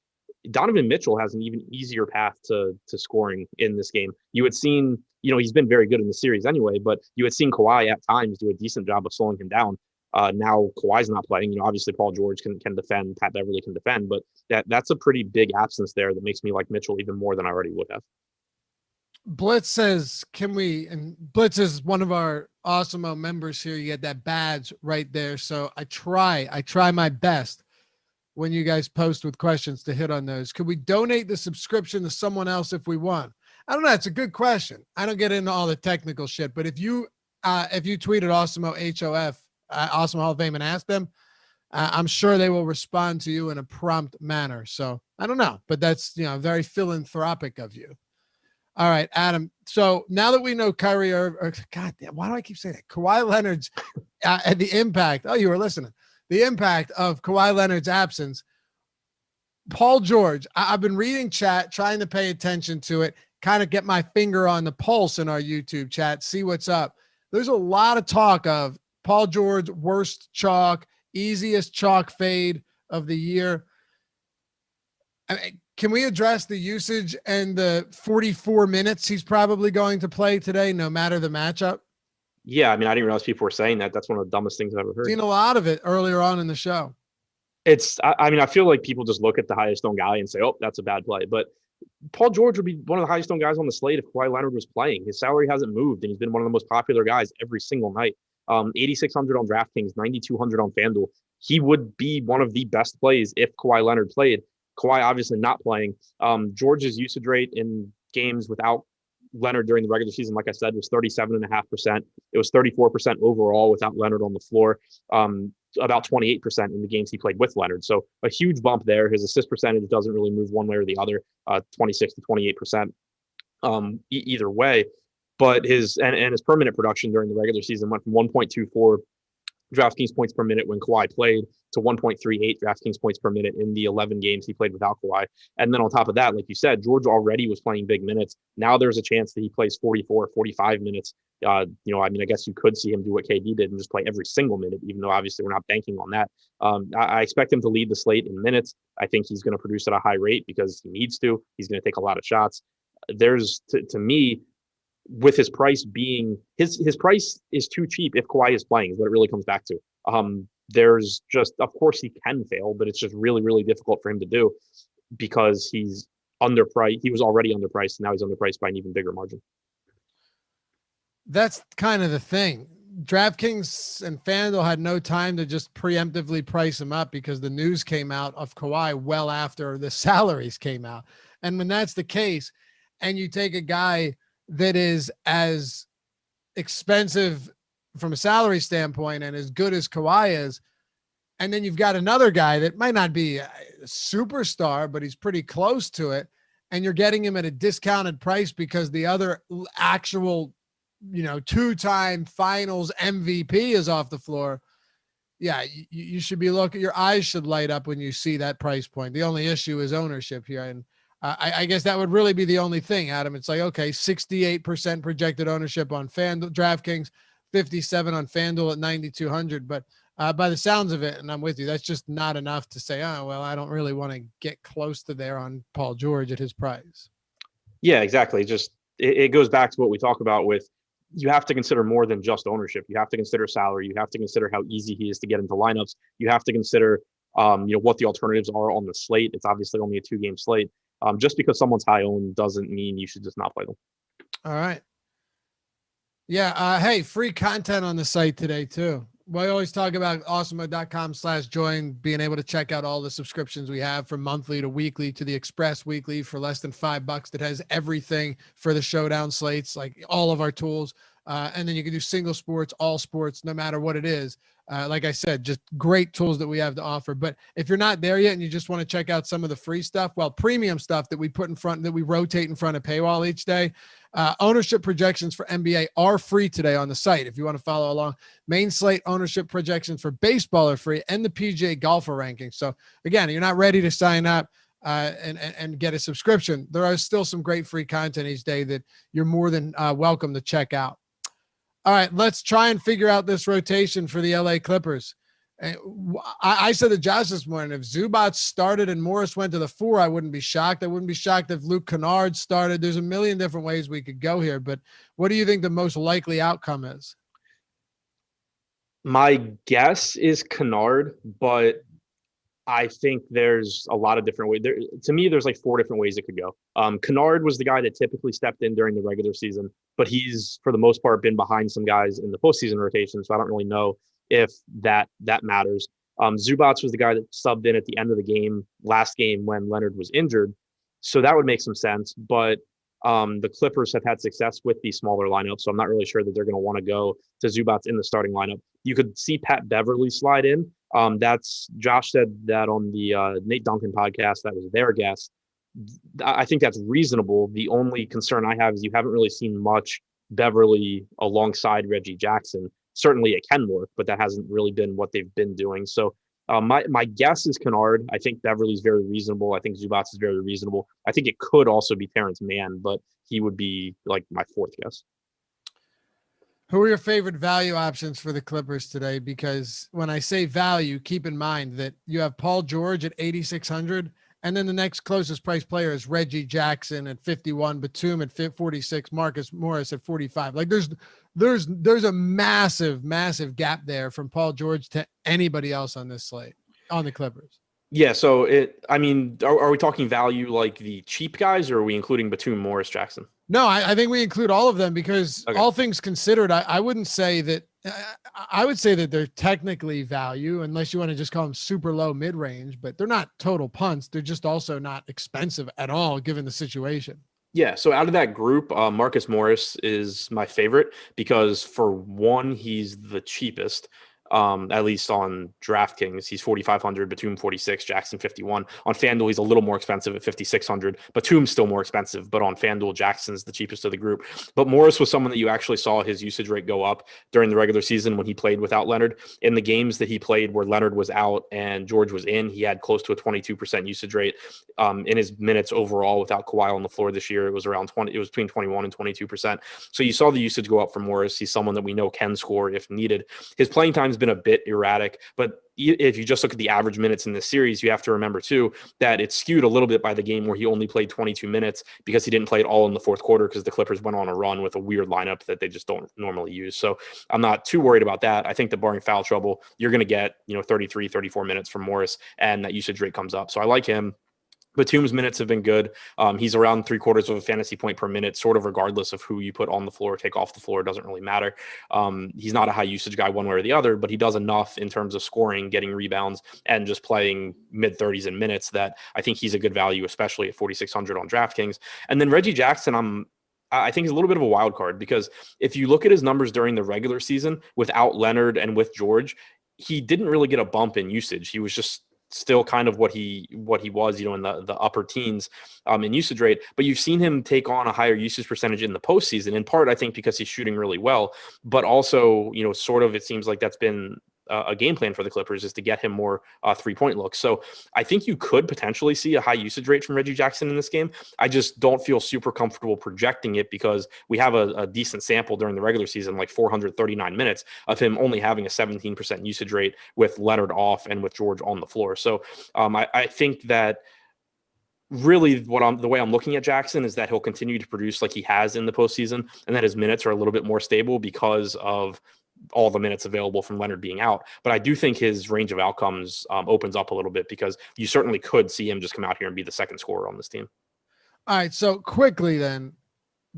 Donovan Mitchell has an even easier path to scoring in this game. You had seen, he's been very good in the series anyway, but you had seen Kawhi at times do a decent job of slowing him down. Now Kawhi's not playing. Obviously Paul George can defend, Pat Beverly can defend, but that's a pretty big absence there that makes me like Mitchell even more than I already would have. Blitz says, and Blitz is one of our Awesemo members here. You get that badge right there. So I try my best when you guys post with questions to hit on those. Could we donate the subscription to someone else if we want? I don't know. It's a good question. I don't get into all the technical shit, but if you tweeted Awesemo HOF Awesemo Hall of Fame and ask them. I'm sure they will respond to you in a prompt manner. So I don't know, but that's, very philanthropic of you. All right, Adam. So now that we know Kyrie Irving, God damn, why do I keep saying that? Kawhi Leonard's and the impact. Oh, you were listening. The impact of Kawhi Leonard's absence. Paul George, I've been reading chat, trying to pay attention to it, kind of get my finger on the pulse in our YouTube chat, see what's up. There's a lot of talk of Paul George, worst chalk, easiest chalk fade of the year. I mean, can we address the usage and the 44 minutes he's probably going to play today, no matter the matchup? Yeah, I mean, I didn't realize people were saying that. That's one of the dumbest things I've ever heard. Seen a lot of it earlier on in the show. I feel like people just look at the highest owned guy and say, oh, that's a bad play. But Paul George would be one of the highest owned guys on the slate if Kawhi Leonard was playing. His salary hasn't moved, and he's been one of the most popular guys every single night. 8,600 on DraftKings, 9,200 on Fanduel. He would be one of the best plays if Kawhi Leonard played. Kawhi obviously not playing. George's usage rate in games without Leonard during the regular season, like I said, was 37.5%. It was 34% overall without Leonard on the floor. About 28% in the games he played with Leonard. So a huge bump there. His assist percentage doesn't really move one way or the other, 26 to 28%, either way. But his per minute production during the regular season went from 1.24 DraftKings points per minute when Kawhi played to 1.38 DraftKings points per minute in the 11 games he played without Kawhi. And then on top of that, like you said, George already was playing big minutes. Now there's a chance that he plays 44, 45 minutes. I guess you could see him do what KD did and just play every single minute, even though obviously we're not banking on that. I expect him to lead the slate in minutes. I think he's going to produce at a high rate because he needs to. He's going to take a lot of shots. There's, to me, with his price being his price is too cheap if Kawhi is playing, is what it really comes back to. There's just, of course he can fail, but it's just really, really difficult for him to do because he's underpriced. He was already underpriced. And now he's underpriced by an even bigger margin. That's kind of the thing. DraftKings and FanDuel had no time to just preemptively price him up because the news came out of Kawhi well after the salaries came out. And when that's the case, and you take a guy that is as expensive from a salary standpoint and as good as Kawhi is, and then you've got another guy that might not be a superstar, but he's pretty close to it, and you're getting him at a discounted price because the other actual, two-time finals MVP is off the floor. Yeah, you should be looking, your eyes should light up when you see that price point. The only issue is ownership here. And I guess that would really be the only thing, Adam. It's like, okay, 68% projected ownership on FanDuel, DraftKings, 57 on FanDuel at 9,200. But by the sounds of it, and I'm with you, that's just not enough to say, oh, well, I don't really want to get close to there on Paul George at his price. Yeah, exactly. Just it goes back to what we talk about with, you have to consider more than just ownership. You have to consider salary. You have to consider how easy he is to get into lineups. You have to consider, what the alternatives are on the slate. It's obviously only a 2-game slate. Just because someone's high owned doesn't mean you should just not play them. All right. Yeah. Hey, free content on the site today too. We always talk about awesemo.com/join, being able to check out all the subscriptions we have from monthly to weekly to the Express Weekly for less than $5 that has everything for the showdown slates, like all of our tools. And then you can do single sports, all sports, no matter what it is. Like I said, just great tools that we have to offer. But if you're not there yet and you just want to check out some of the free stuff, well, premium stuff that we put in front, that we rotate in front of paywall each day, ownership projections for NBA are free today on the site. If you want to follow along, main slate ownership projections for baseball are free, and the PGA golfer rankings. So again, you're not ready to sign up and get a subscription. There are still some great free content each day that you're more than welcome to check out. All right, let's try and figure out this rotation for the LA Clippers. I said to Josh this morning, if Zubac started and Morris went to the 4, I wouldn't be shocked. I wouldn't be shocked if Luke Kennard started. There's a million different ways we could go here, but what do you think the most likely outcome is? My guess is Kennard, but I think there's a lot of different ways. To me, there's like 4 different ways it could go. Kennard was the guy that typically stepped in during the regular season, but he's, for the most part, been behind some guys in the postseason rotation, so I don't really know if that matters. Zubac was the guy that subbed in at the end of the game, last game when Leonard was injured, so that would make some sense. But The Clippers have had success with these smaller lineups, so I'm not really sure that they're going to want to go to Zubats in the starting lineup. You could see Pat Beverly slide in. That's Josh said that on the Nate Duncan podcast. That was their guest. I think that's reasonable. The only concern I have is you haven't really seen much Beverly alongside Reggie Jackson. Certainly it can work, but that hasn't really been what they've been doing. So my guess is Kennard. I think Beverly's very reasonable. I think Zubats is very reasonable. I think it could also be Terrence Mann, but he would be like my fourth guess. Who are your favorite value options for the Clippers today? Because when I say value, keep in mind that you have Paul George at 8,600, and then the next closest price player is Reggie Jackson at 51, Batum at 46, Marcus Morris at 45. Like there's a massive gap there from Paul George to anybody else on this slate on the Clippers. Yeah. So are we talking value like the cheap guys, or are we including Batum, Morris, Jackson? No, I think we include all of them because all things considered, I wouldn't say that. I would say that they're technically value, unless you want to just call them super low mid range, but they're not total punts. They're just also not expensive at all, given the situation. Yeah, so out of that group, Marcus Morris is my favorite because for one, he's the cheapest. At least on Draftkings, he's 4,500, Batum 46, Jackson 51. On Fanduel, he's a little more expensive at 5,600. Batum's still more expensive, but on Fanduel, Jackson's the cheapest of the group. But Morris was someone that you actually saw his usage rate go up during the regular season when he played without Leonard. In the games that he played where Leonard was out and George was in, he had close to a 22% usage rate. In his minutes overall without Kawhi on the floor this year, it was around 20. It was between 21 and 22%. So you saw the usage go up for Morris. He's someone that we know can score if needed. His playing time's been a bit erratic, but if you just look at the average minutes in this series, you have to remember too that it's skewed a little bit by the game where he only played 22 minutes because he didn't play it all in the fourth quarter because the Clippers went on a run with a weird lineup that they just don't normally use. So I'm not too worried about that. I think that barring foul trouble, you're going to get 33, 34 minutes from Morris, and that usage rate comes up. So I like him. Batum's minutes have been good. He's around 3/4 of a fantasy point per minute, sort of regardless of who you put on the floor, take off the floor. It doesn't really matter. He's not a high usage guy one way or the other, but he does enough in terms of scoring, getting rebounds, and just playing mid-30s in minutes that I think he's a good value, especially at 4,600 on DraftKings. And then Reggie Jackson, I think he's a little bit of a wild card because if you look at his numbers during the regular season without Leonard and with George, he didn't really get a bump in usage. He was just still kind of what he was, in the upper teens in usage rate, but you've seen him take on a higher usage percentage in the postseason, in part, I think, because he's shooting really well, but also, sort of, it seems like that's been a game plan for the Clippers is to get him more 3-point looks. So I think you could potentially see a high usage rate from Reggie Jackson in this game. I just don't feel super comfortable projecting it because we have a decent sample during the regular season, like 439 minutes of him only having a 17% usage rate with Leonard off and with George on the floor. So I think that really the way I'm looking at Jackson is that he'll continue to produce like he has in the postseason, and that his minutes are a little bit more stable because of all the minutes available from Leonard being out. But I do think his range of outcomes opens up a little bit because you certainly could see him just come out here and be the second scorer on this team. All right. So quickly then,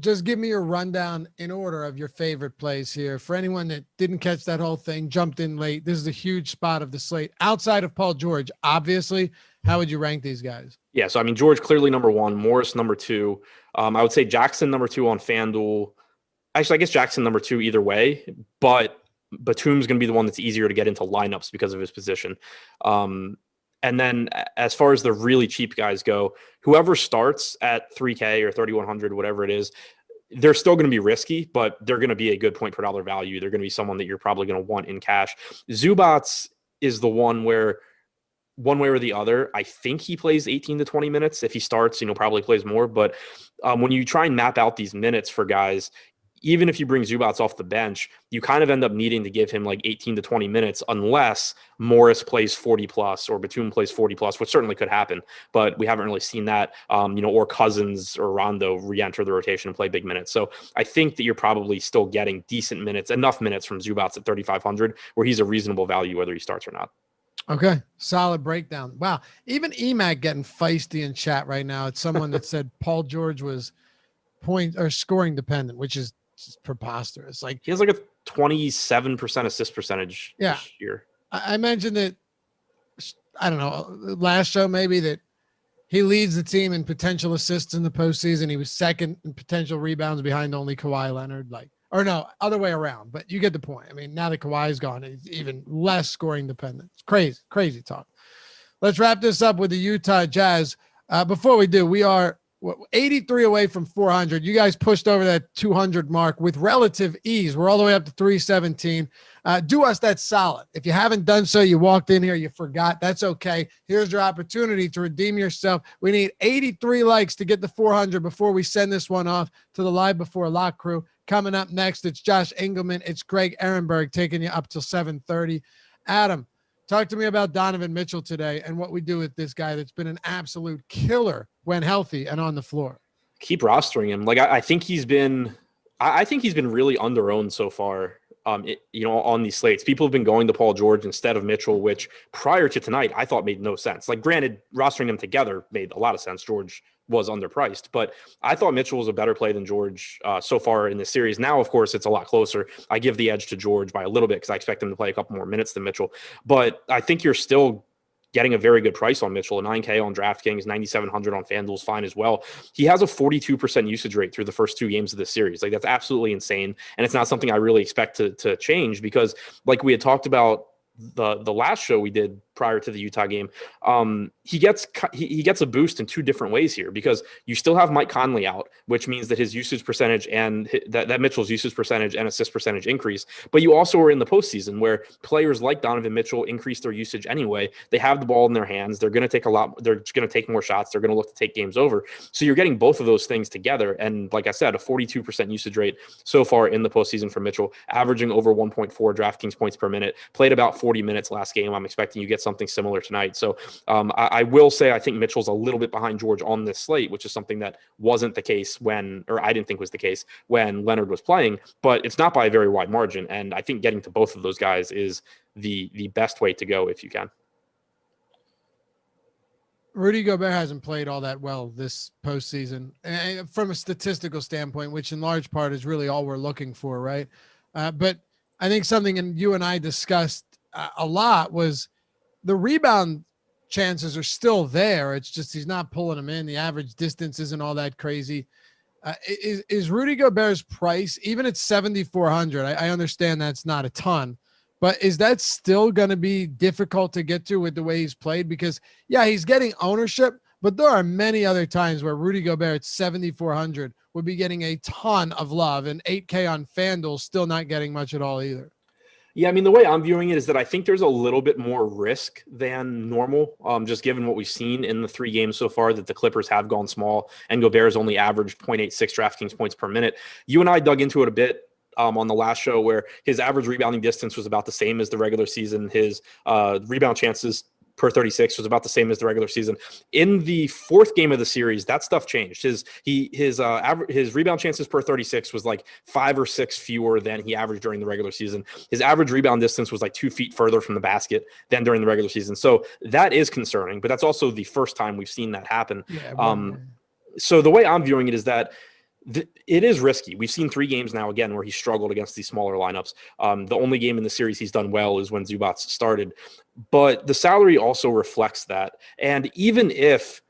just give me your rundown in order of your favorite plays here. For anyone that didn't catch that whole thing, jumped in late, this is a huge spot of the slate. Outside of Paul George, obviously, how would you rank these guys? Yeah, so George clearly number one, Morris number two. I would say Jackson number two on FanDuel. Actually, I guess Jackson number two either way, but Batum's going to be the one that's easier to get into lineups because of his position. And then as far as the really cheap guys go, whoever starts at 3K or 3,100, whatever it is, they're still going to be risky, but they're going to be a good point per dollar value. They're going to be someone that you're probably going to want in cash. Zubats is the one where one way or the other, I think he plays 18 to 20 minutes. If he starts, probably plays more. But when you try and map out these minutes for guys, even if you bring Zubats off the bench, you kind of end up needing to give him like 18 to 20 minutes unless Morris plays 40 plus or Batum plays 40 plus, which certainly could happen, but we haven't really seen that, or Cousins or Rondo re-enter the rotation and play big minutes. So I think that you're probably still getting decent minutes, enough minutes from Zubats at 3,500 where he's a reasonable value whether he starts or not. Okay. Solid breakdown. Wow. Even EMAC getting feisty in chat right now. It's someone that said Paul George was point or scoring dependent, which is just preposterous. Like he has like a 27% assist percentage this year. I mentioned that, I don't know, last show maybe, that He leads the team in potential assists in the postseason. He was second in potential rebounds behind only Kawhi Leonard. Or no, other way around. But you get the point. I mean, now that Kawhi's gone, he's even less scoring dependent. It's crazy, crazy talk. Let's wrap this up with the Utah Jazz. Before we do, we are 83 away from 400. You guys pushed over that 200 mark with relative ease. We're all the way up to 317. Do us that solid. If you haven't done so, you walked in here, you forgot. That's okay. Here's your opportunity to redeem yourself. We need 83 likes to get the 400 before we send this one off to the Live Before Lock crew. Coming up next, it's Josh Engleman. It's Greg Ehrenberg taking you up till 7:30. Adam, talk to me about Donovan Mitchell today and what we do with this guy that's been an absolute killer when healthy and on the floor. Keep rostering him. Like I think he's been really under-owned so far. On these slates, people have been going to Paul George instead of Mitchell, which prior to tonight I thought made no sense. Like, granted, rostering them together made a lot of sense. George was underpriced, but I thought Mitchell was a better play than George so far in this series. Now, of course, it's a lot closer. I give the edge to George by a little bit because I expect him to play a couple more minutes than Mitchell, but I think you're still getting a very good price on Mitchell. A 9K on DraftKings, 9,700 on Fanduel is fine as well. He has a 42% usage rate through the first 2 games of this series. Like, that's absolutely insane. And it's not something I really expect to change because, like we had talked about the last show we did prior to the Utah game, he gets a boost in 2 different ways here because you still have Mike Conley out, which means that his usage percentage and that Mitchell's usage percentage and assist percentage increase. But you also are in the postseason where players like Donovan Mitchell increase their usage anyway. They have the ball in their hands. They're going to take they're going to take more shots. They're going to look to take games over. So you're getting both of those things together. And like I said, a 42% usage rate so far in the postseason for Mitchell, averaging over 1.4 DraftKings points per minute, played about 40 minutes last game. I'm expecting you get something similar tonight. So I will say I think Mitchell's a little bit behind George on this slate, which is something that wasn't the case I didn't think was the case when Leonard was playing, but it's not by a very wide margin. And I think getting to both of those guys is the best way to go if you can. Rudy Gobert hasn't played all that well this postseason from a statistical standpoint, which in large part is really all we're looking for, right? But I think something you and I discussed a lot was the rebound chances are still there. It's just he's not pulling them in. The average distance isn't all that crazy. Is Rudy Gobert's price, even at 7,400, I understand that's not a ton, but is that still going to be difficult to get to with the way he's played? Because, yeah, he's getting ownership, but there are many other times where Rudy Gobert at 7,400 would be getting a ton of love, and 8K on FanDuel still not getting much at all either. Yeah, I mean, the way I'm viewing it is that I think there's a little bit more risk than normal, just given what we've seen in the 3 games so far that the Clippers have gone small and Gobert's only averaged 0.86 DraftKings points per minute. You and I dug into it a bit on the last show where his average rebounding distance was about the same as the regular season. His rebound chances per 36 was about the same as the regular season. In the 4th game of the series, that stuff changed. His rebound chances per 36 was like 5 or 6 fewer than he averaged during the regular season. His average rebound distance was like 2 feet further from the basket than during the regular season. So that is concerning, but that's also the first time we've seen that happen. Yeah, so the way I'm viewing it is that it is risky. We've seen 3 games now, again, where he struggled against these smaller lineups. The only game in the series he's done well is when Zubats started. But the salary also reflects that. And even if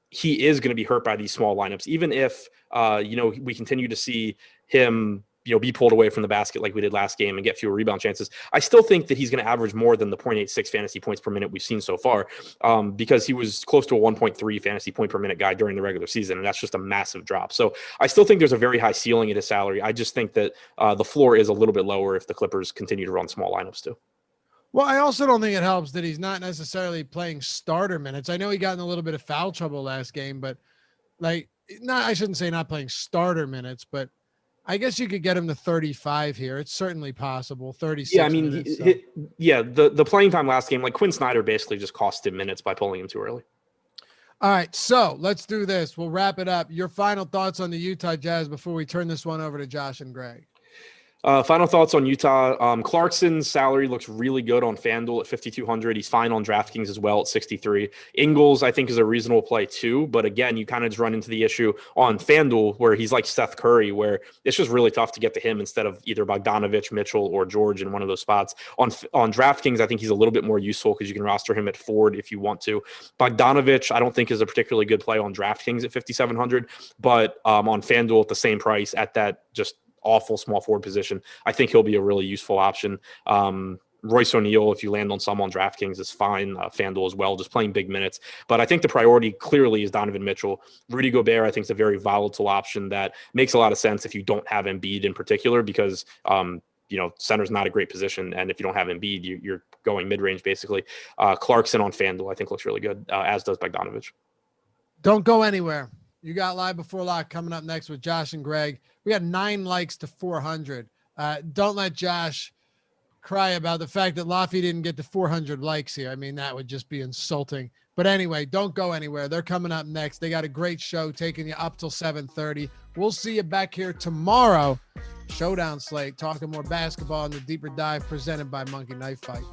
he is going to be hurt by these small lineups, even if, we continue to see him, be pulled away from the basket like we did last game and get fewer rebound chances, I still think that he's going to average more than the 0.86 fantasy points per minute we've seen so far, because he was close to a 1.3 fantasy point per minute guy during the regular season, and that's just a massive drop. So I still think there's a very high ceiling at his salary. I just think that the floor is a little bit lower if the Clippers continue to run small lineups too. Well, I also don't think it helps that he's not necessarily playing starter minutes. I know he got in a little bit of foul trouble last game, but I shouldn't say not playing starter minutes, but I guess you could get him to 35 here. It's certainly possible. 36. Yeah, I mean, minutes, the playing time last game, like Quinn Snyder basically just cost him minutes by pulling him too early. All right, so let's do this. We'll wrap it up. Your final thoughts on the Utah Jazz before we turn this one over to Josh and Greg. Final thoughts on Utah. Clarkson's salary looks really good on Fanduel at 5,200. He's fine on DraftKings as well at 63. Ingles, I think, is a reasonable play too. But again, you kind of just run into the issue on Fanduel where he's like Seth Curry, where it's just really tough to get to him instead of either Bogdanovich, Mitchell, or George in one of those spots. On DraftKings, I think he's a little bit more useful because you can roster him at forward if you want to. Bogdanovich, I don't think is a particularly good play on DraftKings at 5,700, but on Fanduel at the same price at that just awful small forward position, I think he'll be a really useful option. Royce O'Neal, if you land on some on DraftKings, is fine. Fanduel as well, just playing big minutes. But I think the priority clearly is Donovan Mitchell. Rudy Gobert, I think, is a very volatile option that makes a lot of sense if you don't have Embiid in particular, because center's not a great position, and if you don't have Embiid, you're going mid-range basically. Clarkson on Fanduel, I think, looks really good, as does Bogdanovich. Don't go anywhere. You got Live Before Lock coming up next with Josh and Greg. We got 9 likes to 400. Don't let Josh cry about the fact that Laffy didn't get to 400 likes here. I mean, that would just be insulting. But anyway, don't go anywhere. They're coming up next. They got a great show taking you up till 7:30. We'll see you back here tomorrow. Showdown slate, talking more basketball in the Deeper Dive presented by Monkey Knife Fight.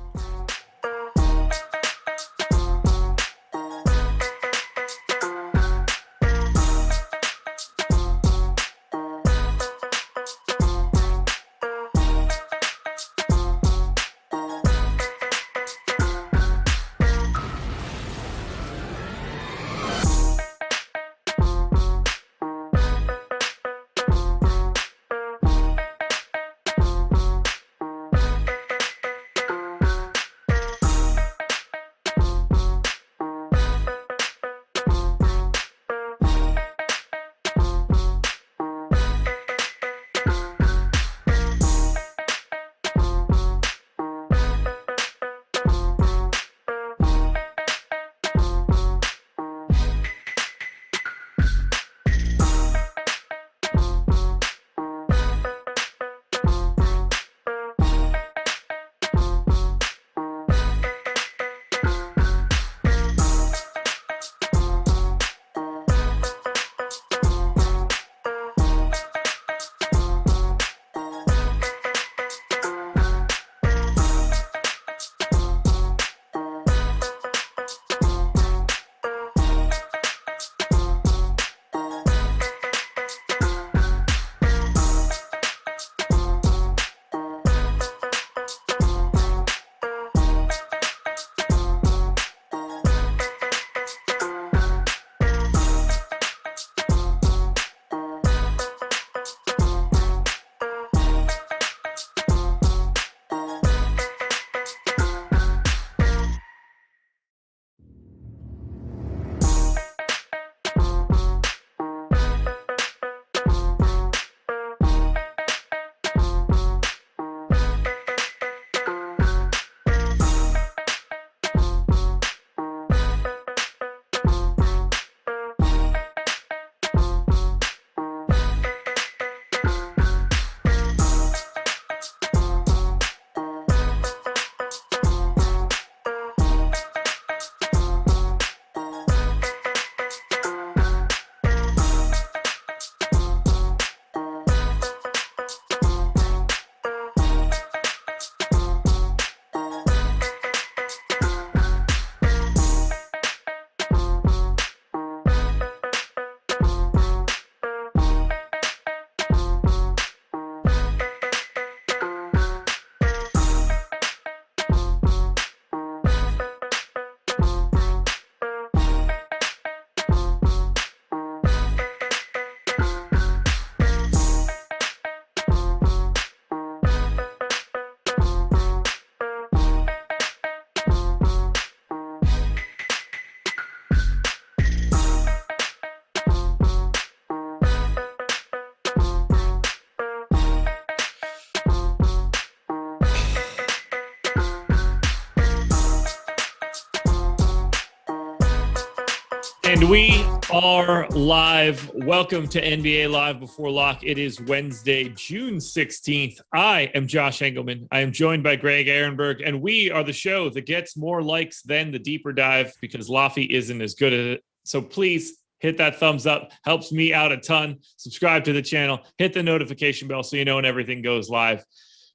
And we are live. Welcome to NBA Live Before Lock. It is Wednesday, June 16th. I am Josh Engleman. I am joined by Greg Ehrenberg, and we are the show that gets more likes than the Deeper Dive because Laffy isn't as good at it. So please hit that thumbs up. Helps me out a ton. Subscribe to the channel. Hit the notification bell so you know when everything goes live.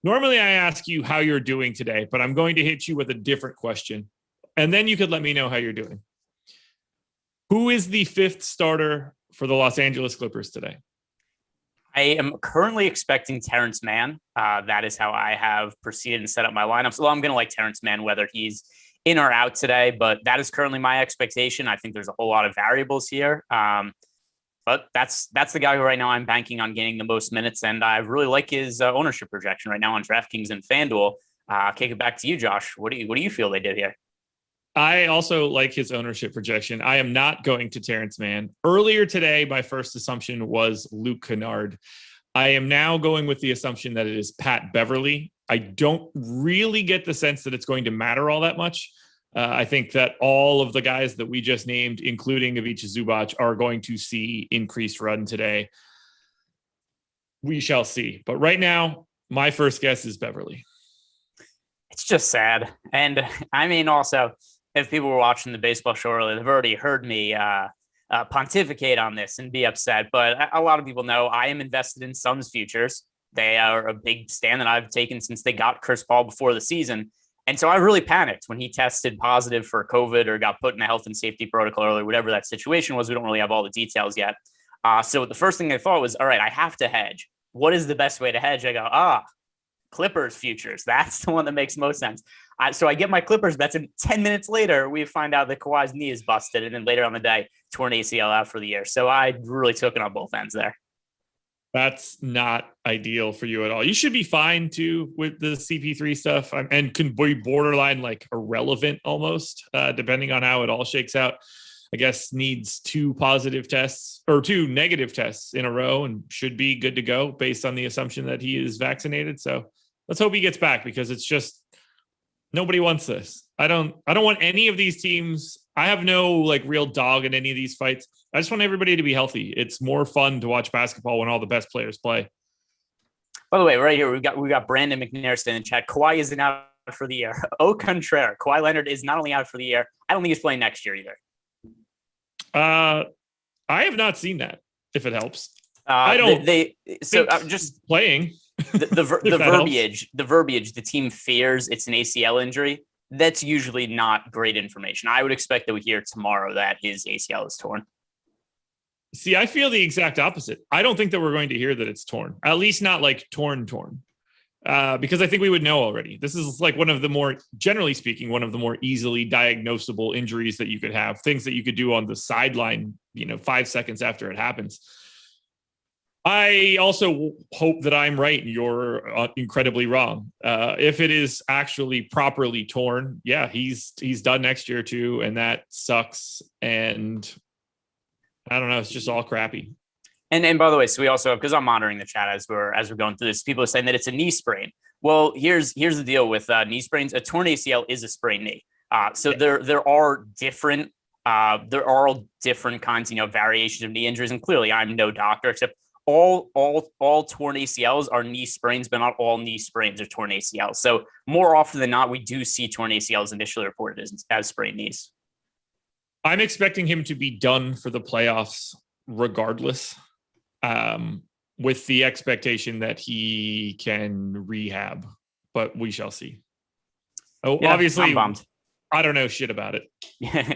Normally, I ask you how you're doing today, but I'm going to hit you with a different question. And then you could let me know how you're doing. Who is the 5th starter for the Los Angeles Clippers today? I am currently expecting Terrence Mann. That is how I have proceeded and set up my lineup. So I'm going to like Terrence Mann, whether he's in or out today, but that is currently my expectation. I think there's a whole lot of variables here. But that's the guy who right now I'm banking on getting the most minutes. And I really like his ownership projection right now on Draftkings and Fanduel. Kick it back to you, Josh. What do you feel they did here? I also like his ownership projection. I am not going to Terrence Mann. Earlier today, my first assumption was Luke Kennard. I am now going with the assumption that it is Pat Beverly. I don't really get the sense that it's going to matter all that much. I think that all of the guys that we just named, including Ivica Zubac, are going to see increased run today. We shall see. But right now, my first guess is Beverly. It's just sad. And I mean, also, if people were watching the baseball show earlier, they've already heard me pontificate on this and be upset. But a lot of people know I am invested in Suns futures. They are a big stand that I've taken since they got Chris Paul before the season. And so I really panicked when he tested positive for COVID or got put in a health and safety protocol earlier, whatever that situation was. We don't really have all the details yet. So the first thing I thought was, all right, I have to hedge. What is the best way to hedge? I go, Clippers futures. That's the one that makes most sense. So I get my Clippers bets, and 10 minutes later, we find out that Kawhi's knee is busted, and then later on the day, torn ACL out for the year. So I really took it on both ends there. That's not ideal for you at all. You should be fine, too, with the CP3 stuff and can be borderline, like, irrelevant almost, depending on how it all shakes out. I guess needs 2 positive tests or 2 negative tests in a row and should be good to go based on the assumption that he is vaccinated. So let's hope he gets back, because it's just nobody wants this. I don't want any of these teams. I have no like real dog in any of these fights. I just want everybody to be healthy. It's more fun to watch basketball when all the best players play. By the way, right here, we got Brandon McNair staying in the chat. Kawhi isn't out for the year. Au contraire, Kawhi Leonard is not only out for the year, I don't think he's playing next year either. I have not seen that, if it helps. I don't. Just playing. The verbiage, the team fears it's an ACL injury. That's usually not great information. I would expect that we hear tomorrow that his ACL is torn. See, I feel the exact opposite. I don't think that we're going to hear that it's torn, at least not like torn, because I think we would know already. This is like one of the more, generally speaking, one of the more easily diagnosable injuries that you could have, things that you could do on the sideline, 5 seconds after it happens. I also hope that I'm right and you're incredibly wrong. If it is actually properly torn, yeah, he's done next year too, and that sucks. And I don't know, it's just all crappy. And by the way, so we also have, because I'm monitoring the chat as we're going through this, people are saying that it's a knee sprain. Well, here's the deal with knee sprains. A torn ACL is a sprained knee. There are different kinds, variations of knee injuries. And clearly, I'm no doctor, except all torn ACLs are knee sprains, but not all knee sprains are torn ACLs. So more often than not, we do see torn ACLs initially reported as sprained knees. I'm expecting him to be done for the playoffs regardless, with the expectation that he can rehab, but we shall see. Oh, yeah, obviously, I'm bummed. I don't know shit about it.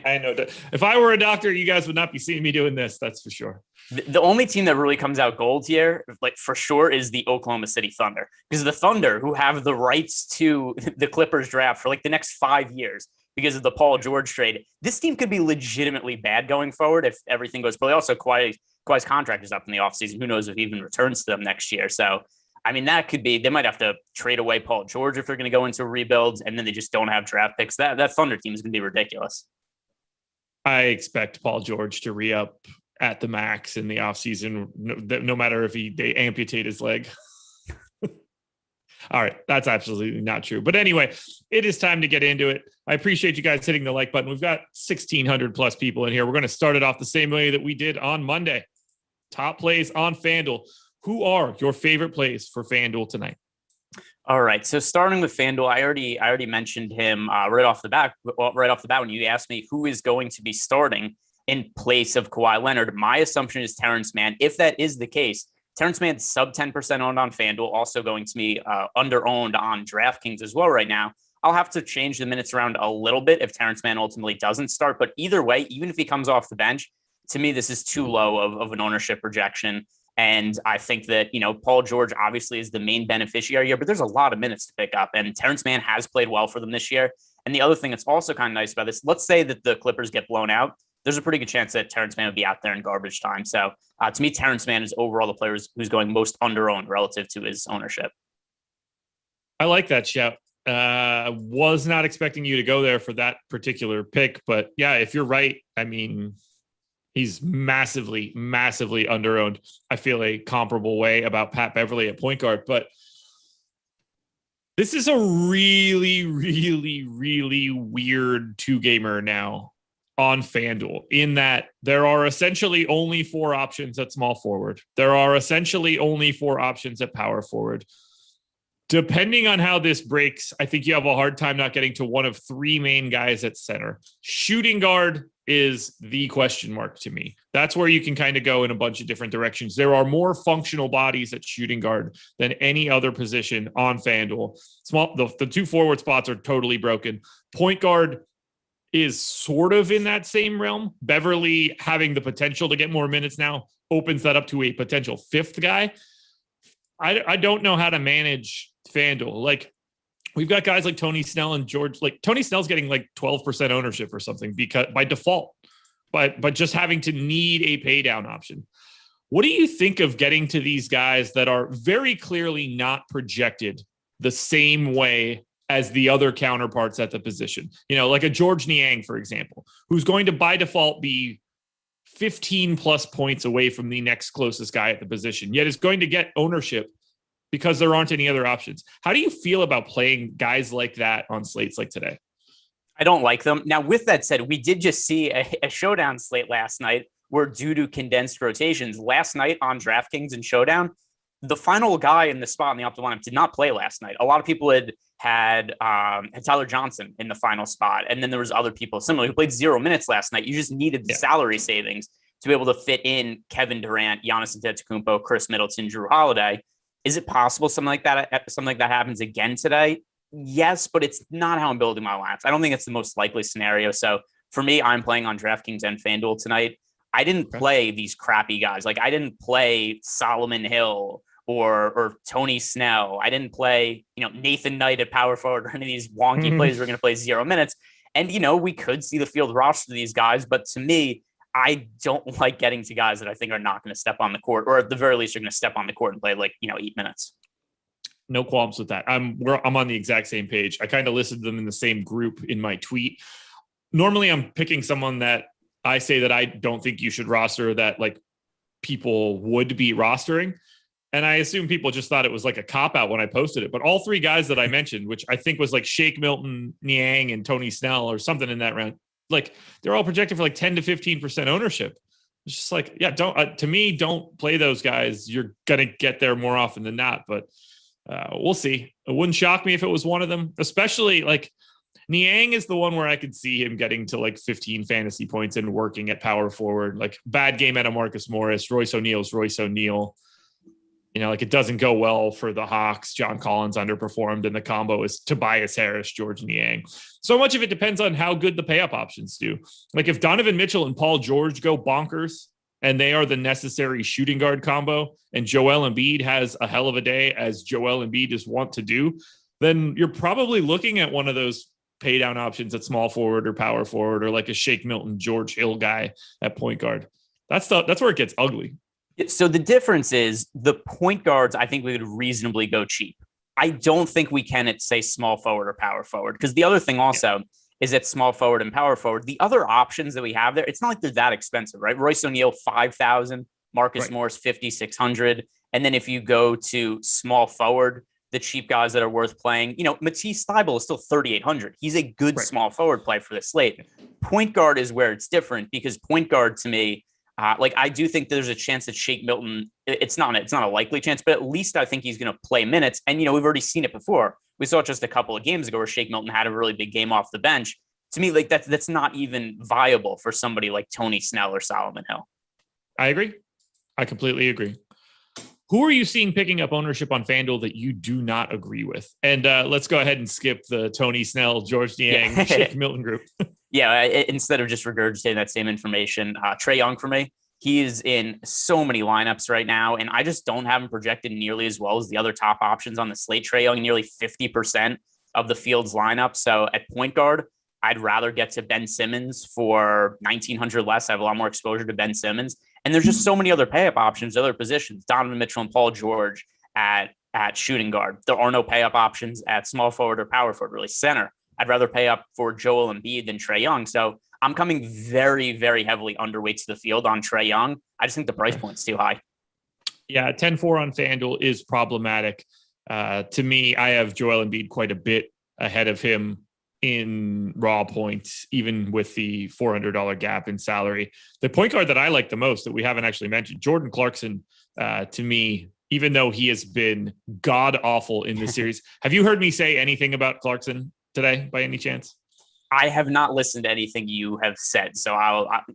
I know that if I were a doctor, you guys would not be seeing me doing this. That's for sure. The only team that really comes out gold here, like for sure, is the Oklahoma City Thunder, because the Thunder, who have the rights to the Clippers draft for like the next 5 years because of the Paul George trade, this team could be legitimately bad going forward if everything goes poorly. Also, Kawhi's contract is up in the offseason. Who knows if he even returns to them next year. So, I mean, that could be, they might have to trade away Paul George if they're going to go into rebuilds, and then they just don't have draft picks. That Thunder team is going to be ridiculous. I expect Paul George to re-up at the max in the offseason, no matter if they amputate his leg. All right, that's absolutely not true. But anyway, it is time to get into it. I appreciate you guys hitting the like button. We've got 1,600 plus people in here. We're going to start it off the same way that we did on Monday. Top plays on FanDuel. Who are your favorite plays for FanDuel tonight? All right, so starting with FanDuel, I already mentioned him right off the bat when you asked me who is going to be starting. in place of Kawhi Leonard. My assumption is Terrence Mann. If that is the case, Terrence Mann's sub 10% owned on FanDuel, also going to be under-owned on DraftKings as well right now. I'll have to change the minutes around a little bit if Terrence Mann ultimately doesn't start. But either way, even if he comes off the bench, to me, this is too low of an ownership projection. And I think that, Paul George obviously is the main beneficiary here, but there's a lot of minutes to pick up. And Terrence Mann has played well for them this year. And the other thing that's also kind of nice about this, let's say that the Clippers get blown out. There's a pretty good chance that Terrence Mann would be out there in garbage time. So to me, Terrence Mann is overall the player who's going most under-owned relative to his ownership. I like that shout. Was not expecting you to go there for that particular pick, but yeah, if you're right, I mean, he's massively, massively under-owned. I feel a comparable way about Pat Beverly at point guard, but this is a really, really, really weird two-gamer now on FanDuel in that there are essentially only 4 options at small forward. There are essentially only 4 options at power forward. Depending on how this breaks, I think you have a hard time not getting to one of 3 main guys at center. Shooting guard is the question mark to me. That's where you can kind of go in a bunch of different directions. There are more functional bodies at shooting guard than any other position on FanDuel. The 2 forward spots are totally broken. Point guard is sort of in that same realm. Beverly having the potential to get more minutes now opens that up to a potential 5th guy. I don't know how to manage FanDuel. Like, we've got guys like Tony Snell and George. Like, Tony Snell's getting like 12% ownership or something because by default, but just having to need a pay down option. What do you think of getting to these guys that are very clearly not projected the same way as the other counterparts at the position? Like a George Niang, for example, who's going to by default be 15 plus points away from the next closest guy at the position, yet is going to get ownership because there aren't any other options. How do you feel about playing guys like that on slates like today? I don't like them. Now, with that said, we did just see a showdown slate last night where, due to condensed rotations, last night on DraftKings and Showdown, the final guy in the spot in the optimal lineup did not play last night. A lot of people had Tyler Johnson in the final spot. And then there was other people similar who played 0 minutes last night. You just needed the salary savings to be able to fit in Kevin Durant, Giannis Antetokounmpo, Chris Middleton, Drew Holiday. Is it possible something like that happens again today? Yes, but it's not how I'm building my lineups. I don't think it's the most likely scenario. So for me, I'm playing on DraftKings and FanDuel tonight. I didn't play these crappy guys. Like, I didn't play Solomon Hill or Tony Snell. I didn't play, Nathan Knight at power forward or any of these wonky players who are going to play 0 minutes. And, we could see the field roster of these guys. But to me, I don't like getting to guys that I think are not going to step on the court, or at the very least are going to step on the court and play 8 minutes. No qualms with that. I'm on the exact same page. I kind of listed them in the same group in my tweet. Normally I'm picking someone that I say that I don't think you should roster, that people would be rostering. And I assume people just thought it was like a cop-out when I posted it. But all 3 guys that I mentioned, which I think was like Shake Milton, Niang, and Tony Snell or something in that round, they're all projected for 10 to 15% ownership. It's just don't play those guys. You're going to get there more often than not. But we'll see. It wouldn't shock me if it was one of them, especially Niang is the one where I could see him getting to 15 fantasy points and working at power forward. Bad game at a Marcus Morris. Royce O'Neal's Royce O'Neal. It doesn't go well for the Hawks. John Collins underperformed, and the combo is Tobias Harris, George Niang. So much of it depends on how good the pay-up options do. If Donovan Mitchell and Paul George go bonkers, and they are the necessary shooting guard combo, and Joel Embiid has a hell of a day, as Joel Embiid is wont to do, then you're probably looking at one of those pay down options at small forward or power forward, or a Shake Milton, George Hill guy at point guard. That's where it gets ugly. So the difference is the point guards, I think we would reasonably go cheap. I don't think we can at, say, small forward or power forward, because the other thing also is at small forward and power forward, the other options that we have there, it's not like they're that expensive, right? Royce O'Neal, 5,000, Marcus Morris, 5,600. And then if you go to small forward, the cheap guys that are worth playing, Matisse Thybulle is still 3,800. He's a good small forward play for the slate. Point guard is where it's different, because point guard to me, I do think there's a chance that Shake Milton, it's not a likely chance, but at least I think he's going to play minutes. And, we've already seen it before. We saw it just a couple of games ago where Shake Milton had a really big game off the bench. to me, like that's not even viable for somebody like Tony Snell or Solomon Hill. I agree. I completely agree. Who are you seeing picking up ownership on FanDuel that you do not agree with? And let's go ahead and skip the Tony Snell, George Niang, Shake Milton group. Yeah, instead of just regurgitating that same information, Trae Young for me, he is in so many lineups right now, and I just don't have him projected nearly as well as the other top options on the slate. Trae Young, nearly 50% of the field's lineup. So at point guard, I'd rather get to Ben Simmons for 1,900 less. I have a lot more exposure to Ben Simmons. And there's just so many other pay-up options, other positions. Donovan Mitchell and Paul George at shooting guard. There are no pay-up options at small forward or power forward, really center. I'd rather pay up for Joel Embiid than Trae Young. So I'm coming very, very heavily underweight to the field on Trae Young. I just think the price point's too high. Yeah, 10-4 on FanDuel is problematic. To me, I have Joel Embiid quite a bit ahead of him in raw points, even with the $400 gap in salary. The point guard that I like the most that we haven't actually mentioned, Jordan Clarkson, to me, even though he has been god awful in this series. Have you heard me say anything about Clarkson today by any chance? I have not listened to anything you have said, so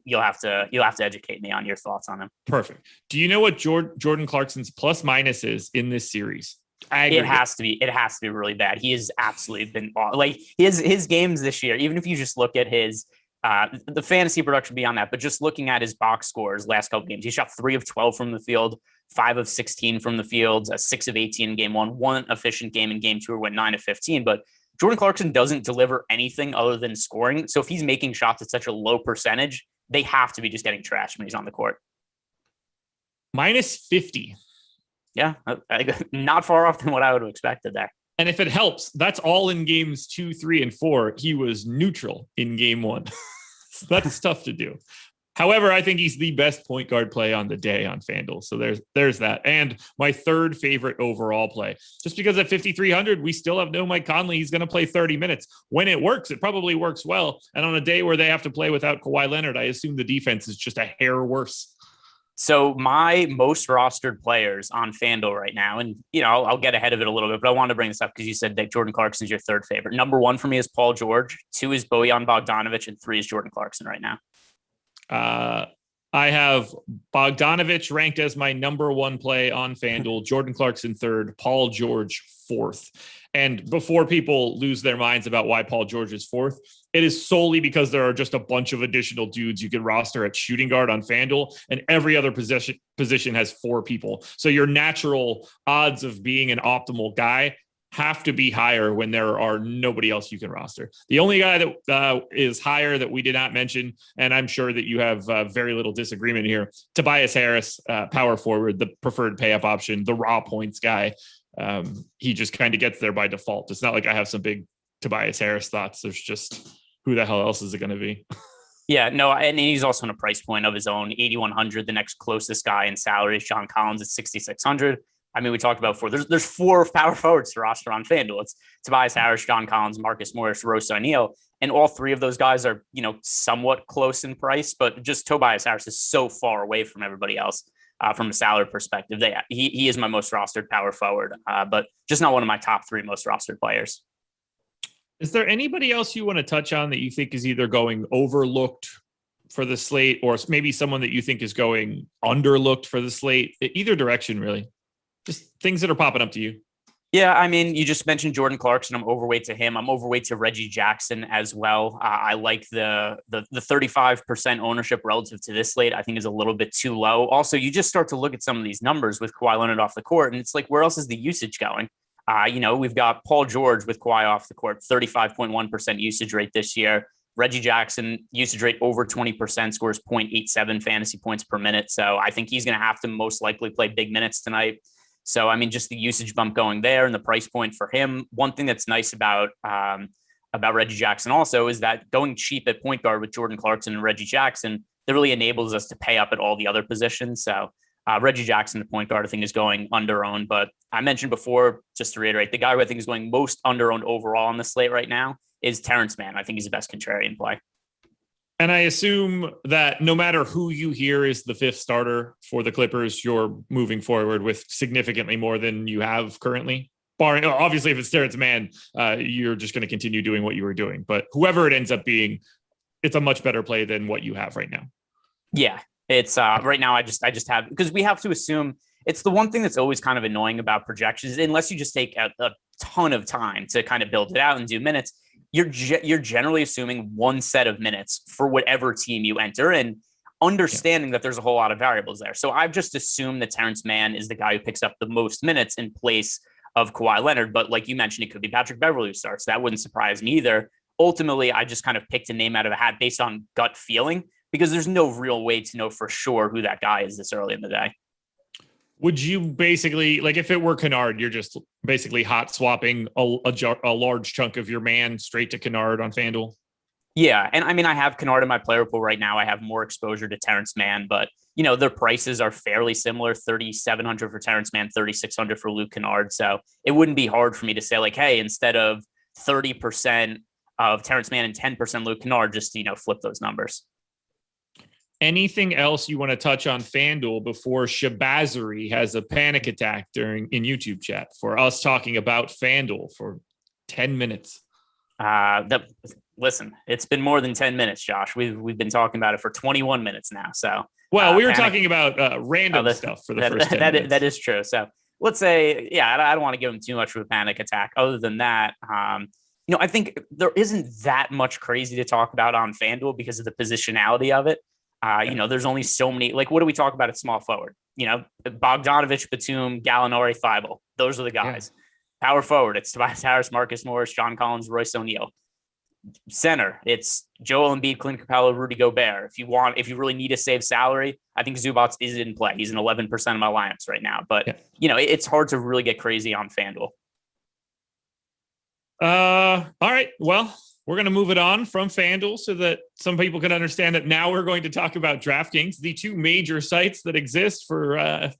you'll have to educate me on your thoughts on him. Perfect. Do you know what Jordan Clarkson's plus minus is in this series? Aggregate. It has to be really bad. He has absolutely been like his games this year. Even if you just look at his the fantasy production beyond that, but just looking at his box scores last couple games, he shot 3 of 12 from the field, 5 of 16 from the field, 6 of 18 in game one efficient game in game 2, or went 9 of 15. But Jordan Clarkson doesn't deliver anything other than scoring. So if he's making shots at such a low percentage, they have to be just getting trashed when he's on the court. Minus 50. Yeah, not far off than what I would have expected there. And if it helps, that's all in games 2, 3, and 4. He was neutral in game 1. So that's tough to do. However, I think he's the best point guard play on the day on FanDuel. So there's that. And my third favorite overall play, just because at 5,300, we still have no Mike Conley. He's going to play 30 minutes. When it works, it probably works well. And on a day where they have to play without Kawhi Leonard, I assume the defense is just a hair worse. So my most rostered players on FanDuel right now, and I'll get ahead of it a little bit, but I wanted to bring this up because you said that Jordan Clarkson is your third favorite. Number 1 for me is Paul George. 2 is Bojan Bogdanovic, and 3 is Jordan Clarkson right now. I have Bogdanovic ranked as my number 1 play on FanDuel, Jordan Clarkson 3rd, Paul George 4th. And before people lose their minds about why Paul George is 4th, it is solely because there are just a bunch of additional dudes you can roster at shooting guard on FanDuel, and every other position has 4 people. So your natural odds of being an optimal guy have to be higher when there are nobody else you can roster. The only guy that is higher that we did not mention, and I'm sure that you have very little disagreement here, Tobias Harris, power forward, the preferred pay up option, the raw points guy. He just kind of gets there by default. It's not like I have some big Tobias Harris thoughts. There's just who the hell else is it going to be? Yeah, no, and he's also on a price point of his own, 8,100. The next closest guy in salary is John Collins at 6,600. I mean, we talked about before. There's 4 power forwards to roster on FanDuel. It's Tobias Harris, John Collins, Marcus Morris, Royce O'Neal, and all 3 of those guys are somewhat close in price. But just Tobias Harris is so far away from everybody else from a salary perspective. He is my most rostered power forward, but just not one of my top 3 most rostered players. Is there anybody else you want to touch on that you think is either going overlooked for the slate, or maybe someone that you think is going underlooked for the slate? Either direction, really. Just things that are popping up to you. Yeah, I mean, you just mentioned Jordan Clarkson. I'm overweight to him. I'm overweight to Reggie Jackson as well. I like the 35% ownership relative to this slate. I think is a little bit too low. Also, you just start to look at some of these numbers with Kawhi Leonard off the court, and it's like, where else is the usage going? We've got Paul George with Kawhi off the court, 35.1% usage rate this year. Reggie Jackson, usage rate over 20%, scores 0.87 fantasy points per minute. So I think he's going to have to most likely play big minutes tonight. So, I mean, just the usage bump going there and the price point for him. One thing that's nice about Reggie Jackson also is that going cheap at point guard with Jordan Clarkson and Reggie Jackson, that really enables us to pay up at all the other positions. So Reggie Jackson, the point guard, I think is going under-owned. But I mentioned before, just to reiterate, the guy who I think is going most under-owned overall on the slate right now is Terrence Mann. I think he's the best contrarian play. And I assume that no matter who you hear is the 5th starter for the Clippers, you're moving forward with significantly more than you have currently. barring, obviously, if it's Terrence Mann, you're just going to continue doing what you were doing. But whoever it ends up being, it's a much better play than what you have right now. Yeah, it's right now. I just have, because we have to assume, it's the one thing that's always kind of annoying about projections, unless you just take a ton of time to kind of build it out and do minutes. You're generally assuming one set of minutes for whatever team you enter, and understanding that there's a whole lot of variables there. So I've just assumed that Terrence Mann is the guy who picks up the most minutes in place of Kawhi Leonard. But like you mentioned, it could be Patrick Beverley who starts. That wouldn't surprise me either. Ultimately, I just kind of picked a name out of a hat based on gut feeling, because there's no real way to know for sure who that guy is this early in the day. Would you basically, like, if it were Kennard, you're just basically hot swapping a large chunk of your man straight to Kennard on FanDuel? Yeah. And I mean, I have Kennard in my player pool right now. I have more exposure to Terrence Mann, but their prices are fairly similar. 3,700 for Terrence Mann, 3,600 for Luke Kennard. So it wouldn't be hard for me to say, like, hey, instead of 30% of Terrence Mann and 10% Luke Kennard, just, flip those numbers. Anything else you want to touch on FanDuel before Shabazzery has a panic attack in YouTube chat for us talking about FanDuel for 10 minutes? Listen, it's been more than 10 minutes, Josh. We've been talking about it for 21 minutes now. So, well, we were talking about random stuff for the first 10 minutes. That is true. So let's say, I don't want to give him too much of a panic attack. Other than that, I think there isn't that much crazy to talk about on FanDuel because of the positionality of it. There's only so many, like, what do we talk about at small forward? Bogdanovich, Batum, Gallinari, Thibault. Those are the guys. Yeah. Power forward, it's Tobias Harris, Marcus Morris, John Collins, Royce O'Neal. Center, it's Joel Embiid, Clint Capella, Rudy Gobert. If you really need to save salary, I think Zubats is in play. He's in 11% of my lineups right now. But, it's hard to really get crazy on FanDuel. All right. Well, we're going to move it on from FanDuel so that some people can understand that now we're going to talk about Draftkings, the two major sites that exist for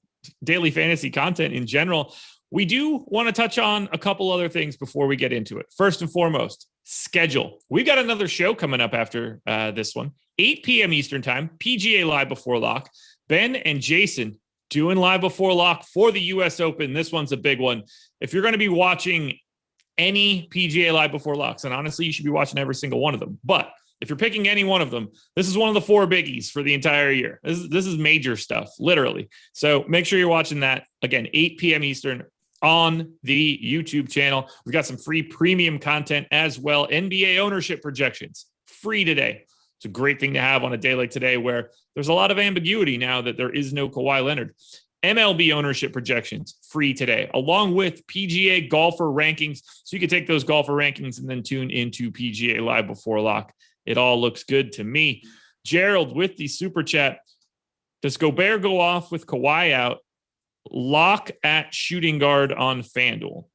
daily fantasy content in general. We do want to touch on a couple other things before we get into it. First and foremost, schedule. We've got another show coming up after this one, 8 p.m. Eastern time, PGA Live Before Lock. Ben and Jason doing Live Before Lock for the U.S. Open. This one's a big one. If you're going to be watching any PGA Live Before Locks, and honestly, you should be watching every single one of them. But if you're picking any one of them, this is one of the 4 biggies for the entire year. This is major stuff, literally. So make sure you're watching that. Again, 8 p.m. Eastern on the YouTube channel. We've got some free premium content as well. NBA ownership projections, free today. It's a great thing to have on a day like today where there's a lot of ambiguity now that there is no Kawhi Leonard. MLB ownership projections, free today, along with PGA golfer rankings. So you can take those golfer rankings and then tune into PGA Live Before Lock. It all looks good to me. Gerald with the super chat. Does Gobert go off with Kawhi out? Lock at shooting guard on FanDuel.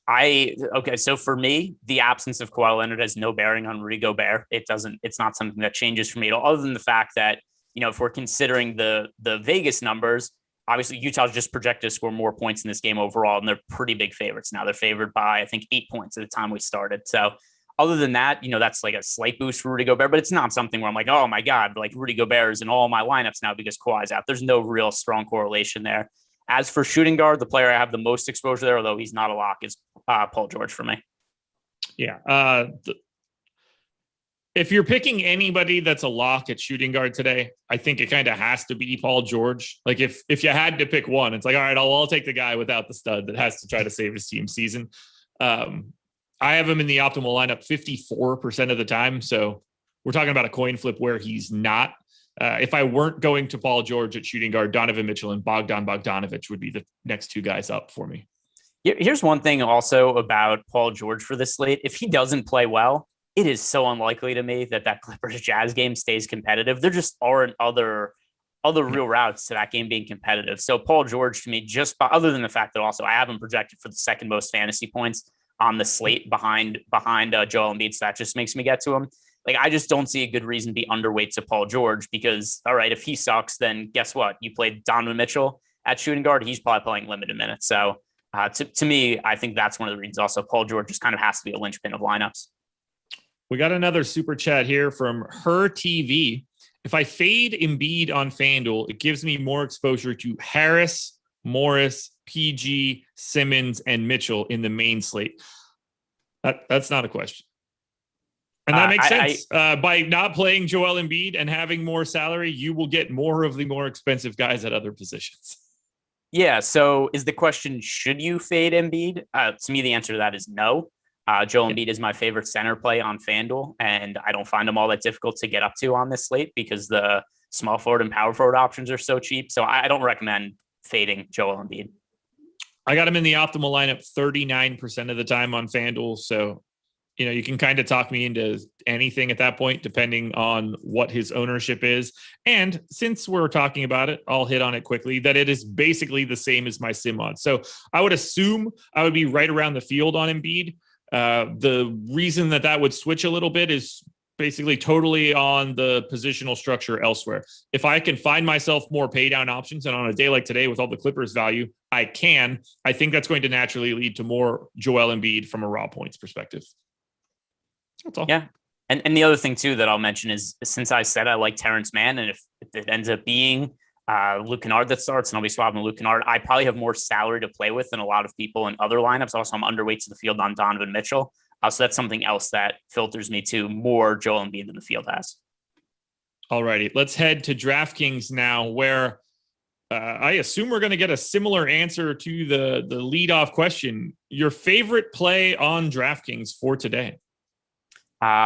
Okay, so for me, the absence of Kawhi Leonard has no bearing on Rudy Gobert. It's not something that changes for me at all, other than the fact that, if we're considering the Vegas numbers, obviously Utah's just projected to score more points in this game overall, and they're pretty big favorites now. They're favored by, I think, 8 points at the time we started. So other than that, that's like a slight boost for Rudy Gobert, but it's not something where I'm like, oh my God, like Rudy Gobert is in all my lineups now because Kawhi's out. There's no real strong correlation there. As for shooting guard, the player I have the most exposure there, although he's not a lock, is Paul George for me. Yeah. If you're picking anybody that's a lock at shooting guard today, I think it kind of has to be Paul George. Like if you had to pick one, it's like, all right, I'll take the guy without the stud that has to try to save his team season. I have him in the optimal lineup 54% of the time. So we're talking about a coin flip where he's not. If I weren't going to Paul George at shooting guard, Donovan Mitchell and Bogdanovich would be the next 2 guys up for me. Here's one thing also about Paul George for this slate. If he doesn't play well, it is so unlikely to me that Clippers Jazz game stays competitive. There just aren't other real routes to that game being competitive. So Paul George to me, just other than the fact that also I have him projected for the second most fantasy points on the slate behind Joel Embiid. So that just makes me get to him. Like, I just don't see a good reason to be underweight to Paul George because, all right, if he sucks, then guess what? You played Donovan Mitchell at shooting guard. He's probably playing limited minutes. So to me, I think that's one of the reasons also Paul George just kind of has to be a linchpin of lineups. We got another super chat here from Her TV. If I fade Embiid on FanDuel, it gives me more exposure to Harris, Morris, PG, Simmons, and Mitchell in the main slate? That's not a question. And that makes sense. By not playing Joel Embiid and having more salary, you will get more of the more expensive guys at other positions. Yeah. So is the question, should you fade Embiid? To me, the answer to that is no. Joel Embiid is my favorite center play on FanDuel, and I don't find him all that difficult to get up to on this slate because the small forward and power forward options are so cheap. So I don't recommend fading Joel Embiid. I got him in the optimal lineup 39% of the time on FanDuel. So, you can kind of talk me into anything at that point, depending on what his ownership is. And since we're talking about it, I'll hit on it quickly, that it is basically the same as my sim odds. So I would assume I would be right around the field on Embiid. The reason that would switch a little bit is basically totally on the positional structure elsewhere. If I can find myself more pay down options, and on a day like today with all the Clippers value, I think that's going to naturally lead to more Joel Embiid from a raw points perspective. That's all. Yeah. And the other thing too that I'll mention is, since I said I like Terrence Mann, and if it ends up being Luke Kennard that starts, and I'll be swapping Luke Kennard, I probably have more salary to play with than a lot of people in other lineups. Also, I'm underweight to the field on Donovan Mitchell. So that's something else that filters me to more Joel Embiid than the field has. All righty. Let's head to DraftKings now, where I assume we're going to get a similar answer to the leadoff question. Your favorite play on DraftKings for today?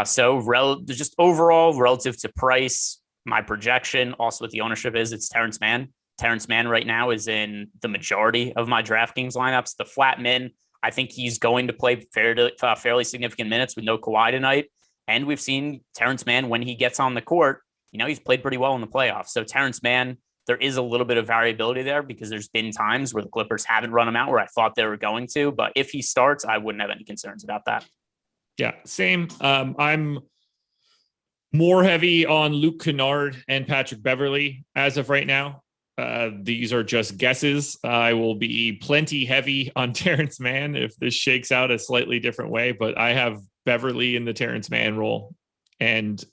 So just overall relative to price, my projection, also what the ownership is, it's Terrence Mann. Terrence Mann right now is in the majority of my DraftKings lineups. The flat min, I think he's going to play fairly significant minutes with no Kawhi tonight. And we've seen Terrence Mann, when he gets on the court, he's played pretty well in the playoffs. So Terrence Mann, there is a little bit of variability there because there's been times where the Clippers haven't run him out where I thought they were going to. But if he starts, I wouldn't have any concerns about that. Yeah, same. I'm more heavy on Luke Kennard and Patrick Beverley as of right now. These are just guesses. I will be plenty heavy on Terrence Mann if this shakes out a slightly different way, but I have Beverley in the Terrence Mann role. And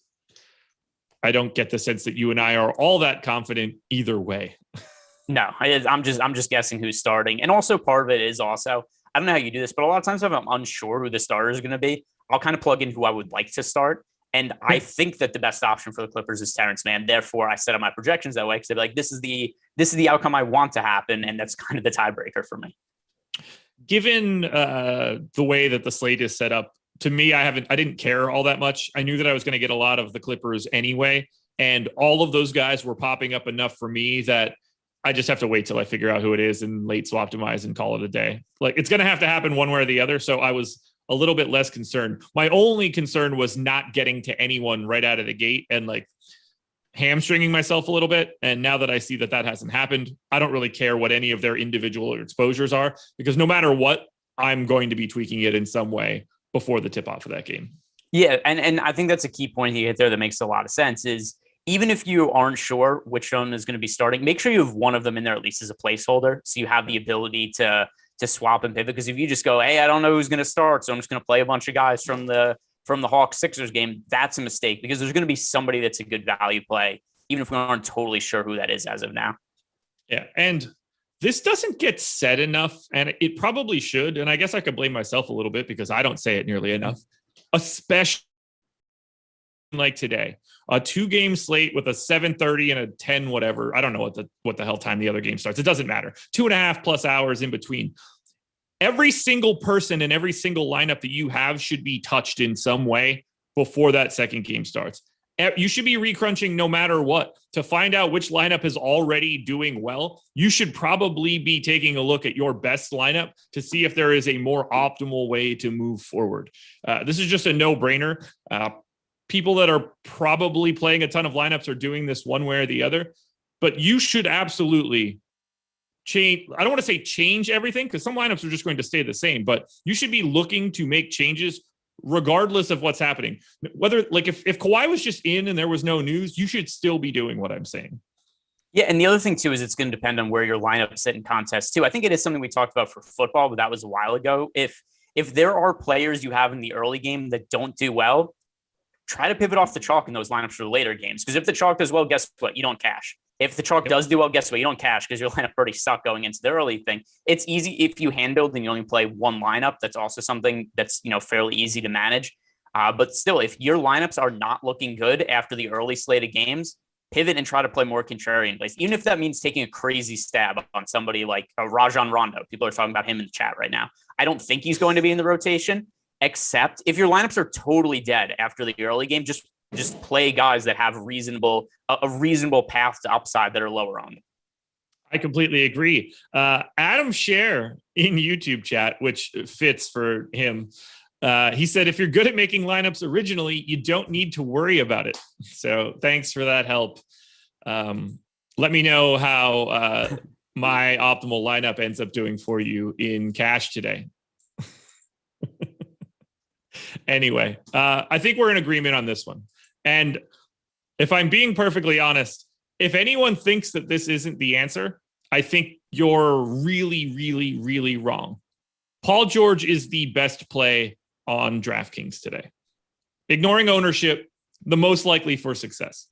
I don't get the sense that you and I are all that confident either way. No, I'm just guessing who's starting. And also part of it is also, I don't know how you do this, but a lot of times if I'm unsure who the starter is going to be, I'll kind of plug in who I would like to start. And I think that the best option for the Clippers is Terrence Mann. Therefore, I set up my projections that way because they're like, this is the outcome I want to happen. And that's kind of the tiebreaker for me. Given the way that the slate is set up, to me, I didn't care all that much. I knew that I was going to get a lot of the Clippers anyway. And all of those guys were popping up enough for me that I just have to wait till I figure out who it is and late swap optimize and call it a day. Like, it's going to have to happen one way or the other. So I was a little bit less concerned. My only concern was not getting to anyone right out of the gate and like hamstringing myself a little bit. And now that I see that hasn't happened, I don't really care what any of their individual exposures are, because no matter what, I'm going to be tweaking it in some way before the tip off of that game. Yeah. And I think that's a key point you hit there that makes a lot of sense is, even if you aren't sure which one is going to be starting, make sure you have one of them in there at least as a placeholder, so you have the ability to swap and pivot. Because if you just go, hey, I don't know who's going to start, so I'm just going to play a bunch of guys from the Hawks Sixers game, that's a mistake, because there's going to be somebody that's a good value play, even if we aren't totally sure who that is as of now. Yeah, and this doesn't get said enough, and it probably should. And I guess I could blame myself a little bit because I don't say it nearly enough, especially like today. A 2-game slate with a 7:30 and a 10 whatever. I don't know what the hell time the other game starts. It doesn't matter. 2.5+ hours in between. Every single person in every single lineup that you have should be touched in some way before that second game starts. You should be recrunching no matter what to find out which lineup is already doing well. You should probably be taking a look at your best lineup to see if there is a more optimal way to move forward. This is just a no-brainer. People that are probably playing a ton of lineups are doing this one way or the other, but you should absolutely change. I don't want to say change everything, because some lineups are just going to stay the same, but you should be looking to make changes regardless of what's happening. Whether, like, if Kawhi was just in and there was no news, you should still be doing what I'm saying. Yeah, and the other thing too is it's going to depend on where your lineup sit in contests too. I think it is something we talked about for football, but that was a while ago. If there are players you have in the early game that don't do well, try to pivot off the chalk in those lineups for the later games. Because if the chalk does well, guess what? You don't cash. If the chalk does do well, guess what? You don't cash because your lineup already sucked going into the early thing. It's easy if you hand build and you only play one lineup. That's also something that's, fairly easy to manage. But still, if your lineups are not looking good after the early slate of games, pivot and try to play more contrarian plays, even if that means taking a crazy stab on somebody like Rajon Rondo. People are talking about him in the chat right now. I don't think he's going to be in the rotation, except if your lineups are totally dead after the early game, just play guys that have a reasonable path to upside that are lower on them. I completely agree. Adam Scherer in YouTube chat, which fits for him. He said, if you're good at making lineups originally, you don't need to worry about it. So thanks for that help. Let me know how my optimal lineup ends up doing for you in cash today. Anyway, I think we're in agreement on this one. And if I'm being perfectly honest, if anyone thinks that this isn't the answer, I think you're really, really, really wrong. Paul George is the best play on DraftKings today. Ignoring ownership, the most likely for success.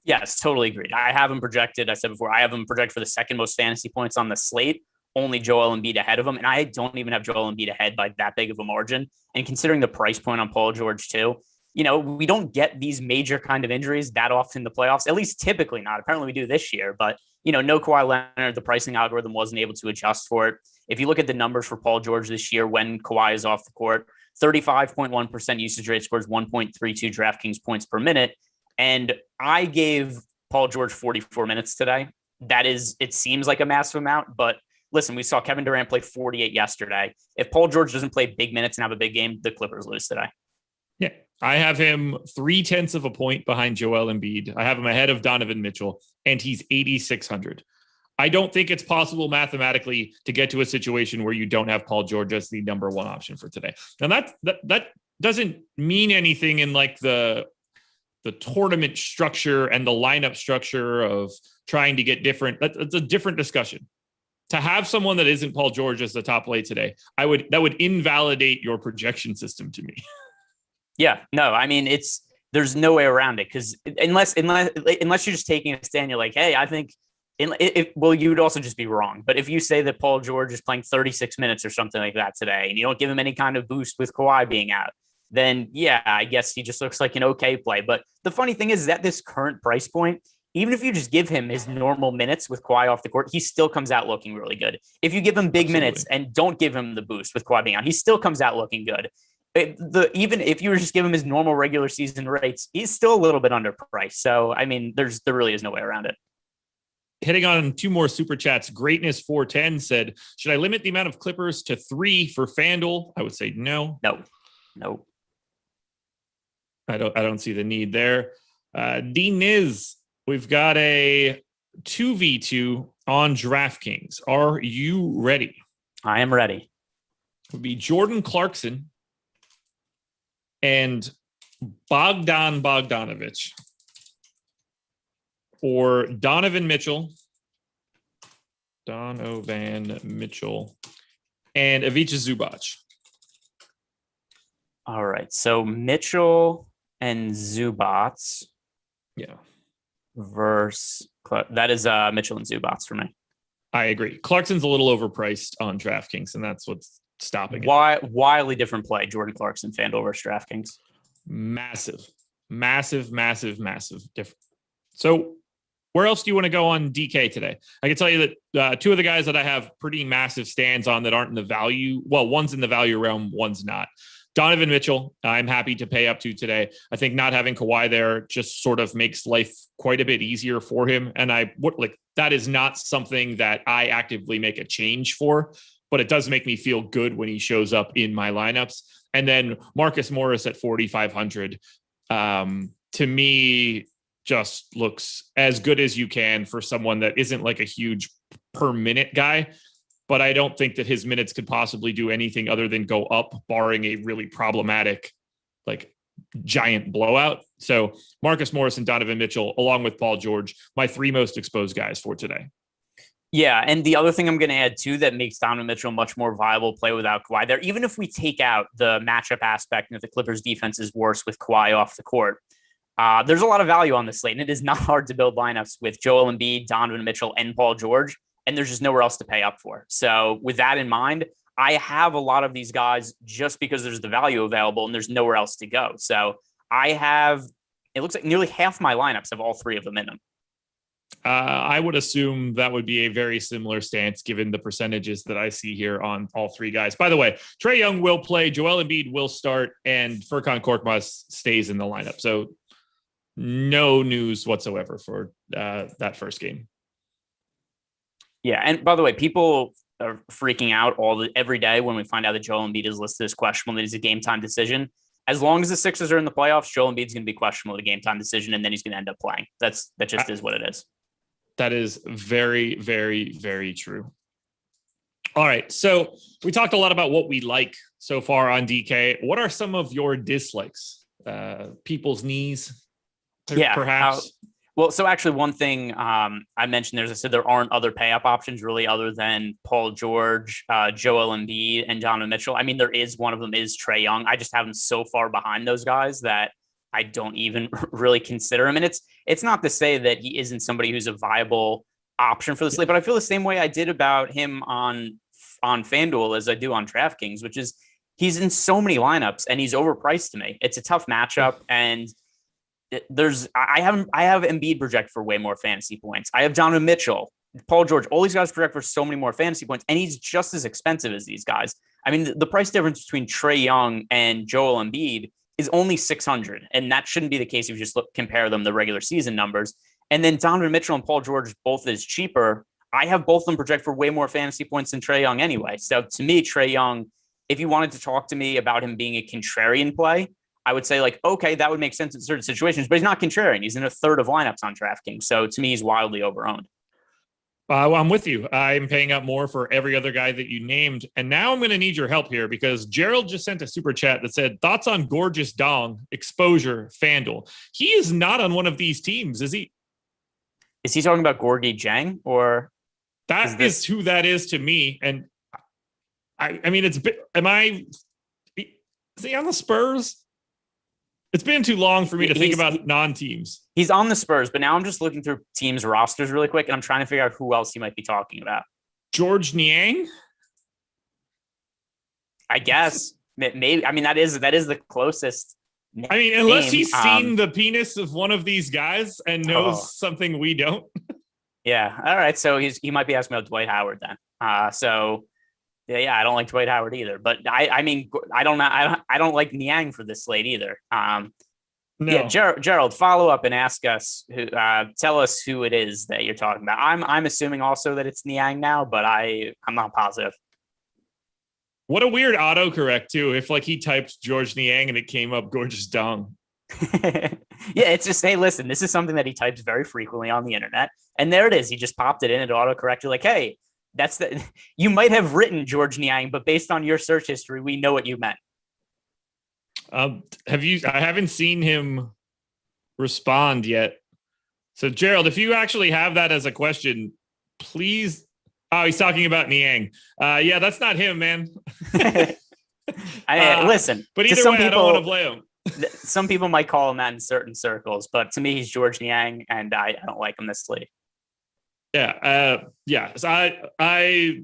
Yes, totally agreed. I have him projected. I said before, I have him projected for the second most fantasy points on the slate. Only Joel Embiid ahead of him. And I don't even have Joel Embiid ahead by that big of a margin. And considering the price point on Paul George too, we don't get these major kind of injuries that often in the playoffs, at least typically not. Apparently we do this year, but no Kawhi Leonard, the pricing algorithm wasn't able to adjust for it. If you look at the numbers for Paul George this year, when Kawhi is off the court, 35.1% usage rate, scores 1.32 DraftKings points per minute. And I gave Paul George 44 minutes today. It seems like a massive amount, but listen, we saw Kevin Durant play 48 yesterday. If Paul George doesn't play big minutes and have a big game, the Clippers lose today. Yeah, I have him 0.3 of a point behind Joel Embiid. I have him ahead of Donovan Mitchell, and he's 8,600. I don't think it's possible mathematically to get to a situation where you don't have Paul George as the number one option for today. And that doesn't mean anything in like the tournament structure and the lineup structure of trying to get different. That's a different discussion. To have someone that isn't Paul George as the top play today, that would invalidate your projection system to me. Yeah, no, I mean, there's no way around it, because unless you're just taking a stand, you're like, hey, I think you would also just be wrong. But if you say that Paul George is playing 36 minutes or something like that today, and you don't give him any kind of boost with Kawhi being out, then yeah, I guess he just looks like an okay play. But the funny thing is that this current price point, even if you just give him his normal minutes with Kawhi off the court, he still comes out looking really good. If you give him big minutes and don't give him the boost with Kawhi being out, he still comes out looking good. Even if you were just give him his normal regular season rates, he's still a little bit underpriced. So, I mean, there really is no way around it. Hitting on two more super chats. Greatness 410 said, should I limit the amount of Clippers to 3 for Fanduel? I would say no. No. I don't see the need there. D Niz, we've got a 2v2 on DraftKings. Are you ready? I am ready. It would be Jordan Clarkson and Bogdan Bogdanovic, or Donovan Mitchell, and Ivica Zubac. All right. So Mitchell and Zubac. Yeah. Versus that is Mitchell and Zubac for me. I agree. Clarkson's a little overpriced on DraftKings, and that's what's stopping it. Wildly different play, Jordan Clarkson, Fanduel versus DraftKings. Massive difference. So where else do you want to go on DK today? I can tell you that two of the guys that I have pretty massive stands on that aren't in the value. Well, one's in the value realm, one's not. Donovan Mitchell, I'm happy to pay up to today. I think not having Kawhi there just sort of makes life quite a bit easier for him. And that is not something that I actively make a change for, but it does make me feel good when he shows up in my lineups. And then Marcus Morris at 4,500, to me, just looks as good as you can for someone that isn't like a huge per minute guy. But I don't think that his minutes could possibly do anything other than go up, barring a really problematic, giant blowout. So Marcus Morris and Donovan Mitchell, along with Paul George, my 3 most exposed guys for today. Yeah, and the other thing I'm going to add, too, that makes Donovan Mitchell a much more viable play without Kawhi there, even if we take out the matchup aspect and if the Clippers defense is worse with Kawhi off the court, There's a lot of value on this slate, and it is not hard to build lineups with Joel Embiid, Donovan Mitchell, and Paul George, and there's just nowhere else to pay up for. So with that in mind, I have a lot of these guys just because there's the value available and there's nowhere else to go. So I have, it looks like nearly half my lineups have all three of them in them. I would assume that would be a very similar stance given the percentages that I see here on all three guys. By the way, Trae Young will play, Joel Embiid will start, and Furkan Korkmaz stays in the lineup. So no news whatsoever for that first game. Yeah, and by the way, people are freaking out every day when we find out that Joel Embiid is listed as questionable, that he's a game time decision. As long as the Sixers are in the playoffs, Joel Embiid's going to be questionable at a game time decision, and then he's going to end up playing. That just is what it is. That is very, very, very true. All right. So we talked a lot about what we like so far on DK. What are some of your dislikes? People's knees, perhaps? Well, so actually one thing I mentioned there is I said there aren't other pay up options really other than Paul George, Joel Embiid, and Donovan Mitchell. I mean, there is one of them is Trae Young. I just have him so far behind those guys that I don't even really consider him. And it's not to say that he isn't somebody who's a viable option for the slate, but I feel the same way I did about him on Fanduel as I do on Draftkings, which is he's in so many lineups and he's overpriced to me. It's a tough matchup, and I have Embiid project for way more fantasy points. I have Donovan Mitchell, Paul George, all these guys project for so many more fantasy points, and he's just as expensive as these guys. I mean, the price difference between Trae Young and Joel Embiid is only 600, and that shouldn't be the case if you just compare them the regular season numbers. And then Donovan Mitchell and Paul George both is cheaper. I have both of them project for way more fantasy points than Trae Young anyway. So to me, Trae Young, if you wanted to talk to me about him being a contrarian play, I would say like, okay, that would make sense in certain situations, but he's not contrarian. He's in a third of lineups on DraftKings. So to me, he's wildly overowned. I'm with you. I'm paying up more for every other guy that you named. And now I'm going to need your help here because Gerald just sent a super chat that said, thoughts on Gorgeous Dong, exposure, Fanduel. He is not on one of these teams, is he? Is he talking about Gorgie Jang or? That is who that is to me. And I mean, is he on the Spurs? It's been too long for me to think about non-teams. He's on the Spurs, but now I'm just looking through teams' rosters really quick, and I'm trying to figure out who else he might be talking about. George Niang? I guess. Maybe. I mean, that is the closest. I mean, unless he's seen the penis of one of these guys and knows something we don't. Yeah. All right. So he might be asking about Dwight Howard then. Yeah, I don't like Dwight Howard either. But I mean, I don't like Niang for this slate either. No. Yeah, Gerald, follow up and ask us tell us who it is that you're talking about. I'm assuming also that it's Niang now, but I'm not positive. What a weird autocorrect too. If like he typed George Niang and it came up Gorgeous Dong. Yeah, it's just, hey, listen, this is something that he types very frequently on the internet, and there it is. He just popped it in and autocorrected like, hey. You might have written George Niang, but based on your search history, we know what you meant. I haven't seen him respond yet. So Gerald, if you actually have that as a question, please. Oh, he's talking about Niang. Yeah, that's not him, man. Listen, but either way, I don't want to blame him. Some people might call him that in certain circles, but to me, he's George Niang, and I don't like him this slate. Yeah. So I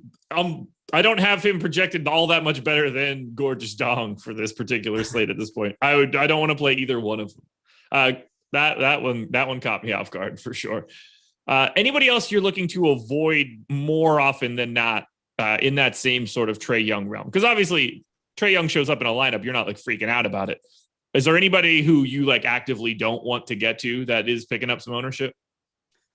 don't have him projected all that much better than Gorgeous Dong for this particular slate at this point. I don't want to play either one of them. That one caught me off guard for sure. Anybody else you're looking to avoid more often than not in that same sort of Trae Young realm? Because obviously Trae Young shows up in a lineup, you're not like freaking out about it. Is there anybody who you like actively don't want to get to that is picking up some ownership?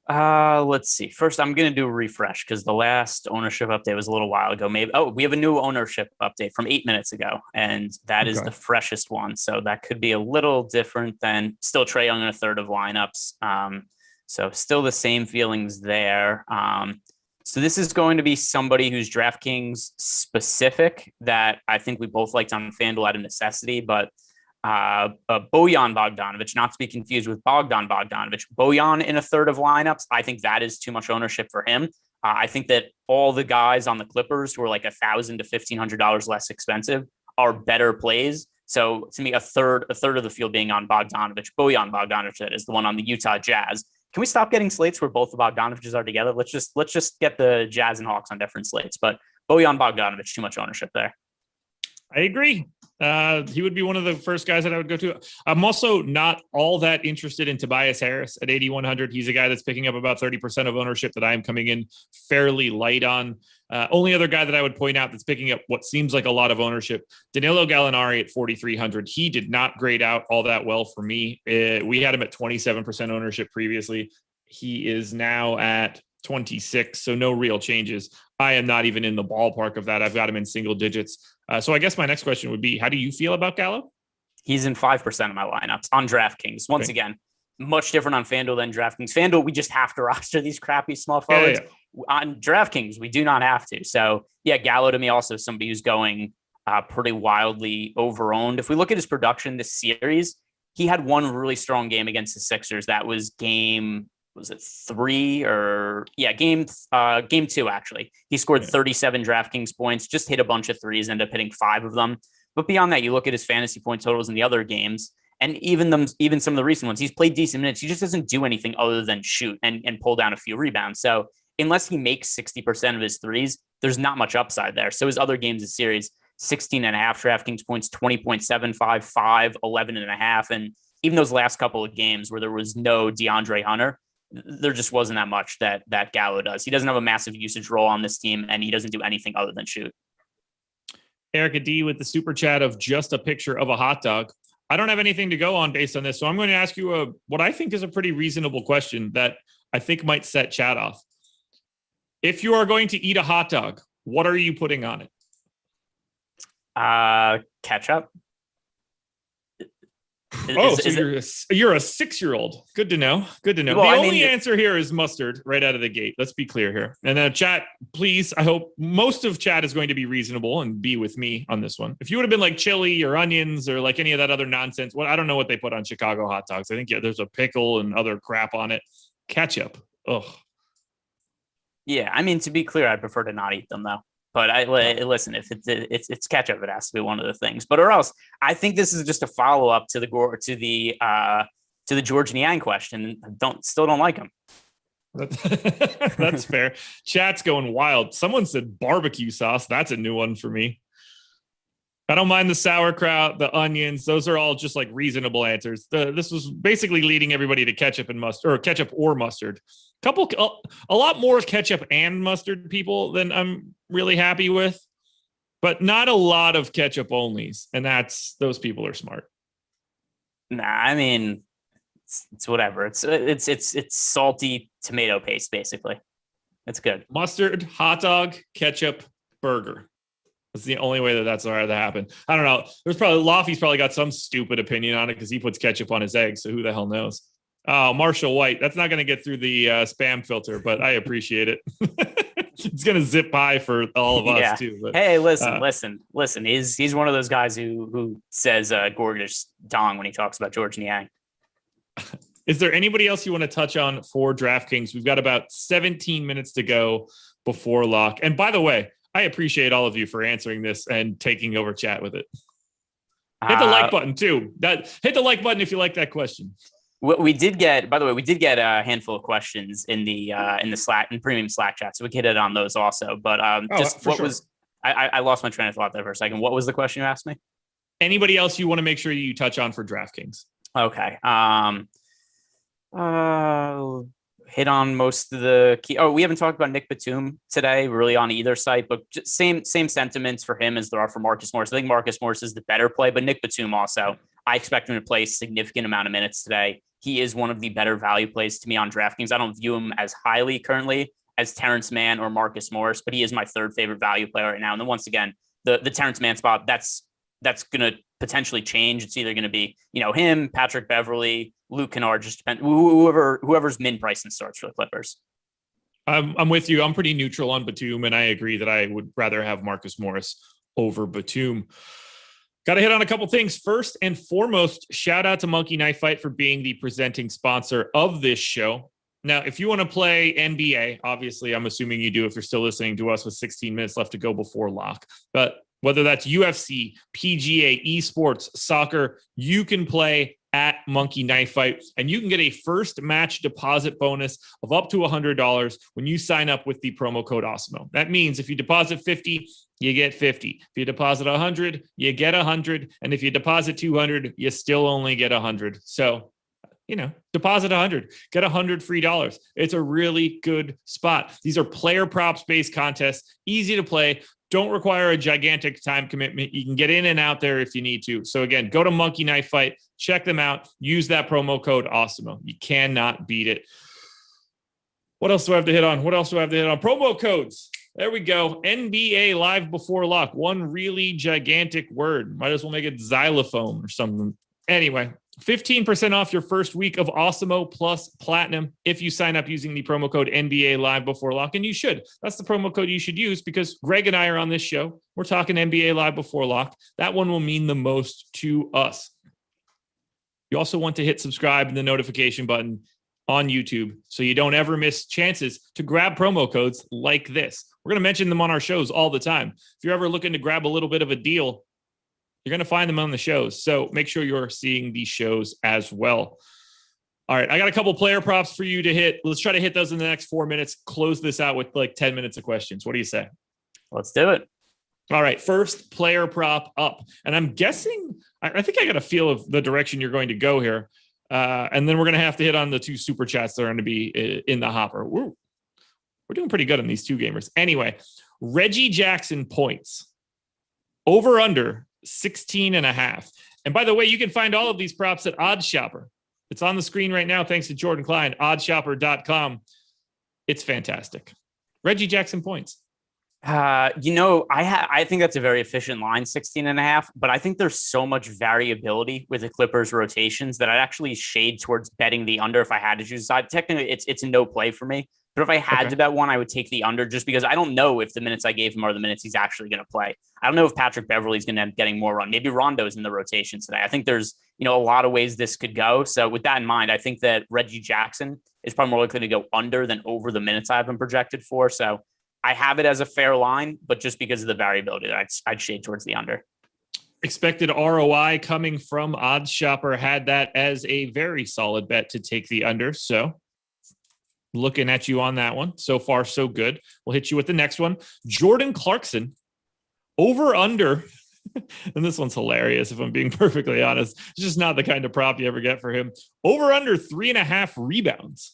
Let's see. First, I'm going to do a refresh because the last ownership update was a little while ago. We have a new ownership update from 8 minutes ago, and that is the freshest one. So that could be a little different than still Trae Young in a third of lineups. So still the same feelings there. So this is going to be somebody who's DraftKings specific that I think we both liked on FanDuel out of necessity, but Bojan Bogdanovic, not to be confused with Bogdan Bogdanovic. Bojan in a third of lineups, I think that is too much ownership for him. I think that all the guys on the Clippers who are like $1,000 to $1,500 less expensive are better plays So to me, a third of the field being on Bogdanovich, Bojan Bogdanovich, that is the one on the Utah Jazz. Can we stop getting slates where both the Bogdanoviches are together? Let's just get the Jazz and Hawks on different slates. But Bojan Bogdanovich, too much ownership there. I agree. He would be one of the first guys that I would go to. I'm also not all that interested in Tobias Harris at 8,100. He's a guy that's picking up about 30% of ownership that I'm coming in fairly light on. Only other guy that I would point out that's picking up what seems like a lot of ownership, Danilo Gallinari at 4,300. He did not grade out all that well for me. We had him at 27% ownership previously. He is now at 26, so no real changes. I am not even in the ballpark of that. I've got him in single digits. So I guess my next question would be, how do you feel about Gallo? He's in 5% of my lineups on DraftKings. Once again, much different on Fanduel than DraftKings. Fanduel, we just have to roster these crappy small forwards. On DraftKings, we do not have to. So yeah, Gallo to me also somebody who's going pretty wildly overowned. If we look at his production this series, he had one really strong game against the Sixers. That was game 3 or game 2, actually. He scored 37 DraftKings points, just hit a bunch of threes, ended up hitting 5 of them. But beyond that, you look at his fantasy point totals in the other games, and even some of the recent ones, he's played decent minutes. He just doesn't do anything other than shoot and pull down a few rebounds. So unless he makes 60% of his threes, there's not much upside there. So his other games this series, 16.5 DraftKings points, 20.75, 5, 11.5. And even those last couple of games where there was no DeAndre Hunter, there just wasn't that much that Gallo does. He doesn't have a massive usage role on this team, and he doesn't do anything other than shoot. Erica D with the super chat of just a picture of a hot dog. I don't have anything to go on based on this, so I'm going to ask you what I think is a pretty reasonable question that I think might set chat off. If you are going to eat a hot dog, what are you putting on it? Ketchup. You're a 6-year-old. Good to know. Good to know. Well, the only answer here is mustard right out of the gate. Let's be clear here. And then chat, please. I hope most of chat is going to be reasonable and be with me on this one. If you would have been like chili or onions or like any of that other nonsense, I don't know what they put on Chicago hot dogs. I think there's a pickle and other crap on it. Ketchup. Ugh. Yeah, I mean, to be clear, I'd prefer to not eat them though. But listen, if it's ketchup, it has to be one of the things. But or else, I think this is just a follow up to the George Niang question. Still don't like him. That's fair. Chat's going wild. Someone said barbecue sauce. That's a new one for me. I don't mind the sauerkraut, the onions. Those are all just like reasonable answers. This was basically leading everybody to ketchup and mustard, or ketchup or mustard. A lot more ketchup and mustard people than I'm really happy with, but not a lot of ketchup onlys. And those people are smart. Nah, I mean, it's whatever. It's salty tomato paste, basically. It's good. Mustard, hot dog, ketchup, burger. That's the only way that's allowed to happen. I don't know. Laffy's probably got some stupid opinion on it because he puts ketchup on his eggs. So who the hell knows? Oh, Marshall White. That's not going to get through the spam filter, but I appreciate it. It's going to zip by for all of us too. But, hey, listen. He's one of those guys who says gorgeous dong when he talks about George Niang. Is there anybody else you want to touch on for DraftKings? We've got about 17 minutes to go before lock. And by the way, I appreciate all of you for answering this and taking over chat with it. Hit the like button too. Hit the like button if you like that question. We did get a handful of questions in the Slack and premium Slack chat, so we could hit on those also. But I lost my train of thought there for a second. What was the question you asked me? Anybody else you want to make sure you touch on for DraftKings? Okay. Hit on most of the key. Oh, we haven't talked about Nick Batum today, really on either site, but just same sentiments for him as there are for Marcus Morris. I think Marcus Morris is the better play, but Nick Batum also, I expect him to play a significant amount of minutes today. He is one of the better value plays to me on DraftKings. I don't view him as highly currently as Terrence Mann or Marcus Morris, but he is my third favorite value player right now. And then once again, the Terrence Mann spot, that's going to potentially change. It's either going to be, him, Patrick Beverly, Luke Kennard, just depend whoever's min price and starts for the Clippers. I'm with you. I'm pretty neutral on Batum, and I agree that I would rather have Marcus Morris over Batum. Got to hit on a couple things. First and foremost, shout out to Monkey Knife Fight for being the presenting sponsor of this show. Now, if you want to play NBA, obviously, I'm assuming you do if you're still listening to us with 16 minutes left to go before lock. But whether that's UFC, PGA, esports, soccer, you can play at Monkey Knife Fight, and you can get a first match deposit bonus of up to $100 when you sign up with the promo code Awesemo. That means if you deposit 50, you get 50. If you deposit 100, you get 100. And if you deposit 200, you still only get 100. So, deposit 100, get 100 free dollars. It's a really good spot. These are player props based contests, easy to play. Don't require a gigantic time commitment. You can get in and out there if you need to. So again, go to Monkey Knife Fight, check them out, use that promo code Awesemo. You cannot beat it. What else do I have to hit on? Promo codes. There we go. NBA Live Before Lock. One really gigantic word. Might as well make it xylophone or something. Anyway, 15% off your first week of Awesemo plus Platinum if you sign up using the promo code NBA Live Before Lock. And you should. That's the promo code you should use because Greg and I are on this show. We're talking NBA Live Before Lock. That one will mean the most to us. You also want to hit subscribe and the notification button on YouTube so you don't ever miss chances to grab promo codes like this. We're going to mention them on our shows all the time. If you're ever looking to grab a little bit of a deal, you're going to find them on the shows. So make sure you're seeing these shows as well. All right. I got a couple player props for you to hit. Let's try to hit those in the next 4 minutes. Close this out with like 10 minutes of questions. What do you say? Let's do it. All right. First player prop up. And I'm guessing, I think I got a feel of the direction you're going to go here. And then we're going to have to hit on the two super chats that are going to be in the hopper. We're doing pretty good on these two gamers. Anyway, Reggie Jackson points over under 16.5. And by the way, you can find all of these props at Odds Shopper. It's on the screen right now. Thanks to Jordan Klein, oddshopper.com. It's fantastic. Reggie Jackson points. I think that's a very efficient line, 16.5, but I think there's so much variability with the Clippers rotations that I'd actually shade towards betting the under if I had to choose a side. Technically, it's a no play for me. But if I had to bet one, I would take the under just because I don't know if the minutes I gave him are the minutes he's actually going to play. I don't know if Patrick Beverley's going to end up getting more run. Maybe Rondo's in the rotation today. I think there's, a lot of ways this could go. So with that in mind, I think that Reggie Jackson is probably more likely to go under than over the minutes I've been projected for. So I have it as a fair line, but just because of the variability, I'd shade towards the under. Expected ROI coming from Odds Shopper had that as a very solid bet to take the under. So looking at you on that one. So far, so good. We'll hit you with the next one. Jordan Clarkson, over under. And this one's hilarious, if I'm being perfectly honest. It's just not the kind of prop you ever get for him. Over under 3.5 rebounds.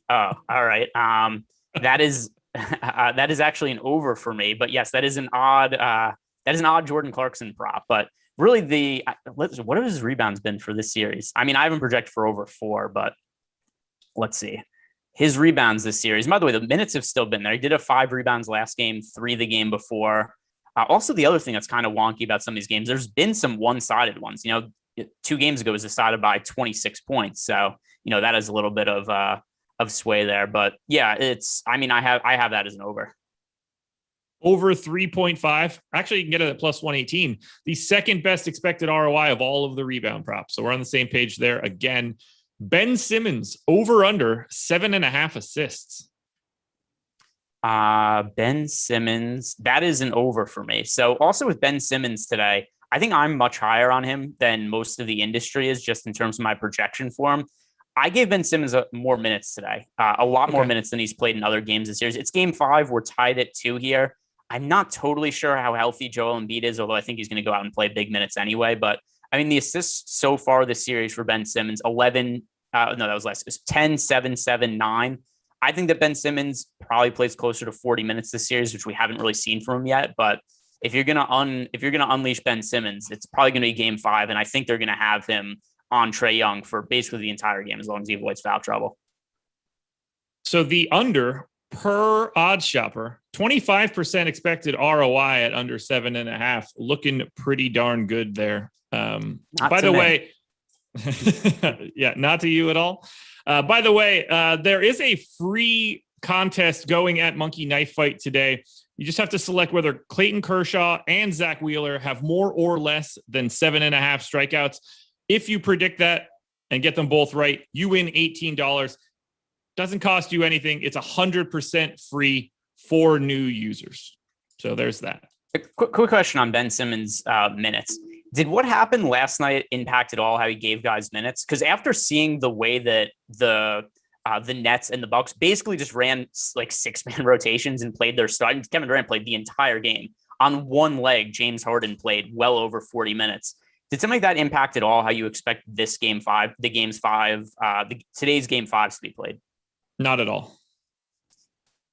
Oh, all right. That is actually an over for me. But yes, that is an odd Jordan Clarkson prop. But really, what have his rebounds been for this series? I mean, I haven't projected for over 4, but let's see. His rebounds this series. By the way, the minutes have still been there. He did have 5 rebounds last game, 3 the game before. Also, the other thing that's kind of wonky about some of these games, there's been some one-sided ones. 2 games ago it was decided by 26 points. So, that is a little bit of sway there. But yeah, I have that as an over. Over 3.5. Actually, you can get it at plus 118. The second best expected ROI of all of the rebound props. So we're on the same page there again. Ben Simmons, over under 7.5 assists. Ben Simmons, that is an over for me. So also with Ben Simmons today, I think I'm much higher on him than most of the industry is just in terms of my projection for him. I gave Ben Simmons more minutes today, a lot more minutes than he's played in other games this series. It's game 5. We're tied at 2 here. I'm not totally sure how healthy Joel Embiid is, although I think he's going to go out and play big minutes anyway. But I mean, the assists so far this series for Ben Simmons, 11, that was less. It was 10, 7, 7, 9. I think that Ben Simmons probably plays closer to 40 minutes this series, which we haven't really seen from him yet. But if you're gonna unleash Ben Simmons, it's probably going to be game 5, and I think they're going to have him on Trae Young for basically the entire game as long as he avoids foul trouble. So the under per Odds Shopper, 25% expected ROI at under 7.5, looking pretty darn good there. By the way, yeah, not to you at all. By the way, there is a free contest going at Monkey Knife Fight today. You just have to select whether Clayton Kershaw and Zach Wheeler have more or less than 7.5 strikeouts. If you predict that and get them both right, you win $18. Doesn't cost you anything. It's 100% free for new users. So there's that. A quick question on Ben Simmons' minutes. Did what happened last night impact at all how he gave guys minutes? Because after seeing the way that the Nets and the Bucks basically just ran like 6-man rotations and played their start, and Kevin Durant played the entire game on one leg. James Harden played well over 40 minutes. Did something like that impact at all how you expect this game 5, today's game 5 to be played? Not at all.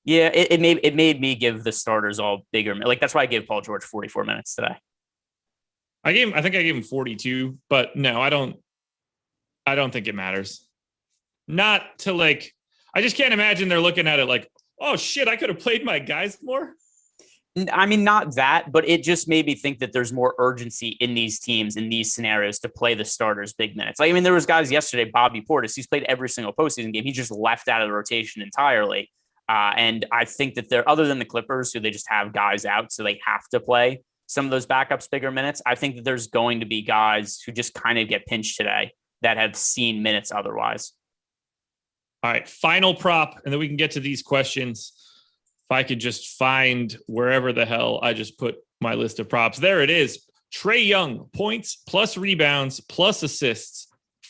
Yeah, it made me give the starters all bigger. Like that's why I gave Paul George 44 minutes today. I think I gave him 42, but no, I don't think it matters. Not to like, I just can't imagine they're looking at it like, oh shit, I could have played my guys more. I mean, not that, but it just made me think that there's more urgency in these teams, in these scenarios, to play the starters big minutes. Like, I mean, there was guys yesterday, Bobby Portis, he's played every single postseason game. He just left out of the rotation entirely. And I think that they're, other than the Clippers, who they just have guys out, so they have to play some of those backups bigger minutes. I think that there's going to be guys who just kind of get pinched today that have seen minutes otherwise. All right, final prop, and then we can get to these questions. If I could just find wherever the hell I just put my list of props. There it is. Trae Young, points plus rebounds plus assists,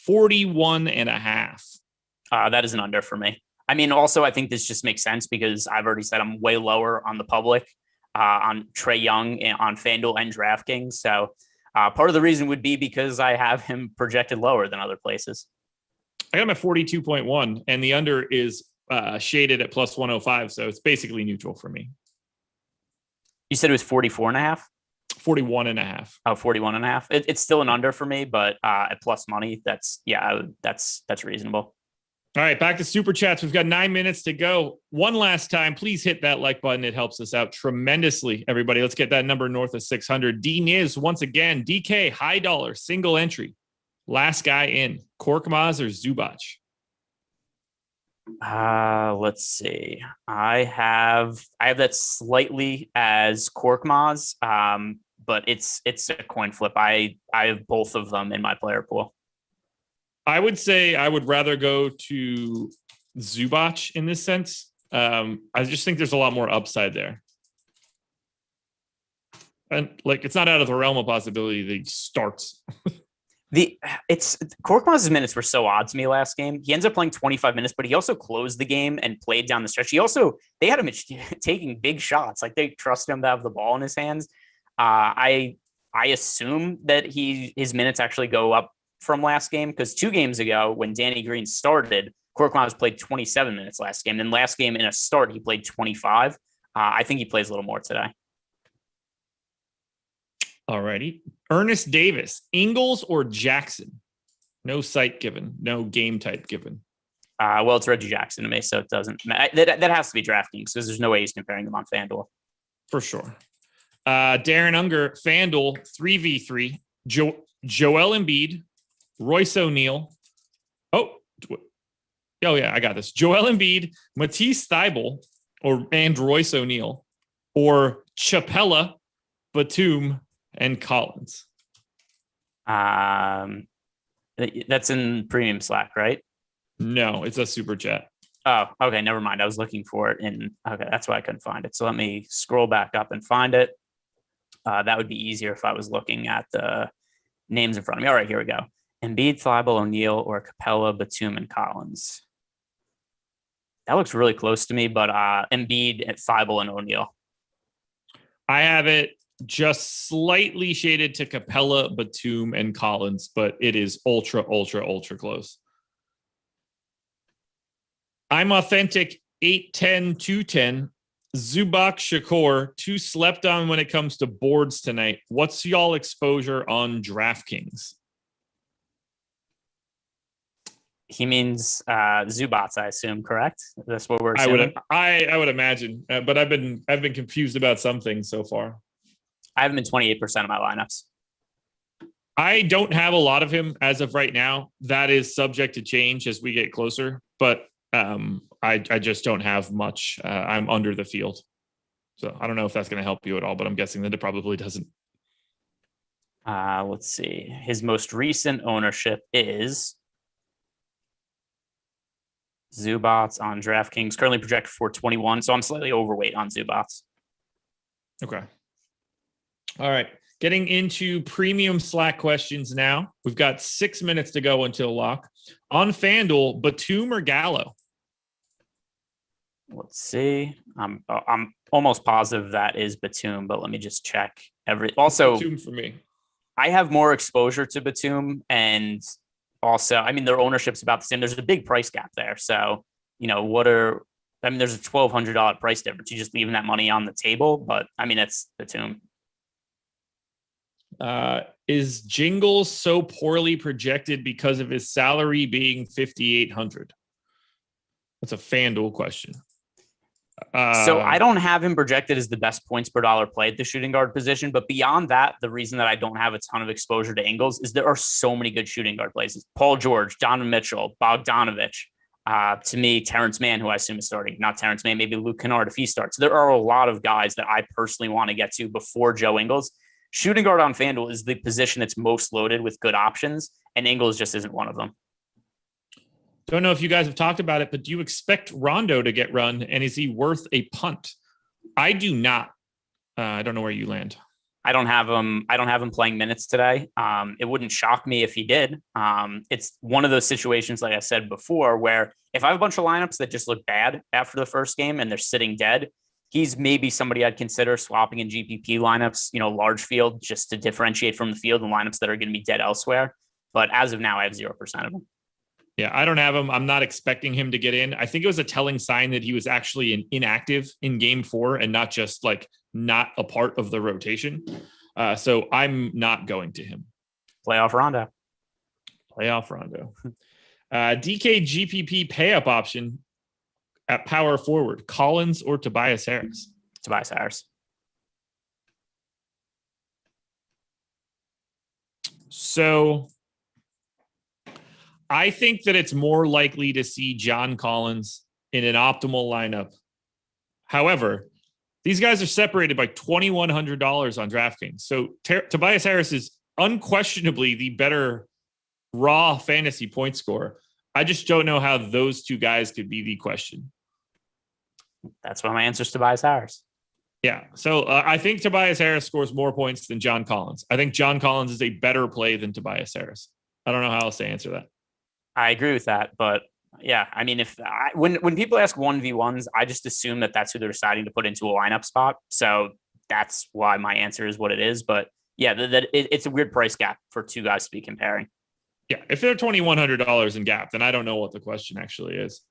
41.5. That is an under for me. I mean, also, I think this just makes sense because I've already said I'm way lower on the public on Trae Young on Fanduel and Draftkings. So part of the reason would be because I have him projected lower than other places. I got him at 42.1, and the under is shaded at plus 105. So it's basically neutral for me. You said it was 44.5? 41.5. Oh, 41.5. It's still an under for me, but at plus money, that's reasonable. All right, back to Super Chats. We've got 9 minutes to go. One last time, please hit that like button. It helps us out tremendously, everybody. Let's get that number north of 600. D-Niz, once again, DK, high dollar, single entry. Last guy in, Korkmaz or Zubac? Let's see. I have that slightly as Korkmaz, but it's a coin flip. I have both of them in my player pool. I would say I would rather go to Zubac in this sense. I just think there's a lot more upside there. And like, it's not out of the realm of possibility that he starts. Korkmaz's minutes were so odd to me last game. He ends up playing 25 minutes, but he also closed the game and played down the stretch. They had him taking big shots. Like they trust him to have the ball in his hands. I assume that his minutes actually go up from last game, because 2 games ago when Danny Green started, Korkmaz played 27 minutes last game. Then last game in a start, he played 25. I think he plays a little more today. All righty. Ernest Davis, Ingles or Jackson? No site given, no game type given. Well, it's Reggie Jackson to me, so it doesn't. That has to be DraftKings because there's no way he's comparing them on FanDuel. For sure. Darren Unger, FanDuel, 3v3. Joel Embiid, Royce O'Neal. Oh yeah, I got this. Joel Embiid, Matisse Thybulle, and Royce O'Neal, or Chapella, Batum, and Collins. That's in premium Slack, right? No, it's a super chat. Oh, okay. Never mind. I was looking for it okay. That's why I couldn't find it. So let me scroll back up and find it. That would be easier if I was looking at the names in front of me. All right, here we go. Embiid, Thybulle, O'Neal, or Capella, Batum, and Collins. That looks really close to me, but Embiid, Thybulle, and O'Neal. I have it just slightly shaded to Capella, Batum, and Collins, but it is ultra close. I'm authentic 8-10, 2-10. Zubac, Shakur, 2 slept on when it comes to boards tonight. What's y'all exposure on DraftKings? He means Zubac, I assume, correct? That's what we're assuming. I would imagine, but I've been confused about some things so far. I have him in 28% of my lineups. I don't have a lot of him as of right now. That is subject to change as we get closer, but I just don't have much. I'm under the field. So I don't know if that's going to help you at all, but I'm guessing that it probably doesn't. Let's see. His most recent ownership is Zubac on DraftKings, currently projected for 21. So I'm slightly overweight on Zubac. Okay. All right. Getting into premium Slack questions now. We've got 6 minutes to go until lock. On FanDuel, Batum or Gallo? Let's see. I'm almost positive that is Batum, but let me just check. Also, Batum for me. I have more exposure to Batum, and also, I mean, their ownership's about the same. There's a big price gap there. So, there's a $1,200 price difference. You just leaving that money on the table, but I mean, it's Batum. Is Jingles so poorly projected because of his salary being $5,800? That's a FanDuel question. So I don't have him projected as the best points per dollar play at the shooting guard position. But beyond that, the reason that I don't have a ton of exposure to Ingles is there are so many good shooting guard places. Paul George, Donovan Mitchell, Bogdanovich. To me, Terrence Mann, who I assume is starting, not Terrence Mann, maybe Luke Kennard if he starts. There are a lot of guys that I personally want to get to before Joe Ingles. Shooting guard on FanDuel is the position that's most loaded with good options, and Ingles just isn't one of them. Don't know if you guys have talked about it, but do you expect Rondo to get run, and is he worth a punt? I do not. I don't know where you land. I don't have him playing minutes today. It wouldn't shock me if he did. It's one of those situations, like I said before, where if I have a bunch of lineups that just look bad after the first game and they're sitting dead, he's maybe somebody I'd consider swapping in GPP lineups, large field, just to differentiate from the field and lineups that are going to be dead elsewhere. But as of now, I have 0% of them. Yeah, I don't have him. I'm not expecting him to get in. I think it was a telling sign that he was actually inactive in game 4 and not just not a part of the rotation. So I'm not going to him. Playoff Rondo. DK GPP pay up option at power forward, Collins or Tobias Harris? Tobias Harris. So I think that it's more likely to see John Collins in an optimal lineup. However, these guys are separated by $2,100 on DraftKings. So Tobias Harris is unquestionably the better raw fantasy point scorer. I just don't know how those two guys could be the question. That's why my answer is Tobias Harris. Yeah. So I think Tobias Harris scores more points than John Collins. I think John Collins is a better play than Tobias Harris. I don't know how else to answer that. I agree with that, but yeah, I mean, when people ask 1v1s, I just assume that that's who they're deciding to put into a lineup spot. So that's why my answer is what it is. But yeah, it's a weird price gap for two guys to be comparing. Yeah, if they're $2,100 in gap, then I don't know what the question actually is.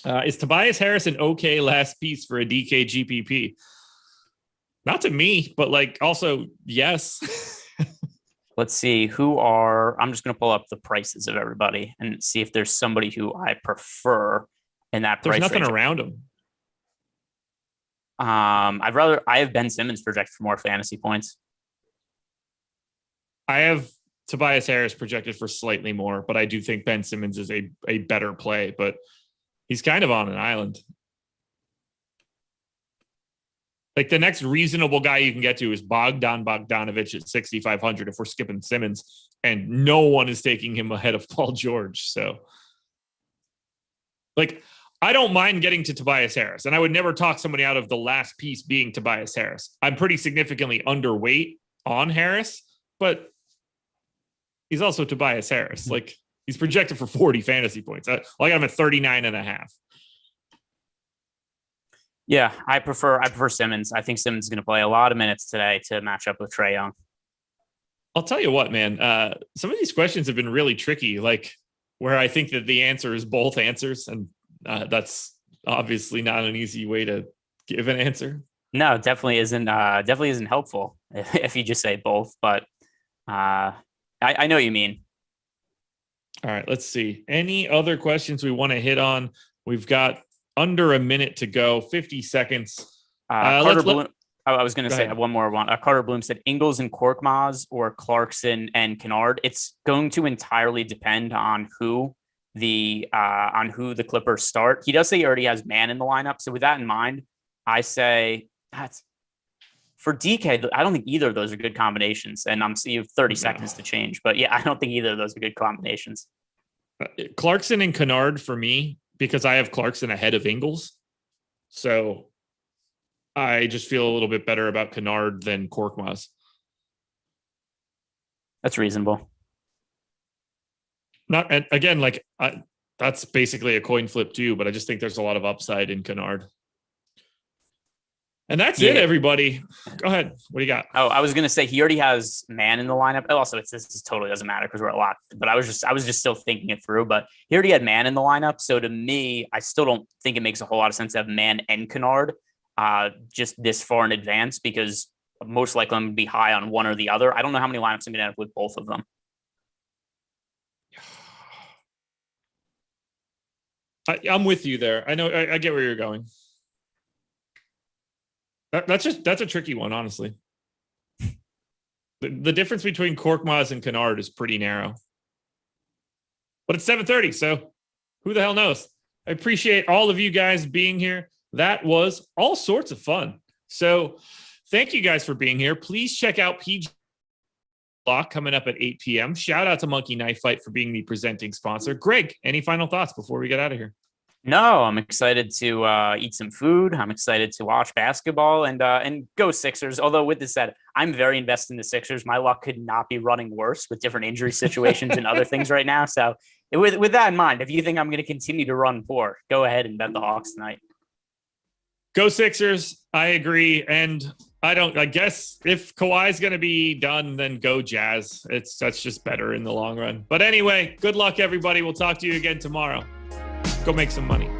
Is Tobias Harris an okay last piece for a DK GPP? Not to me, but also yes. Let's see I'm just going to pull up the prices of everybody and see if there's somebody who I prefer in that price. There's nothing range. around him. I have Ben Simmons projected for more fantasy points. I have Tobias Harris projected for slightly more, but I do think Ben Simmons is a better play, but he's kind of on an island. The next reasonable guy you can get to is Bogdanovich at 6,500 if we're skipping Simmons, and no one is taking him ahead of Paul George. So, I don't mind getting to Tobias Harris, and I would never talk somebody out of the last piece being Tobias Harris. I'm pretty significantly underweight on Harris, but he's also Tobias Harris. He's projected for 40 fantasy points. I got him at 39.5. Yeah, I prefer Simmons. I think Simmons is going to play a lot of minutes today to match up with Trae Young. I'll tell you what, man. Some of these questions have been really tricky, where I think that the answer is both answers, and that's obviously not an easy way to give an answer. No, it definitely isn't helpful if you just say both. But I know what you mean. All right, let's see. Any other questions we want to hit on? We've got under a minute to go, 50 seconds. Carter Bloom. I was going to say one more one. Carter Bloom said Ingles and Korkmaz or Clarkson and Kennard. It's going to entirely depend on who the Clippers start. He does say he already has Man in the lineup. So with that in mind, I say that's for DK. I don't think either of those are good combinations. And you have 30 seconds to change. But yeah, I don't think either of those are good combinations. Clarkson and Kennard for me, because I have Clarkson ahead of Ingles. So I just feel a little bit better about Kennard than Korkmaz. That's reasonable. And again, that's basically a coin flip too, but I just think there's a lot of upside in Kennard. And that's it, everybody. Go ahead. What do you got? Oh, I was gonna say he already has man in the lineup. Also, this totally doesn't matter because we're at lock. But I was just still thinking it through. But he already had man in the lineup. So to me, I still don't think it makes a whole lot of sense to have man and Kennard just this far in advance, because most likely I'm gonna be high on one or the other. I don't know how many lineups I'm gonna end up with both of them. I'm with you there. I know. I get where you're going. That's a tricky one, honestly. The difference between Korkmaz and Kennard is pretty narrow. But it's 7:30, so who the hell knows? I appreciate all of you guys being here. That was all sorts of fun. So thank you guys for being here. Please check out PG Lock coming up at 8 p.m. Shout out to Monkey Knife Fight for being the presenting sponsor. Greg, any final thoughts before we get out of here? No, I'm excited to eat some food. I'm excited to watch basketball and go Sixers. Although with this said, I'm very invested in the Sixers. My luck could not be running worse with different injury situations and other things right now. So with that in mind, if you think I'm going to continue to run poor, go ahead and bet the Hawks tonight. Go Sixers. I agree. And I guess if Kawhi's going to be done, then go Jazz. That's just better in the long run. But anyway, good luck, everybody. We'll talk to you again tomorrow. Go make some money.